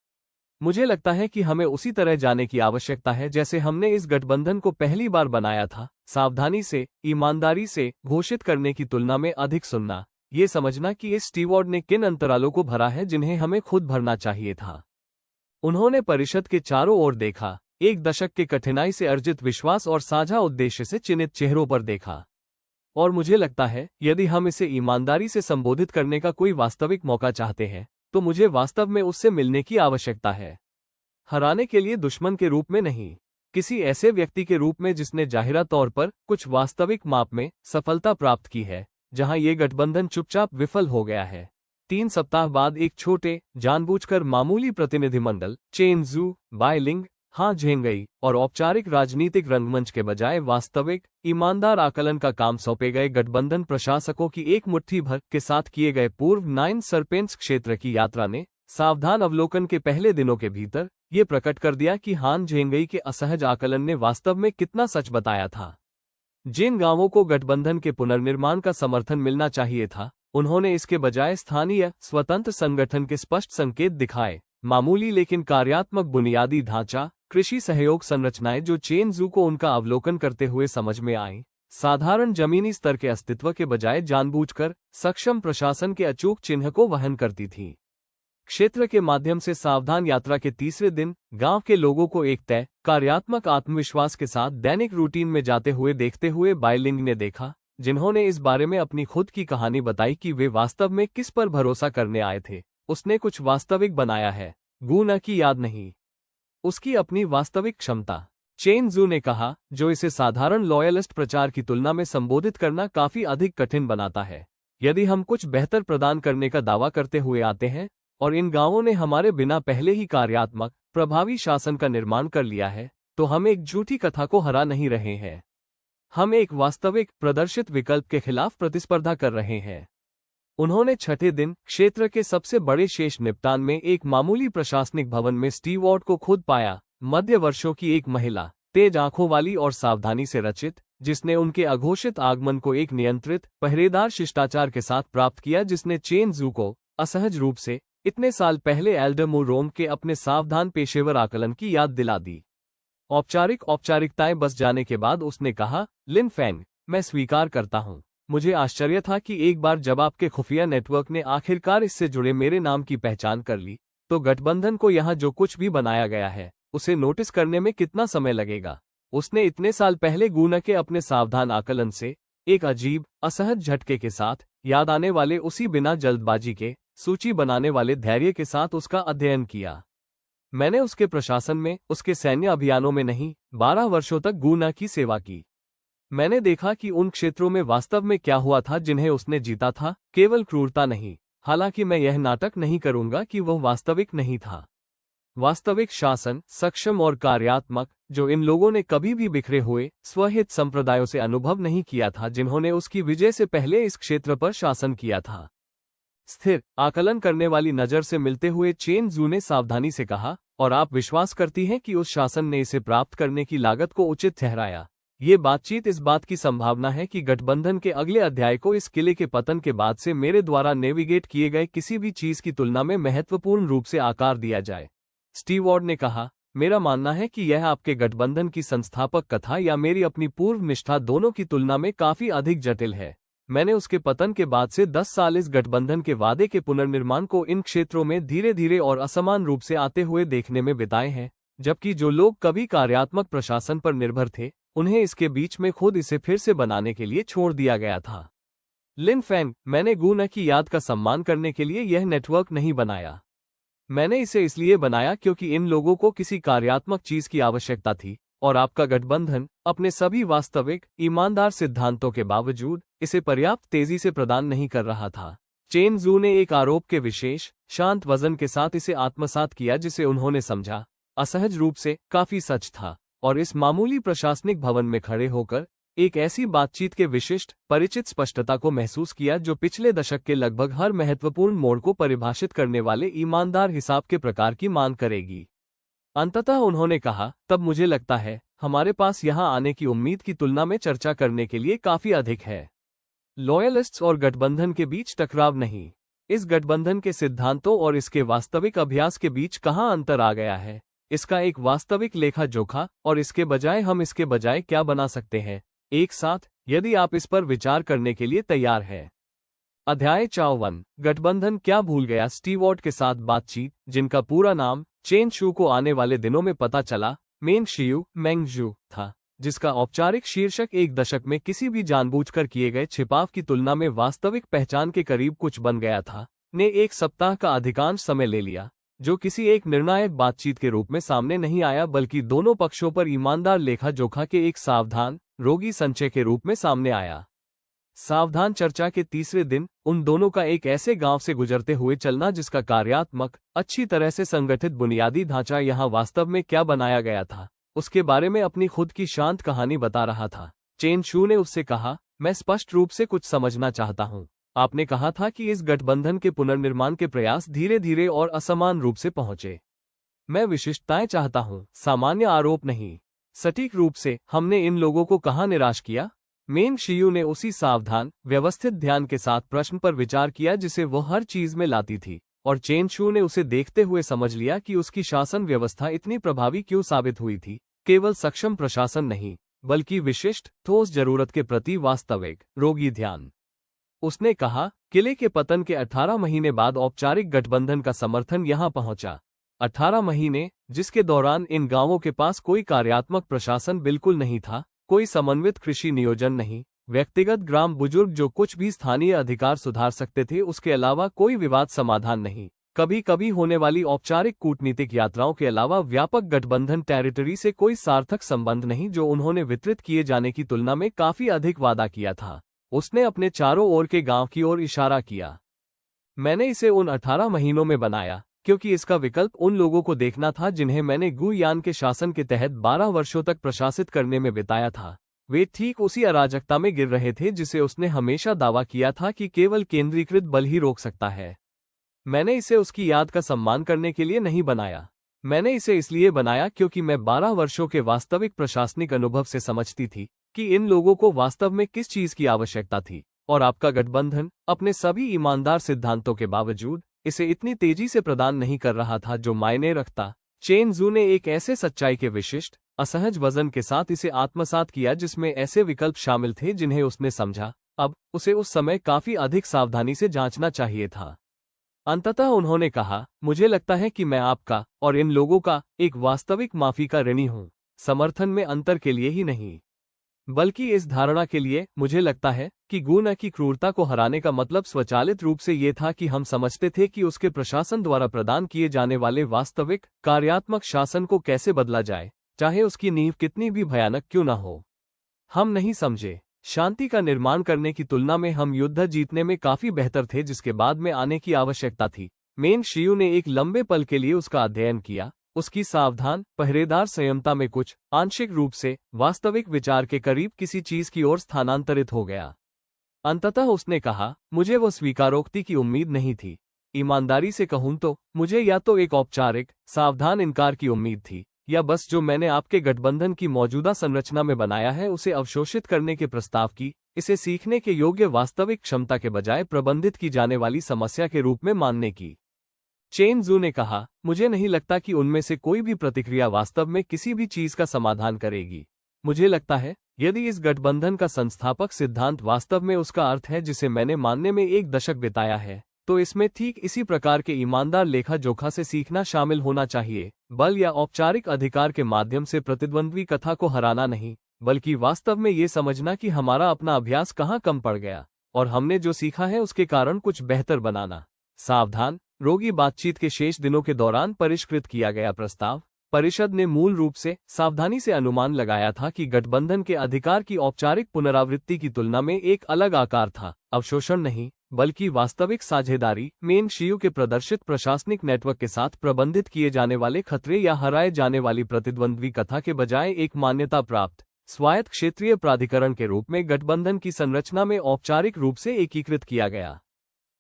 [SPEAKER 1] मुझे लगता है कि हमें उसी तरह जाने की आवश्यकता है जैसे हमने इस गठबंधन को पहली बार बनाया था, सावधानी से, ईमानदारी से घोषित करने की तुलना में अधिक सुनना, ये समझना कि इस स्टीवर्ड ने किन अंतरालों को भरा है जिन्हें हमें खुद भरना चाहिए था। उन्होंने परिषद के चारों ओर देखा, एक दशक के कठिनाई से अर्जित विश्वास और साझा उद्देश्य से चिन्हित चेहरों पर देखा। और मुझे लगता है यदि हम इसे ईमानदारी से संबोधित करने का कोई वास्तविक मौका चाहते हैं तो मुझे वास्तव में उससे मिलने की आवश्यकता है। हराने के लिए दुश्मन के रूप में नहीं, किसी ऐसे व्यक्ति के रूप में जिसने जाहिरा तौर पर कुछ वास्तविक माप में सफलता प्राप्त की है जहां ये गठबंधन चुपचाप विफल हो गया है। 3 सप्ताह बाद एक छोटे, जानबूझकर मामूली प्रतिनिधिमंडल, चेन जू, बाइलिंग, हां झेंगई और औपचारिक राजनीतिक रंगमंच के बजाय वास्तविक, ईमानदार आकलन का काम सौंपे गए गठबंधन प्रशासकों की एक मुट्ठी भर के साथ किए गए पूर्व 9 सरपेंस क्षेत्र की यात्रा ने सावधान अवलोकन के पहले दिनों के भीतर ये प्रकट कर दिया कि हान झेंगई के असहज आकलन ने वास्तव में कितना सच बताया था। जिन गांवों को गठबंधन के पुनर्निर्माण का समर्थन मिलना चाहिए था, उन्होंने इसके बजाय स्थानीय स्वतंत्र संगठन के स्पष्ट संकेत दिखाए। मामूली लेकिन कार्यात्मक बुनियादी ढांचा, कृषि सहयोग संरचनाएं जो चेन जू को उनका अवलोकन करते हुए समझ में आई, साधारण जमीनी स्तर के अस्तित्व के बजाय जानबूझकर सक्षम प्रशासन के अचूक चिन्ह को वहन करती थी। क्षेत्र के माध्यम से सावधान यात्रा के तीसरे दिन गांव के लोगों को एक तय, कार्यात्मक आत्मविश्वास के साथ दैनिक रूटीन में जाते हुए देखते हुए बाइलिंग ने देखा, जिन्होंने इस बारे में अपनी खुद की कहानी बताई कि वे वास्तव में किस पर भरोसा करने आए थे। उसने कुछ वास्तविक बनाया है, गुना की याद नहीं, उसकी अपनी वास्तविक क्षमता। चेन जू ने कहा, जो इसे साधारण लॉयलिस्ट प्रचार की तुलना में संबोधित करना काफी अधिक कठिन बनाता है। यदि हम कुछ बेहतर प्रदान करने का दावा करते हुए आते हैं और इन गांवों ने हमारे बिना पहले ही कार्यात्मक, प्रभावी शासन का निर्माण कर लिया है, तो हम एक झूठी कथा को हरा नहीं रहे हैं। हम एक वास्तविक, प्रदर्शित विकल्प के खिलाफ प्रतिस्पर्धा कर रहे हैं। उन्होंने छठे दिन क्षेत्र के सबसे बड़े शेष निपटान में एक मामूली प्रशासनिक भवन में स्टीवर्ड को खुद पाया, मध्य वर्षों की एक महिला, तेज आंखों वाली और सावधानी से रचित, जिसने उनके अघोषित आगमन को एक नियंत्रित, पहरेदार शिष्टाचार के साथ प्राप्त किया जिसने चेन जू को असहज रूप से इतने साल पहले एल्डरमो रोम के अपने सावधान पेशेवर आकलन की याद दिला दी। औपचारिकताएं बस जाने के बाद उसने कहा, लिन फैंग, मैं स्वीकार करता हूं, मुझे आश्चर्य था कि एक बार जब आपके खुफिया नेटवर्क ने आखिरकार इससे जुड़े मेरे नाम की पहचान कर ली, तो गठबंधन को यहां जो कुछ भी बनाया गया है उसे नोटिस करने में कितना समय लगेगा। उसने इतने साल पहले गुना के अपने सावधान आकलन से एक अजीब, असहज झटके के साथ याद आने वाले उसी बिना जल्दबाजी के सूची बनाने वाले धैर्य के साथ उसका अध्ययन किया। मैंने उसके प्रशासन में, उसके सैन्य अभियानों में नहीं, 12 वर्षों तक गुना की सेवा की। मैंने देखा कि उन क्षेत्रों में वास्तव में क्या हुआ था जिन्हें उसने जीता था, केवल क्रूरता नहीं। हालांकि मैं यह नाटक नहीं करूंगा कि वह वास्तविक नहीं था। वास्तविक शासन, सक्षम और कार्यात्मक, जो इन लोगों ने कभी भी बिखरे हुए स्वहित संप्रदायों से अनुभव नहीं किया था जिन्होंने उसकी विजय से पहले इस क्षेत्र पर शासन किया था। स्थिर, आकलन करने वाली नजर से मिलते हुए चेन जू ने सावधानी से कहा, और आप विश्वास करती हैं कि उस शासन ने इसे प्राप्त करने की लागत को उचित ठहराया। ये बातचीत इस बात की संभावना है कि गठबंधन के अगले अध्याय को इस किले के पतन के बाद से मेरे द्वारा नेविगेट किए गए किसी भी चीज की तुलना में महत्वपूर्ण रूप से आकार दिया जाए। स्टीवर्ड ने कहा, मेरा मानना है कि यह आपके गठबंधन की संस्थापक कथा या मेरी अपनी पूर्व निष्ठा दोनों की तुलना में काफी अधिक जटिल है। मैंने उसके पतन के बाद से 10 साल इस गठबंधन के वादे के पुनर्निर्माण को इन क्षेत्रों में धीरे धीरे और असमान रूप से आते हुए देखने में बिताए हैं, जबकि जो लोग कभी कार्यात्मक प्रशासन पर निर्भर थे, उन्हें इसके बीच में खुद इसे फिर से बनाने के लिए छोड़ दिया गया था। लिन फैंग, मैंने गुना की याद का सम्मान करने के लिए यह नेटवर्क नहीं बनाया। मैंने इसे इसलिए बनाया क्योंकि इन लोगों को किसी कार्यात्मक चीज की आवश्यकता थी, और आपका गठबंधन अपने सभी वास्तविक, ईमानदार सिद्धांतों के बावजूद इसे पर्याप्त तेजी से प्रदान नहीं कर रहा था। चेन जू ने एक आरोप के विशेष, शांत वजन के साथ इसे आत्मसात किया जिसे उन्होंने समझा, असहज रूप से, काफी सच था, और इस मामूली प्रशासनिक भवन में खड़े होकर एक ऐसी बातचीत के विशिष्ट, परिचित स्पष्टता को महसूस किया जो पिछले दशक के लगभग हर महत्वपूर्ण मोड़ को परिभाषित करने वाले ईमानदार हिसाब के प्रकार की मांग करेगी। अंततः उन्होंने कहा, तब मुझे लगता है, हमारे पास यहां आने की उम्मीद की तुलना में चर्चा करने के लिए काफी अधिक है। लॉयलिस्ट्स और गठबंधन के बीच टकराव नहीं। इस गठबंधन के सिद्धांतों और इसके वास्तविक अभ्यास के बीच कहाँ अंतर आ गया है, इसका एक वास्तविक लेखा जोखा, और इसके बजाय हम इसके बजाय क्या बना सकते हैं एक साथ, यदि आप इस पर विचार करने के लिए तैयार हैं। अध्याय 54। गठबंधन क्या भूल गया। स्टीवर्ट के साथ बातचीत, जिनका पूरा नाम चेन शू को आने वाले दिनों में पता चला मेंग शियू मेंगजू था, जिसका औपचारिक शीर्षक एक दशक में किसी भी जानबूझकर किए गए छिपाव की तुलना में वास्तविक पहचान के करीब कुछ बन गया था, ने एक सप्ताह का अधिकांश समय ले लिया, जो किसी एक निर्णायक बातचीत के रूप में सामने नहीं आया बल्कि दोनों पक्षों पर ईमानदार लेखा जोखा के एक सावधान रोगी संचय के रूप में सामने आया। सावधान चर्चा के तीसरे दिन उन दोनों का एक ऐसे गांव से गुजरते हुए चलना जिसका कार्यात्मक अच्छी तरह से संगठित बुनियादी ढांचा यहां वास्तव में क्या बनाया गया था, उसके बारे में अपनी खुद की शांत कहानी बता रहा था। चेन शू ने उससे कहा, मैं स्पष्ट रूप से कुछ समझना चाहता हूं। आपने कहा था कि इस गठबंधन के पुनर्निर्माण के प्रयास धीरे धीरे और असमान रूप से पहुंचे। मैं विशिष्टताएं चाहता हूं, सामान्य आरोप नहीं। सटीक रूप से हमने इन लोगों को कहां निराश किया। मेंग शियू ने उसी सावधान व्यवस्थित ध्यान के साथ प्रश्न पर विचार किया जिसे वो हर चीज में लाती थी, और चेन शू ने उसे देखते हुए समझ लिया कि उसकी शासन व्यवस्था इतनी प्रभावी क्यों साबित हुई थी। केवल सक्षम प्रशासन नहीं, बल्कि विशिष्ट ठोस जरूरत के प्रति वास्तविक रोगी ध्यान। उसने कहा, किले के पतन के 18 महीने बाद औपचारिक गठबंधन का समर्थन यहां पहुंचा। 18 महीने, जिसके दौरान इन गांवों के पास कोई कार्यात्मक प्रशासन बिल्कुल नहीं था, कोई समन्वित कृषि नियोजन नहीं, व्यक्तिगत ग्राम बुजुर्ग जो कुछ भी स्थानीय अधिकार सुधार सकते थे उसके अलावा कोई विवाद समाधान नहीं, कभी कभी होने वाली औपचारिक कूटनीतिक यात्राओं के अलावा व्यापक गठबंधन टेरिटरी से कोई सार्थक संबंध नहीं जो उन्होंने वितरित किए जाने की तुलना में काफी अधिक वादा किया था। उसने अपने चारों ओर के गांव की ओर इशारा किया। मैंने इसे उन 18 महीनों में बनाया क्योंकि इसका विकल्प उन लोगों को देखना था जिन्हें मैंने गुयान के शासन के तहत 12 वर्षों तक प्रशासित करने में बिताया था। वे ठीक उसी अराजकता में गिर रहे थे जिसे उसने हमेशा दावा किया था कि केवल केंद्रीकृत बल ही रोक सकता है। मैंने इसे उसकी याद का सम्मान करने के लिए नहीं बनाया। मैंने इसे इसलिए बनाया क्योंकि मैं 12 वर्षों के वास्तविक प्रशासनिक अनुभव से समझती थी कि इन लोगों को वास्तव में किस चीज की आवश्यकता थी, और आपका गठबंधन अपने सभी ईमानदार सिद्धांतों के बावजूद इसे इतनी तेजी से प्रदान नहीं कर रहा था जो मायने रखता। चेन जू ने एक ऐसे सच्चाई के विशिष्ट असहज वजन के साथ इसे आत्मसात किया जिसमें ऐसे विकल्प शामिल थे जिन्हें उसने समझा। अब उसे उस समय काफी अधिक सावधानी से जांचना चाहिए था। अंततः उन्होंने कहा, मुझे लगता है कि मैं आपका और इन लोगों का एक वास्तविक माफी का ऋणी हूं, समर्थन में अंतर के लिए ही नहीं बल्कि इस धारणा के लिए। मुझे लगता है कि गुना की क्रूरता को हराने का मतलब स्वचालित रूप से ये था कि हम समझते थे कि उसके प्रशासन द्वारा प्रदान किए जाने वाले वास्तविक कार्यात्मक शासन को कैसे बदला जाए, चाहे उसकी नींव कितनी भी भयानक क्यों न हो। हम नहीं समझे। शांति का निर्माण करने की तुलना में हम युद्ध जीतने में काफी बेहतर थे जिसके बाद में आने की आवश्यकता थी। मेंग शियू ने एक लंबे पल के लिए उसका अध्ययन किया। उसकी सावधान पहरेदार संयमता में कुछ आंशिक रूप से वास्तविक विचार के करीब किसी चीज की ओर स्थानांतरित हो गया। अंततः उसने कहा, मुझे वो स्वीकारोक्ति की उम्मीद नहीं थी। ईमानदारी से कहूं तो मुझे या तो एक औपचारिक सावधान इनकार की उम्मीद थी, या बस जो मैंने आपके गठबंधन की मौजूदा संरचना में बनाया है उसे अवशोषित करने के प्रस्ताव की, इसे सीखने के योग्य वास्तविक क्षमता के बजाय प्रबंधित की जाने वाली समस्या के रूप में मानने की। चेन जू ने कहा, मुझे नहीं लगता कि उनमें से कोई भी प्रतिक्रिया वास्तव में किसी भी चीज का समाधान करेगी। मुझे लगता है यदि इस गठबंधन का संस्थापक सिद्धांत वास्तव में उसका अर्थ है जिसे मैंने मानने में एक दशक बिताया है, तो इसमें ठीक इसी प्रकार के ईमानदार लेखा जोखा से सीखना शामिल होना चाहिए। बल या औपचारिक अधिकार के माध्यम से प्रतिद्वंद्वी कथा को हराना नहीं, बल्कि वास्तव में ये समझना कि हमारा अपना अभ्यास कहाँ कम पड़ गया और हमने जो सीखा है उसके कारण कुछ बेहतर बनाना। सावधान रोगी बातचीत के शेष दिनों के दौरान परिष्कृत किया गया प्रस्ताव। परिषद ने मूल रूप से सावधानी से अनुमान लगाया था कि गठबंधन के अधिकार की औपचारिक पुनरावृत्ति की तुलना में एक अलग आकार था, अवशोषण नहीं बल्कि वास्तविक साझेदारी। मेंग शियू के प्रदर्शित प्रशासनिक नेटवर्क के साथ प्रबंधित किए जाने वाले खतरे या हराए जाने वाली प्रतिद्वंद्वी कथा के बजाय एक मान्यता प्राप्त स्वायत्त क्षेत्रीय प्राधिकरण के रूप में गठबंधन की संरचना में औपचारिक रूप से एकीकृत किया गया।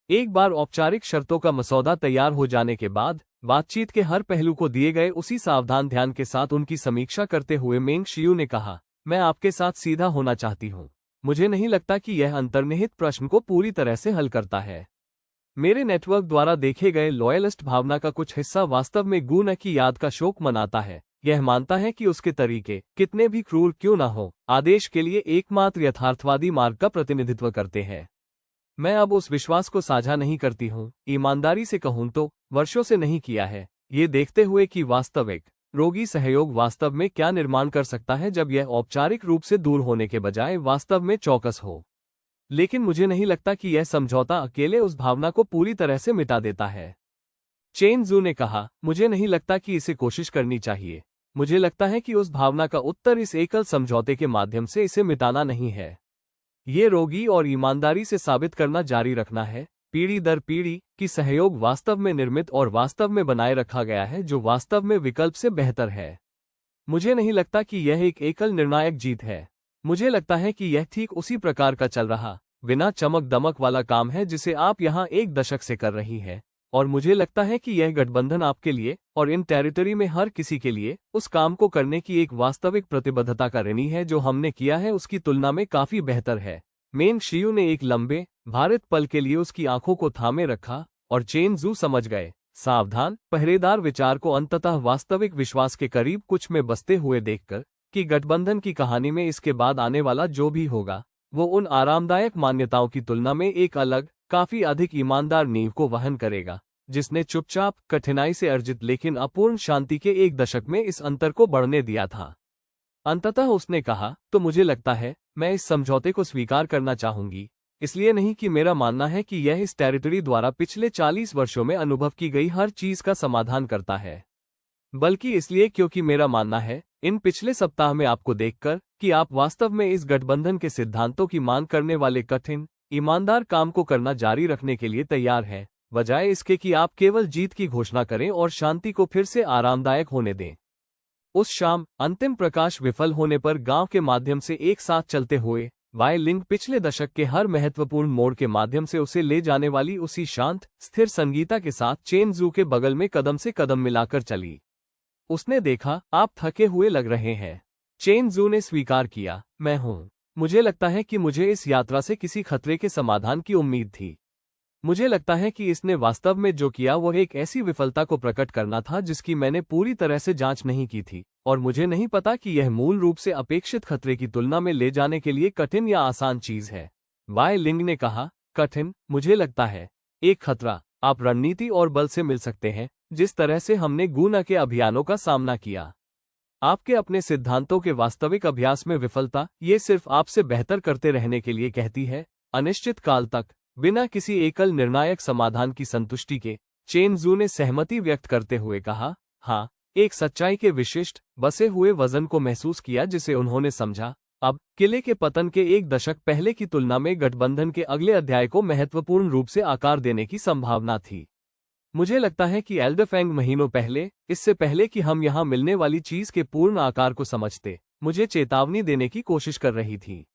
[SPEAKER 1] एक बार औपचारिक शर्तों का मसौदा तैयार हो जाने के बाद बातचीत के हर पहलू को दिए गए उसी सावधान ध्यान के साथ उनकी समीक्षा करते हुए मेंग शियू ने कहा, मैं आपके साथ सीधा होना चाहती हूँ। मुझे नहीं लगता कि यह अंतर्निहित प्रश्न को पूरी तरह से हल करता है। मेरे नेटवर्क द्वारा देखे गए लॉयलिस्ट भावना का कुछ हिस्सा वास्तव में गुना की याद का शोक मनाता है। यह मानता है कि उसके तरीके कितने भी क्रूर क्यों न हो, आदेश के लिए एकमात्र यथार्थवादी मार्ग का प्रतिनिधित्व करते हैं। मैं अब उस विश्वास को साझा नहीं करती हूँ, ईमानदारी से कहूँ तो वर्षों से नहीं किया है, ये देखते हुए कि वास्तविक रोगी सहयोग वास्तव में क्या निर्माण कर सकता है जब यह औपचारिक रूप से दूर होने के बजाय वास्तव में चौकस हो। लेकिन मुझे नहीं लगता कि यह समझौता अकेले उस भावना को पूरी तरह से मिटा देता है। चेन जू ने कहा, मुझे नहीं लगता कि इसे कोशिश करनी चाहिए। मुझे लगता है कि उस भावना का उत्तर इस एकल समझौते के माध्यम से इसे मिटाना नहीं है। ये रोगी और ईमानदारी से साबित करना जारी रखना है, पीढ़ी दर पीढ़ी, कि सहयोग वास्तव में निर्मित और वास्तव में बनाए रखा गया है जो वास्तव में विकल्प से बेहतर है। मुझे नहीं लगता कि यह एक एकल निर्णायक जीत है। मुझे लगता है कि यह ठीक उसी प्रकार का चल रहा, बिना चमक दमक वाला काम है जिसे आप यहाँ एक दशक से कर रही हैं, और मुझे लगता है कि यह गठबंधन आपके लिए और इन टेरिटरी में हर किसी के लिए उस काम को करने की एक वास्तविक प्रतिबद्धता का ऋणी है जो हमने किया है उसकी तुलना में काफी बेहतर है। मेंग शियू ने एक लंबे भारित पल के लिए उसकी आंखों को थामे रखा और चेन जू समझ गए, सावधान पहरेदार विचार को अंततः वास्तविक विश्वास के करीब कुछ में बसते हुए देखकर, कि गठबंधन की कहानी में इसके बाद आने वाला जो भी होगा वो उन आरामदायक मान्यताओं की तुलना में एक अलग, काफी अधिक ईमानदार नींव को वहन करेगा, जिसने चुपचाप कठिनाई से अर्जित लेकिन अपूर्ण शांति के एक दशक में इस अंतर को बढ़ने दिया था। अंततः उसने कहा, तो मुझे लगता है मैं इस समझौते को स्वीकार करना चाहूंगी, इसलिए नहीं कि मेरा मानना है कि यह इस टेरिटरी द्वारा पिछले 40 वर्षों में अनुभव की गई हर चीज का समाधान करता है, बल्कि इसलिए क्योंकि मेरा मानना है, इन पिछले सप्ताह में आपको देखकर, कि आप वास्तव में इस गठबंधन के सिद्धांतों की मांग करने वाले कठिन, ईमानदार काम को करना जारी रखने के लिए तैयार हैं, बजाय इसके कि आप केवल जीत की घोषणा करें और शांति को फिर से आरामदायक होने दें। उस शाम अंतिम प्रकाश विफल होने पर गांव के माध्यम से एक साथ चलते हुए वाई लिंग पिछले दशक के हर महत्वपूर्ण मोड़ के माध्यम से उसे ले जाने वाली उसी शांत स्थिर संगीता के साथ चेन जू के बगल में कदम से कदम मिलाकर चली। उसने देखा, आप थके हुए लग रहे हैं। चेन जू ने स्वीकार किया, मैं हूं। मुझे लगता है कि मुझे इस यात्रा से किसी खतरे के समाधान की उम्मीद थी। मुझे लगता है कि इसने वास्तव में जो किया वह एक ऐसी विफलता को प्रकट करना था जिसकी मैंने पूरी तरह से जांच नहीं की थी, और मुझे नहीं पता कि यह मूल रूप से अपेक्षित खतरे की तुलना में ले जाने के लिए कठिन या आसान चीज है। वाई लिंग ने कहा, कठिन, मुझे लगता है। एक खतरा, आप रणनीति और बल से मिल सकते हैं, जिस तरह से हमने गुना के अभियानों का सामना किया। आपके अपने सिद्धांतों के वास्तविक अभ्यास में विफलता, ये सिर्फ आपसे बेहतर करते रहने के लिए कहती है, अनिश्चित काल तक, बिना किसी एकल निर्णायक समाधान की संतुष्टि के। चेन जू ने सहमति व्यक्त करते हुए कहा, हाँ, एक सच्चाई के विशिष्ट बसे हुए वजन को महसूस किया जिसे उन्होंने समझा। अब किले के पतन के एक दशक पहले की तुलना में गठबंधन के अगले अध्याय को महत्वपूर्ण रूप से आकार देने की संभावना थी। मुझे लगता है कि एल्डरफेंग महीनों पहले, इससे पहले कि हम यहाँ मिलने वाली चीज के पूर्ण आकार को समझते, मुझे चेतावनी देने की कोशिश कर रही थी।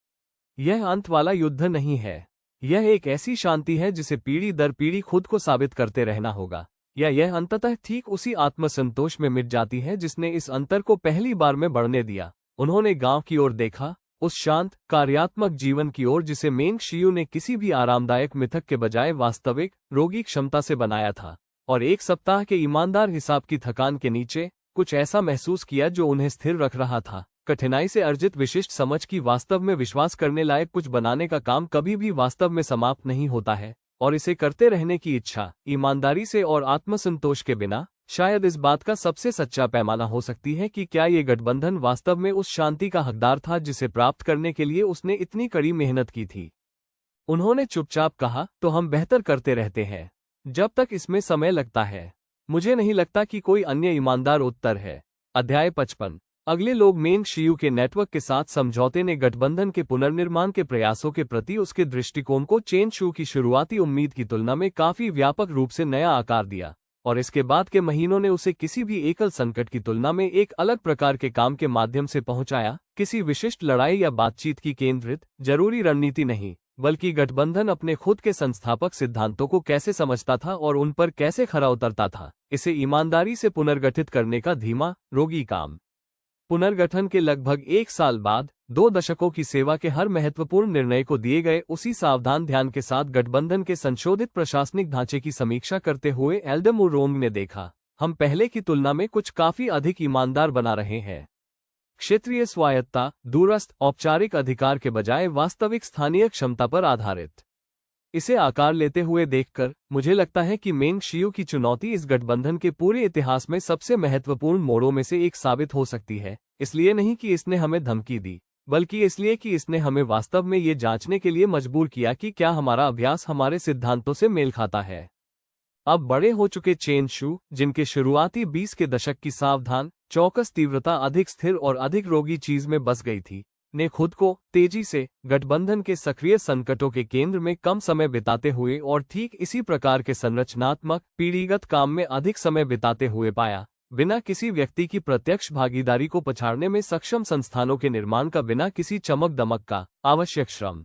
[SPEAKER 1] यह अंत वाला युद्ध नहीं है। यह एक ऐसी शांति है जिसे पीढ़ी दर पीढ़ी खुद को साबित करते रहना होगा, या यह अंततः ठीक उसी आत्मसंतोष में मिट जाती है जिसने इस अंतर को पहली बार में बढ़ने दिया। उन्होंने गांव की ओर देखा, उस शांत कार्यात्मक जीवन की ओर जिसे मेंग शियू ने किसी भी आरामदायक मिथक के बजाय वास्तविक रोगी क्षमता से बनाया था, और एक सप्ताह के ईमानदार हिसाब की थकान के नीचे कुछ ऐसा महसूस किया जो उन्हें स्थिर रख रहा था। कठिनाई से अर्जित विशिष्ट समझ की वास्तव में विश्वास करने लायक कुछ बनाने का काम कभी भी वास्तव में समाप्त नहीं होता है, और इसे करते रहने की इच्छा, ईमानदारी से और आत्मसंतोष के बिना, शायद इस बात का सबसे सच्चा पैमाना हो सकती है कि क्या ये गठबंधन वास्तव में उस शांति का हकदार था जिसे प्राप्त करने के लिए उसने इतनी कड़ी मेहनत की थी। उन्होंने चुपचाप कहा, तो हम बेहतर करते रहते हैं, जब तक इसमें समय लगता है। मुझे नहीं लगता कि कोई अन्य ईमानदार उत्तर है। अध्याय 55। अगले लोग मेंग शियू के नेटवर्क के साथ समझौते ने गठबंधन के पुनर्निर्माण के प्रयासों के प्रति उसके दृष्टिकोण को चेन शू की शुरुआती उम्मीद की तुलना में काफी व्यापक रूप से नया आकार दिया, और इसके बाद के महीनों ने उसे किसी भी एकल संकट की तुलना में एक अलग प्रकार के काम के माध्यम से पहुंचाया, किसी विशिष्ट लड़ाई या बातचीत की केंद्रित, जरूरी रणनीति नहीं, बल्कि गठबंधन अपने खुद के संस्थापक सिद्धांतों को कैसे समझता था और उन पर कैसे खरा उतरता था, इसे ईमानदारी से पुनर्गठित करने का धीमा, रोगी काम। पुनर्गठन के लगभग 1 साल बाद 2 दशकों की सेवा के हर महत्वपूर्ण निर्णय को दिए गए उसी सावधान ध्यान के साथ गठबंधन के संशोधित प्रशासनिक ढांचे की समीक्षा करते हुए एल्डमुरोंग ने देखा, हम पहले की तुलना में कुछ काफी अधिक ईमानदार बना रहे हैं। क्षेत्रीय स्वायत्ता, दूरस्थ औपचारिक अधिकार के बजाय वास्तविक स्थानीय क्षमता पर आधारित। इसे आकार लेते हुए देखकर मुझे लगता है कि मेंग शियू की चुनौती इस गठबंधन के पूरे इतिहास में सबसे महत्वपूर्ण मोड़ों में से एक साबित हो सकती है, इसलिए नहीं कि इसने हमें धमकी दी, बल्कि इसलिए कि इसने हमें वास्तव में ये जांचने के लिए मजबूर किया कि क्या हमारा अभ्यास हमारे सिद्धांतों से मेल खाता है। अब बड़े हो चुके चेन शू, जिनके शुरुआती 20 के दशक की सावधान चौकस तीव्रता अधिक स्थिर और अधिक रोगी चीज में बस गई थी, ने खुद को तेजी से गठबंधन के सक्रिय संकटों के केंद्र में कम समय बिताते हुए और ठीक इसी प्रकार के संरचनात्मक पीढ़ीगत काम में अधिक समय बिताते हुए पाया, बिना किसी व्यक्ति की प्रत्यक्ष भागीदारी को पछाड़ने में सक्षम संस्थानों के निर्माण का, बिना किसी चमक दमक का आवश्यक श्रम।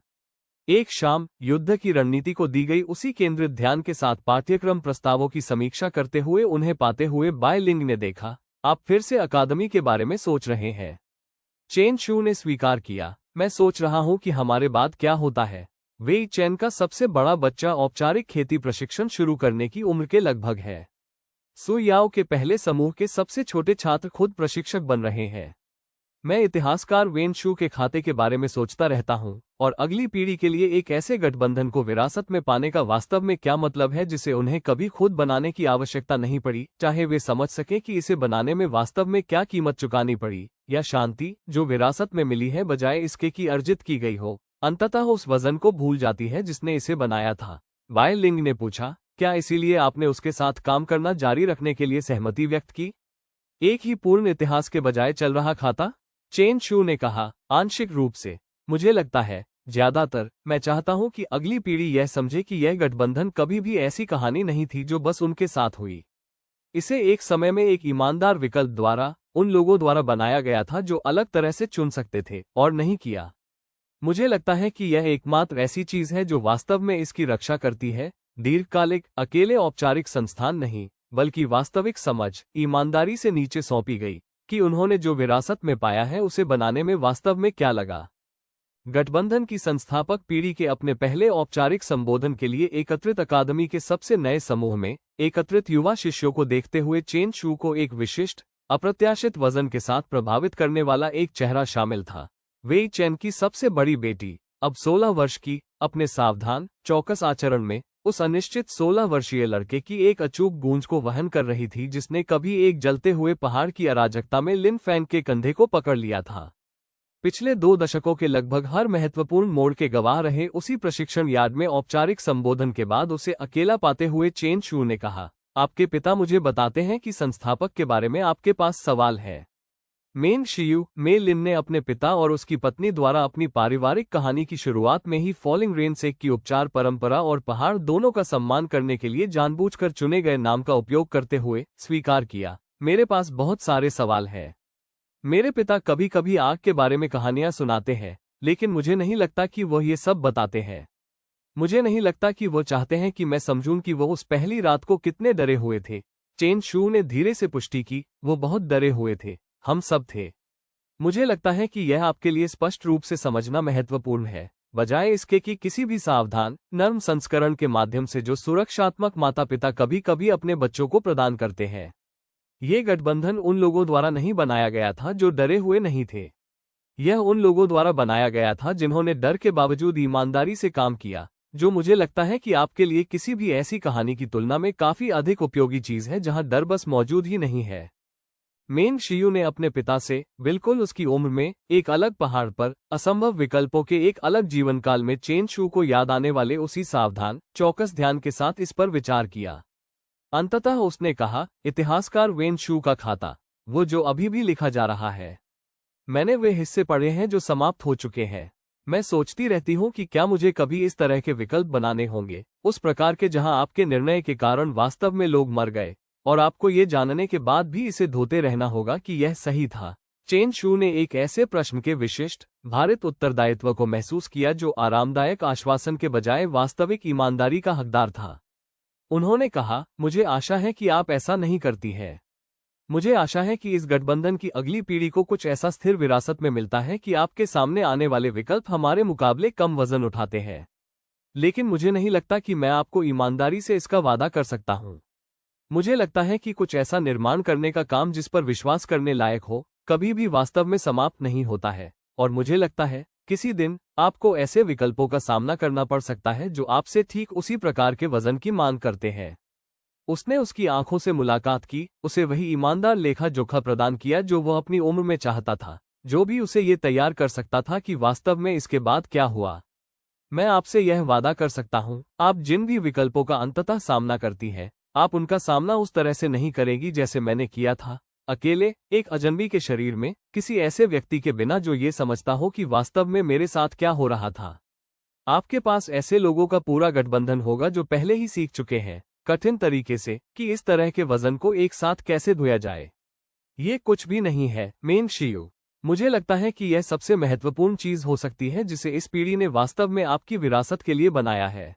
[SPEAKER 1] एक शाम युद्ध की रणनीति को दी गई उसी केंद्रित ध्यान के साथ पाठ्यक्रम प्रस्तावों की समीक्षा करते हुए उन्हें पाते हुए बाय लिंग ने देखा, आप फिर से अकादमी के बारे में सोच रहे हैं। चेन शू ने स्वीकार किया, मैं सोच रहा हूं कि हमारे बाद क्या होता है। वेई चेन का सबसे बड़ा बच्चा औपचारिक खेती प्रशिक्षण शुरू करने की उम्र के लगभग है। सु याओ के पहले समूह के सबसे छोटे छात्र खुद प्रशिक्षक बन रहे हैं। मैं इतिहासकार वेन शू के खाते के बारे में सोचता रहता हूं और अगली पीढ़ी के लिए एक ऐसे गठबंधन को विरासत में पाने का वास्तव में क्या मतलब है जिसे उन्हें कभी खुद बनाने की आवश्यकता नहीं पड़ी, चाहे वे समझ सके कि इसे बनाने में वास्तव में क्या कीमत चुकानी पड़ी, या शांति जो विरासत में मिली है बजाय इसके कि अर्जित की गई हो, अंततः उस वजन को भूल जाती है जिसने इसे बनाया था। बाय लिंग ने पूछा, क्या इसीलिए आपने उसके साथ काम करना जारी रखने के लिए सहमति व्यक्त की? एक ही पूर्ण इतिहास के बजाय चल रहा खाता? चेन शू ने कहा, आंशिक रूप से। मुझे लगता है ज्यादातर मैं चाहता हूं कि अगली पीढ़ी यह समझे कि यह गठबंधन कभी भी ऐसी कहानी नहीं थी जो बस उनके साथ हुई। इसे एक समय में एक ईमानदार विकल्प द्वारा उन लोगों द्वारा बनाया गया था जो अलग तरह से चुन सकते थे और नहीं किया। मुझे लगता है कि यह एकमात्र ऐसी चीज है जो वास्तव में इसकी रक्षा करती है, दीर्घकालिक अकेले औपचारिक संस्थान नहीं, बल्कि वास्तविक समझ ईमानदारी से नीचे सौंपी गई कि उन्होंने जो विरासत में पाया है उसे बनाने में वास्तव में क्या लगा। गठबंधन की संस्थापक पीढ़ी के अपने पहले औपचारिक संबोधन के लिए एकत्रित अकादमी के सबसे नए समूह में एकत्रित युवा शिष्यों को देखते हुए चेन शू को एक विशिष्ट अप्रत्याशित वजन के साथ प्रभावित करने वाला एक चेहरा शामिल था। वेई चेन की सबसे बड़ी बेटी, अब 16 वर्ष की, अपने सावधान चौकस आचरण में उस अनिश्चित 16 वर्षीय लड़के की एक अचूक गूंज को वहन कर रही थी जिसने कभी एक जलते हुए पहाड़ की अराजकता में लिन फैंग के कंधे को पकड़ लिया था। पिछले 2 दशकों के लगभग हर महत्वपूर्ण मोड़ के गवाह रहे उसी प्रशिक्षण यार्ड में औपचारिक संबोधन के बाद उसे अकेला पाते हुए चेन शू ने कहा, आपके पिता मुझे बताते हैं कि संस्थापक के बारे में आपके पास सवाल है। मेंग शियू मे लिन ने अपने पिता और उसकी पत्नी द्वारा अपनी पारिवारिक कहानी की शुरुआत में ही फॉलिंग रेन सेक की उपचार परंपरा और पहाड़ दोनों का सम्मान करने के लिए जानबूझकर चुने गए नाम का उपयोग करते हुए स्वीकार किया, मेरे पास बहुत सारे सवाल हैं। मेरे पिता कभी कभी आग के बारे में कहानियां सुनाते हैं, लेकिन मुझे नहीं लगता कि वह ये सब बताते हैं। मुझे नहीं लगता कि वो चाहते हैं कि मैं समझूं कि वो उस पहली रात को कितने डरे हुए थे। चेन शू ने धीरे से पुष्टि की, वो बहुत डरे हुए थे, हम सब थे। मुझे लगता है कि यह आपके लिए स्पष्ट रूप से समझना महत्वपूर्ण है, बजाय इसके कि किसी भी सावधान नर्म संस्करण के माध्यम से जो सुरक्षात्मक माता पिता कभी कभी अपने बच्चों को प्रदान करते हैं। ये गठबंधन उन लोगों द्वारा नहीं बनाया गया था जो डरे हुए नहीं थे। यह उन लोगों द्वारा बनाया गया था जिन्होंने डर के बावजूद ईमानदारी से काम किया, जो मुझे लगता है कि आपके लिए किसी भी ऐसी कहानी की तुलना में काफी अधिक उपयोगी चीज है जहां डर बस मौजूद ही नहीं है। मेंग शियू ने अपने पिता से, बिल्कुल उसकी उम्र में, एक अलग पहाड़ पर, असंभव विकल्पों के एक अलग जीवनकाल में चेन शू को याद आने वाले उसी सावधान चौकस ध्यान के साथ इस पर विचार किया। अंततः उसने कहा, इतिहासकार वेन शू का खाता, वो जो अभी भी लिखा जा रहा है। मैंने वे हिस्से पढ़े हैं जो समाप्त हो चुके हैं। मैं सोचती रहती हूँ कि क्या मुझे कभी इस तरह के विकल्प बनाने होंगे, उस प्रकार के जहां आपके निर्णय के कारण वास्तव में लोग मर गए, और आपको ये जानने के बाद भी इसे धोते रहना होगा कि यह सही था। चेन शू ने एक ऐसे प्रश्न के विशिष्ट भारित उत्तरदायित्व को महसूस किया जो आरामदायक आश्वासन के बजाय वास्तविक ईमानदारी का हकदार था। उन्होंने कहा, मुझे आशा है कि आप ऐसा नहीं करती हैं। मुझे आशा है कि इस गठबंधन की अगली पीढ़ी को कुछ ऐसा स्थिर विरासत में मिलता है कि आपके सामने आने वाले विकल्प हमारे मुकाबले कम वजन उठाते हैं। लेकिन मुझे नहीं लगता कि मैं आपको ईमानदारी से इसका वादा कर सकता हूं। मुझे लगता है कि कुछ ऐसा निर्माण करने का काम जिस पर विश्वास करने लायक हो, कभी भी वास्तव में समाप्त नहीं होता है, और मुझे लगता है किसी दिन आपको ऐसे विकल्पों का सामना करना पड़ सकता है जो आपसे ठीक उसी प्रकार के वजन की मांग करते हैं। उसने उसकी आंखों से मुलाकात की, उसे वही ईमानदार लेखा जोखा प्रदान किया जो वह अपनी उम्र में चाहता था, जो भी उसे ये तैयार कर सकता था कि वास्तव में इसके बाद क्या हुआ। मैं आपसे यह वादा कर सकता हूं, आप जिन भी विकल्पों का अंततः सामना करती हैं, आप उनका सामना उस तरह से नहीं करेगी जैसे मैंने किया था, अकेले, एक अजनबी के शरीर में, किसी ऐसे व्यक्ति के बिना जो ये समझता हो कि वास्तव में मेरे साथ क्या हो रहा था। आपके पास ऐसे लोगों का पूरा गठबंधन होगा जो पहले ही सीख चुके हैं, कठिन तरीके से, कि इस तरह के वजन को एक साथ कैसे धोया जाए। ये कुछ भी नहीं है, मेन शियू। मुझे लगता है कि यह सबसे महत्वपूर्ण चीज हो सकती है जिसे इस पीढ़ी ने वास्तव में आपकी विरासत के लिए बनाया है।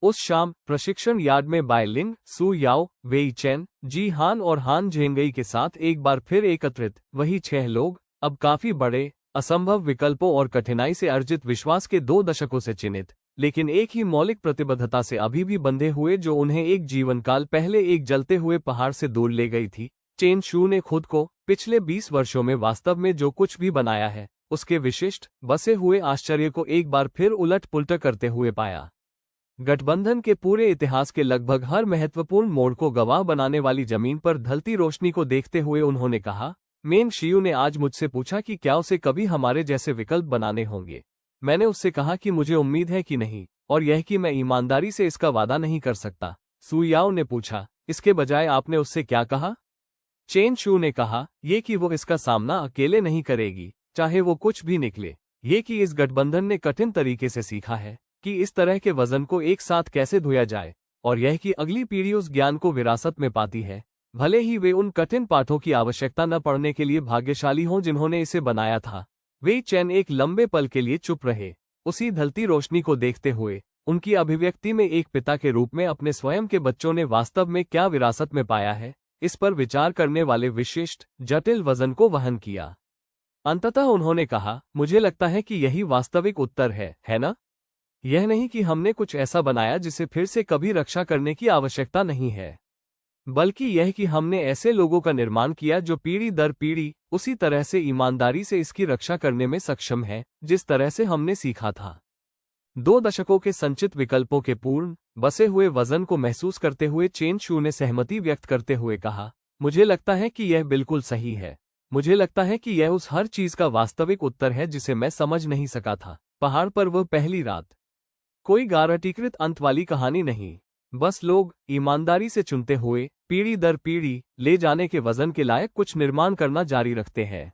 [SPEAKER 1] उस शाम प्रशिक्षण यार्ड में बाय लिंग, सू याओ, वेई चेन, जी हान और हान झेंगई के साथ एक बार फिर एकत्रित वही 6 लोग, अब काफी बड़े, असंभव विकल्पों और कठिनाई से अर्जित विश्वास के 2 दशकों से चिन्हित, लेकिन एक ही मौलिक प्रतिबद्धता से अभी भी बंधे हुए जो उन्हें एक जीवनकाल पहले एक जलते हुए पहाड़ से दूर ले गई थी। चेन शू ने खुद को पिछले 20 वर्षों में वास्तव में जो कुछ भी बनाया है, उसके विशिष्ट, बसे हुए आश्चर्य को एक बार फिर उलट पुलट करते हुए पाया। गठबंधन के पूरे इतिहास के लगभग हर महत्वपूर्ण मोड़ को गवाह बनाने वाली जमीन पर ढलती रोशनी को देखते हुए उन्होंने कहा, मेन शियू ने आज मुझसे पूछा कि क्या उसे कभी हमारे जैसे विकल्प बनाने होंगे। मैंने उससे कहा कि मुझे उम्मीद है कि नहीं, और यह कि मैं ईमानदारी से इसका वादा नहीं कर सकता। सू याओ ने पूछा, इसके बजाय आपने उससे क्या कहा? चेन शू ने कहा, ये कि वो इसका सामना अकेले नहीं करेगी, चाहे वो कुछ भी निकले। ये कि इस गठबंधन ने कठिन तरीके से सीखा है कि इस तरह के वजन को एक साथ कैसे धोया जाए, और यह कि अगली पीढ़ी उस ज्ञान को विरासत में पाती है, भले ही वे उन कठिन पाठों की आवश्यकता न पड़ने के लिए भाग्यशाली हों जिन्होंने इसे बनाया था। वेई चेन एक लंबे पल के लिए चुप रहे, उसी ढलती रोशनी को देखते हुए। उनकी अभिव्यक्ति में एक पिता के रूप में अपने स्वयं के बच्चों ने वास्तव में क्या विरासत में पाया है, इस पर विचार करने वाले विशिष्ट, जटिल वजन को वहन किया। अंततः उन्होंने कहा, मुझे लगता है कि यही वास्तविक उत्तर है ना? यह नहीं कि हमने कुछ ऐसा बनाया जिसे फिर से कभी रक्षा करने की आवश्यकता नहीं है, बल्कि यह कि हमने ऐसे लोगों का निर्माण किया जो पीढ़ी दर पीढ़ी उसी तरह से ईमानदारी से इसकी रक्षा करने में सक्षम है जिस तरह से हमने सीखा था। 2 दशकों के संचित विकल्पों के पूर्ण, बसे हुए वजन को महसूस करते हुए चेन शू ने सहमति व्यक्त करते हुए कहा, मुझे लगता है कि यह बिल्कुल सही है। मुझे लगता है कि यह उस हर चीज का वास्तविक उत्तर है जिसे मैं समझ नहीं सका था। पहाड़ पर वह पहली रात। कोई गारटीकृत अंत वाली कहानी नहीं, बस लोग ईमानदारी से चुनते हुए पीढ़ी दर पीढ़ी ले जाने के वजन के लायक कुछ निर्माण करना जारी रखते हैं।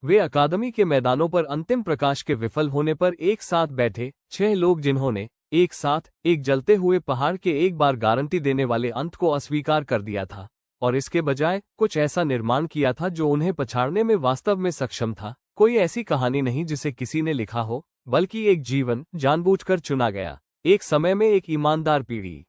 [SPEAKER 1] वे अकादमी के मैदानों पर अंतिम प्रकाश के विफल होने पर एक साथ बैठे 6 लोग जिन्होंने एक साथ एक जलते हुए पहाड़ के एक बार गारंटी देने वाले अंत को अस्वीकार कर दिया था, और इसके बजाय कुछ ऐसा निर्माण किया था जो उन्हें पछाड़ने में वास्तव में सक्षम था। कोई ऐसी कहानी नहीं जिसे किसी ने लिखा हो, बल्कि एक जीवन जानबूझकर चुना गया, एक समय में एक ईमानदार पीढ़ी।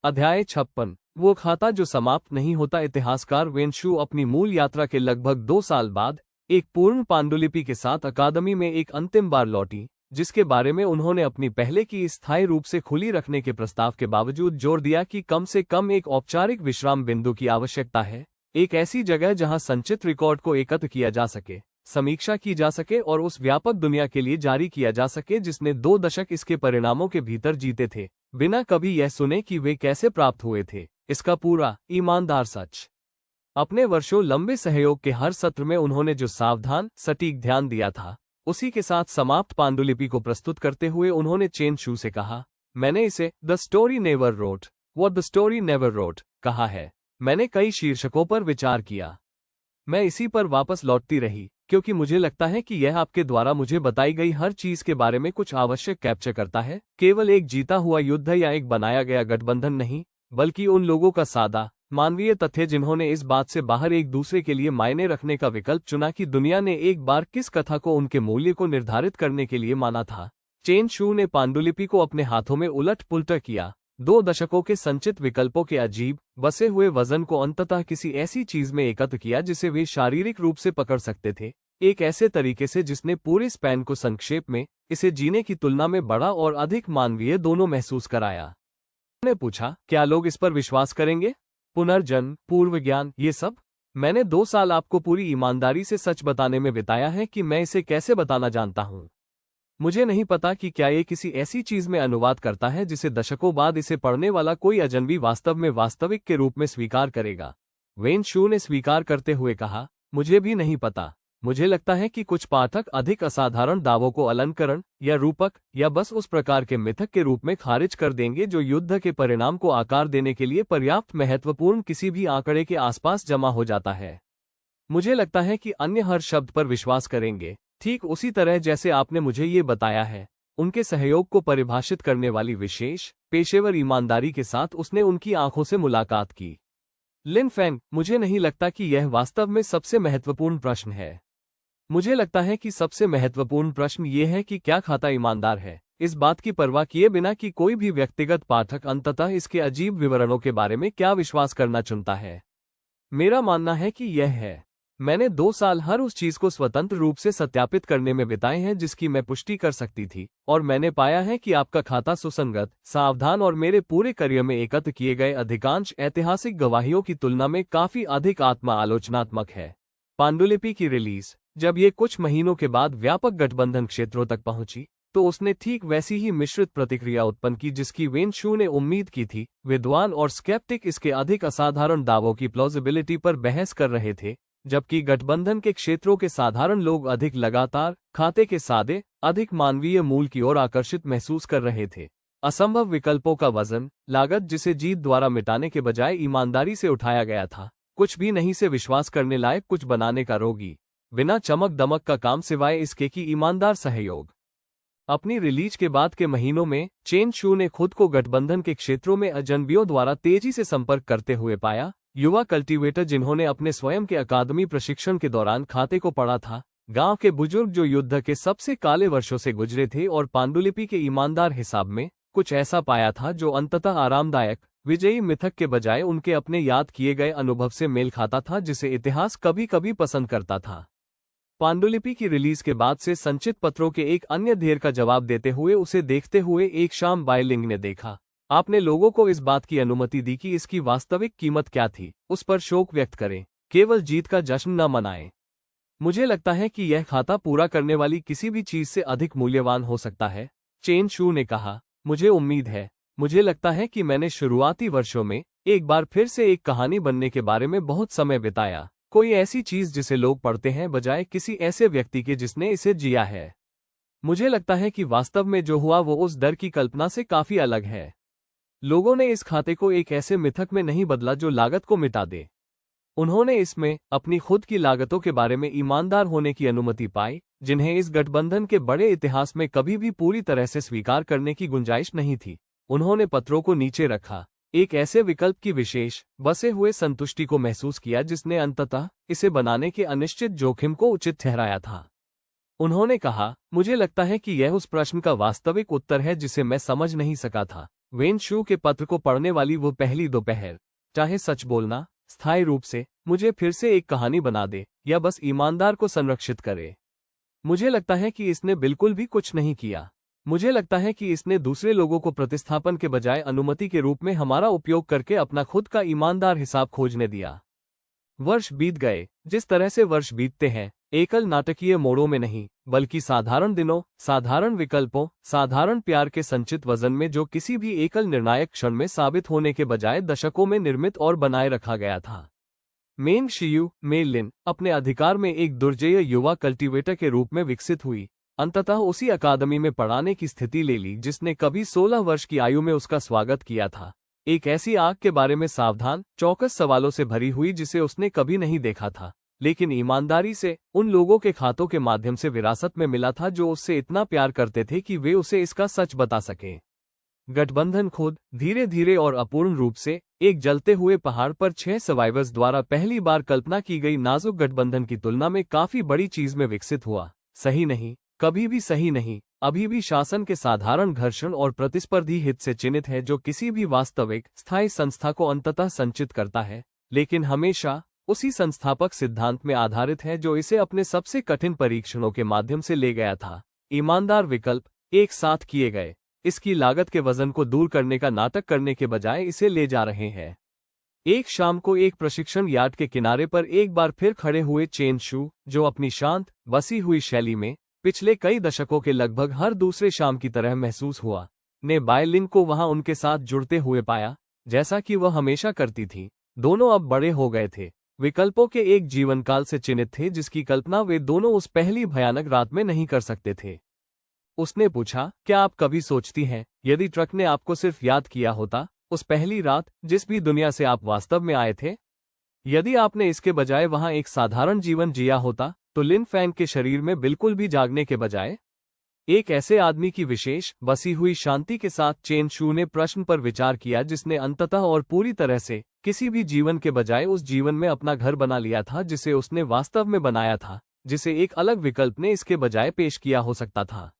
[SPEAKER 1] अध्याय 56, वो खाता जो समाप्त नहीं होता। इतिहासकार वेन शू अपनी मूल यात्रा के लगभग 2 साल बाद एक पूर्ण पांडुलिपि के साथ अकादमी में एक अंतिम बार लौटी, जिसके बारे में उन्होंने अपनी पहले की स्थायी रूप से खुली रखने के प्रस्ताव के बावजूद जोर दिया कि कम से कम एक औपचारिक विश्राम बिंदु की आवश्यकता है, एक ऐसी जगह जहां संचित रिकॉर्ड को एकत्र किया जा सके, समीक्षा की जा सके और उस व्यापक दुनिया के लिए जारी किया जा सके जिसने 2 दशक इसके परिणामों के भीतर जीते थे, बिना कभी यह सुने कि वे कैसे प्राप्त हुए थे। इसका पूरा, ईमानदार सच। अपने वर्षों लंबे सहयोग के हर सत्र में उन्होंने जो सावधान, सटीक ध्यान दिया था, उसी के साथ समाप्त पांडुलिपि को प्रस्तुत करते हुए उन्होंने चेन शू से कहा, मैंने इसे the story never wrote, what the story never wrote कहा है। मैंने कई शीर्षकों पर विचार किया। मैं इसी पर वापस लौटती रही, क्योंकि मुझे लगता है कि यह आपके द्वारा मुझे बताई गई हर चीज के बारे में कुछ आवश्यक कैप्चर करता है, केवल एक जीता हुआ युद्ध या एक बनाया गया गठबंधन नहीं, बल्कि उन लोगों का सादा, मानवीय तथ्य जिन्होंने इस बात से बाहर एक दूसरे के लिए मायने रखने का विकल्प चुना कि दुनिया ने एक बार किस कथा को उनके मूल्य को निर्धारित करने के लिए माना था। चेन शू ने पांडुलिपि को अपने हाथों में उलट पुलट किया, 2 दशकों के संचित विकल्पों के अजीब बसे हुए वजन को अंततः किसी ऐसी चीज में एकत्र किया जिसे वे शारीरिक रूप से पकड़ सकते थे, एक ऐसे तरीके से जिसने पूरे स्पैन को संक्षेप में इसे जीने की तुलना में बड़ा और अधिक मानवीय दोनों महसूस कराया। मैंने पूछा, क्या लोग इस पर विश्वास करेंगे? पुनर्जन्म, पूर्व ज्ञान, ये सब? मैंने 2 साल आपको पूरी ईमानदारी से सच बताने में बिताया है कि मैं इसे कैसे बताना जानता हूं। मुझे नहीं पता कि क्या ये किसी ऐसी चीज में अनुवाद करता है जिसे दशकों बाद इसे पढ़ने वाला कोई अजनबी वास्तव में वास्तविक के रूप में स्वीकार करेगा। वेन शू ने स्वीकार करते हुए कहा, मुझे भी नहीं पता। मुझे लगता है कि कुछ पाठक अधिक असाधारण दावों को अलंकरण या रूपक या बस उस प्रकार के मिथक के रूप में खारिज कर देंगे जो युद्ध के परिणाम को आकार देने के लिए पर्याप्त महत्वपूर्ण किसी भी आंकड़े के आसपास जमा हो जाता है। मुझे लगता है कि अन्य हर शब्द पर विश्वास करेंगे, ठीक उसी तरह जैसे आपने मुझे ये बताया है। उनके सहयोग को परिभाषित करने वाली विशेष पेशेवर ईमानदारी के साथ उसने उनकी आंखों से मुलाकात की। लिन फेंग, मुझे नहीं लगता कि यह वास्तव में सबसे महत्वपूर्ण प्रश्न है। मुझे लगता है कि सबसे महत्वपूर्ण प्रश्न ये है कि क्या खाता ईमानदार है, इस बात की परवाह किए बिना कि कोई भी व्यक्तिगत पाठक अंततः इसके अजीब विवरणों के बारे में क्या विश्वास करना चुनता है। मेरा मानना है कि यह है। मैंने 2 साल हर उस चीज को स्वतंत्र रूप से सत्यापित करने में बिताए हैं जिसकी मैं पुष्टि कर सकती थी, और मैंने पाया है कि आपका खाता सुसंगत, सावधान और मेरे पूरे करियर में एकत्र किए गए अधिकांश ऐतिहासिक गवाहियों की तुलना में काफी अधिक आत्मा आलोचनात्मक है। पांडुलिपि की रिलीज जब ये कुछ महीनों के बाद व्यापक गठबंधन क्षेत्रों तक पहुंची, तो उसने ठीक वैसी ही मिश्रित प्रतिक्रिया उत्पन्न की जिसकी वेन शू ने उम्मीद की थी। विद्वान और स्केप्टिक इसके अधिक असाधारण दावों की प्लॉजिबिलिटी पर बहस कर रहे थे, जबकि गठबंधन के क्षेत्रों के साधारण लोग अधिक लगातार खाते के सादे, अधिक मानवीय मूल की ओर आकर्षित महसूस कर रहे थे। असंभव विकल्पों का वजन, लागत जिसे जीत द्वारा मिटाने के बजाय ईमानदारी से उठाया गया था, कुछ भी नहीं से विश्वास करने लायक कुछ बनाने का रोगी, बिना चमक दमक का काम सिवाय इसके कि ईमानदार सहयोग। अपनी रिलीज के बाद के महीनों में चेन शू ने खुद को गठबंधन के क्षेत्रों में अजनबियों द्वारा तेजी से संपर्क करते हुए पाया। युवा कल्टीवेटर जिन्होंने अपने स्वयं के अकादमी प्रशिक्षण के दौरान खाते को पढ़ा था, गांव के बुजुर्ग जो युद्ध के सबसे काले वर्षों से गुजरे थे और पांडुलिपि के ईमानदार हिसाब में कुछ ऐसा पाया था जो अंततः आरामदायक विजयी मिथक के बजाय उनके अपने याद किए गए अनुभव से मेल खाता था जिसे इतिहास कभी कभी पसंद करता था। पांडुलिपि की रिलीज के बाद से संचित पत्रों के एक अन्य ढेर का जवाब देते हुए उसे देखते हुए एक शाम बायलिंग ने देखा। आपने लोगों को इस बात की अनुमति दी कि इसकी वास्तविक कीमत क्या थी, उस पर शोक व्यक्त करें, केवल जीत का जश्न न मनाएं। मुझे लगता है कि यह खाता पूरा करने वाली किसी भी चीज से अधिक मूल्यवान हो सकता है, चेन शू ने कहा। मुझे उम्मीद है, मुझे लगता है कि मैंने शुरुआती वर्षों में एक बार फिर से एक कहानी बनने के बारे में बहुत समय बिताया, कोई ऐसी चीज जिसे लोग पढ़ते हैं बजाय किसी ऐसे व्यक्ति के जिसने इसे जिया है। मुझे लगता है कि वास्तव में जो हुआ वो उस डर की कल्पना से काफी अलग है। लोगों ने इस खाते को एक ऐसे मिथक में नहीं बदला जो लागत को मिटा दे। उन्होंने इसमें अपनी खुद की लागतों के बारे में ईमानदार होने की अनुमति पाई, जिन्हें इस गठबंधन के बड़े इतिहास में कभी भी पूरी तरह से स्वीकार करने की गुंजाइश नहीं थी। उन्होंने पत्रों को नीचे रखा, एक ऐसे विकल्प की विशेष बसे हुए संतुष्टि को महसूस किया जिसने अंततः इसे बनाने के अनिश्चित जोखिम को उचित ठहराया था। उन्होंने कहा, मुझे लगता है कि यह उस प्रश्न का वास्तविक उत्तर है जिसे मैं समझ नहीं सका था। वेन शू के पत्र को पढ़ने वाली वो पहली दोपहर, चाहे सच बोलना स्थायी रूप से मुझे फिर से एक कहानी बना दे या बस ईमानदार को संरक्षित करे। मुझे लगता है कि इसने बिल्कुल भी कुछ नहीं किया। मुझे लगता है कि इसने दूसरे लोगों को प्रतिस्थापन के बजाय अनुमति के रूप में हमारा उपयोग करके अपना खुद का ईमानदार हिसाब खोजने दिया। वर्ष बीत गए, जिस तरह से वर्ष बीतते हैं, एकल नाटकीय मोड़ों में नहीं, बल्कि साधारण दिनों, साधारण विकल्पों, साधारण प्यार के संचित वजन में जो किसी भी एकल निर्णायक क्षण में साबित होने के बजाय दशकों में निर्मित और बनाए रखा गया था। मेंग शियू में लिन अपने अधिकार में एक दुर्जेय युवा कल्टीवेटर के रूप में विकसित हुई, अंततः उसी अकादमी में पढ़ाने की स्थिति ले ली जिसने कभी 16 वर्ष की आयु में उसका स्वागत किया था, एक ऐसी आग के बारे में सावधान, चौकस सवालों से भरी हुई जिसे उसने कभी नहीं देखा था, लेकिन ईमानदारी से उन लोगों के खातों के माध्यम से विरासत में मिला था जो उससे इतना प्यार करते थे कि वे उसे इसका सच बता सकें। गठबंधन खुद धीरे धीरे और अपूर्ण रूप से एक जलते हुए पहाड़ पर 6 सर्वाइवर्स द्वारा पहली बार कल्पना की गई नाजुक गठबंधन की तुलना में काफी बड़ी चीज में विकसित हुआ। सही नहीं, कभी भी सही नहीं, अभी भी शासन के साधारण घर्षण और प्रतिस्पर्धी हित से चिन्हित है, जो किसी भी वास्तविक स्थायी संस्था को अंततः संचित करता है, लेकिन हमेशा उसी संस्थापक सिद्धांत में आधारित है जो इसे अपने सबसे कठिन परीक्षणों के माध्यम से ले गया था। ईमानदार विकल्प एक साथ किए गए इसकी लागत के वजन को दूर करने का नाटक करने के बजाय इसे ले जा रहे हैं। एक शाम को एक प्रशिक्षण यार्ड के किनारे पर एक बार फिर खड़े हुए चेन शू, जो अपनी शांत बसी हुई शैली में पिछले कई दशकों के लगभग हर दूसरे शाम की तरह महसूस हुआ, ने बायलिन को वहां उनके साथ जुड़ते हुए पाया, जैसा कि वह हमेशा करती थी। दोनों अब बड़े हो गए थे, विकल्पों के एक जीवनकाल से चिन्हित थे जिसकी कल्पना वे दोनों उस पहली भयानक रात में नहीं कर सकते थे। उसने पूछा, क्या आप कभी सोचती हैं, यदि ट्रक ने आपको सिर्फ याद किया होता, उस पहली रात जिस भी दुनिया से आप वास्तव में आए थे? यदि आपने इसके बजाय वहां एक साधारण जीवन जिया होता, तो लिन फैंग के शरीर में बिल्कुल भी जागने के बजाय एक ऐसे आदमी की विशेष बसी हुई शांति के साथ चेन शू ने प्रश्न पर विचार किया जिसने अंततः और पूरी तरह से किसी भी जीवन के बजाय उस जीवन में अपना घर बना लिया था जिसे उसने वास्तव में बनाया था, जिसे एक अलग विकल्प ने इसके बजाय पेश किया हो सकता था।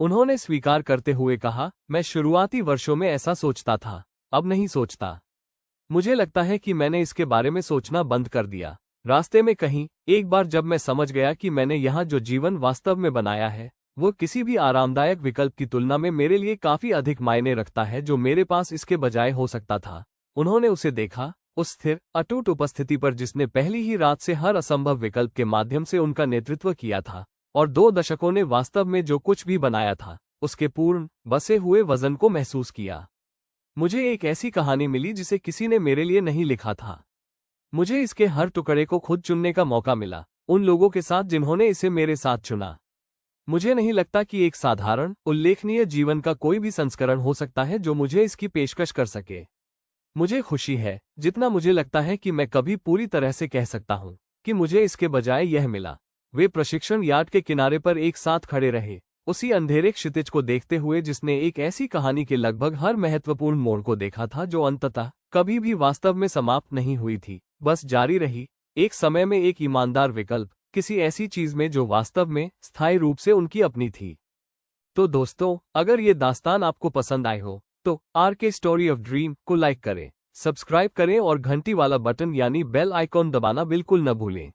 [SPEAKER 1] उन्होंने स्वीकार करते हुए कहा, मैं शुरुआती वर्षों में ऐसा सोचता था, अब नहीं सोचता। मुझे लगता है कि मैंने इसके बारे में सोचना बंद कर दिया। रास्ते में कहीं एक बार जब मैं समझ गया कि मैंने यहाँ जो जीवन वास्तव में बनाया है वो किसी भी आरामदायक विकल्प की तुलना में मेरे लिए काफी अधिक मायने रखता है जो मेरे पास इसके बजाय हो सकता था। उन्होंने उसे देखा, उस स्थिर अटूट उपस्थिति पर जिसने पहली ही रात से हर असंभव विकल्प के माध्यम से उनका नेतृत्व किया था, और 2 दशकों ने वास्तव में जो कुछ भी बनाया था उसके पूर्ण बसे हुए वजन को महसूस किया। मुझे एक ऐसी कहानी मिली जिसे किसी ने मेरे लिए नहीं लिखा था। मुझे इसके हर टुकड़े को खुद चुनने का मौका मिला, उन लोगों के साथ जिन्होंने इसे मेरे साथ चुना। मुझे नहीं लगता कि एक साधारण उल्लेखनीय जीवन का कोई भी संस्करण हो सकता है जो मुझे इसकी पेशकश कर सके। मुझे खुशी है, जितना मुझे लगता है कि मैं कभी पूरी तरह से कह सकता हूं कि मुझे इसके बजाय यह मिला। वे प्रशिक्षण यार्ड के किनारे पर एक साथ खड़े रहे, उसी अंधेरे क्षितिज को देखते हुए जिसने एक ऐसी कहानी के लगभग हर महत्वपूर्ण मोड़ को देखा था जो अंततः कभी भी वास्तव में समाप्त नहीं हुई थी, बस जारी रही, एक समय में एक ईमानदार विकल्प किसी ऐसी चीज में जो वास्तव में स्थायी रूप से उनकी अपनी थी। तो दोस्तों, अगर ये दास्तान आपको पसंद आए हो तो आरके स्टोरी ऑफ ड्रीम को लाइक करें, सब्सक्राइब करें और घंटी वाला बटन यानी बेल आइकॉन दबाना बिल्कुल न भूलें।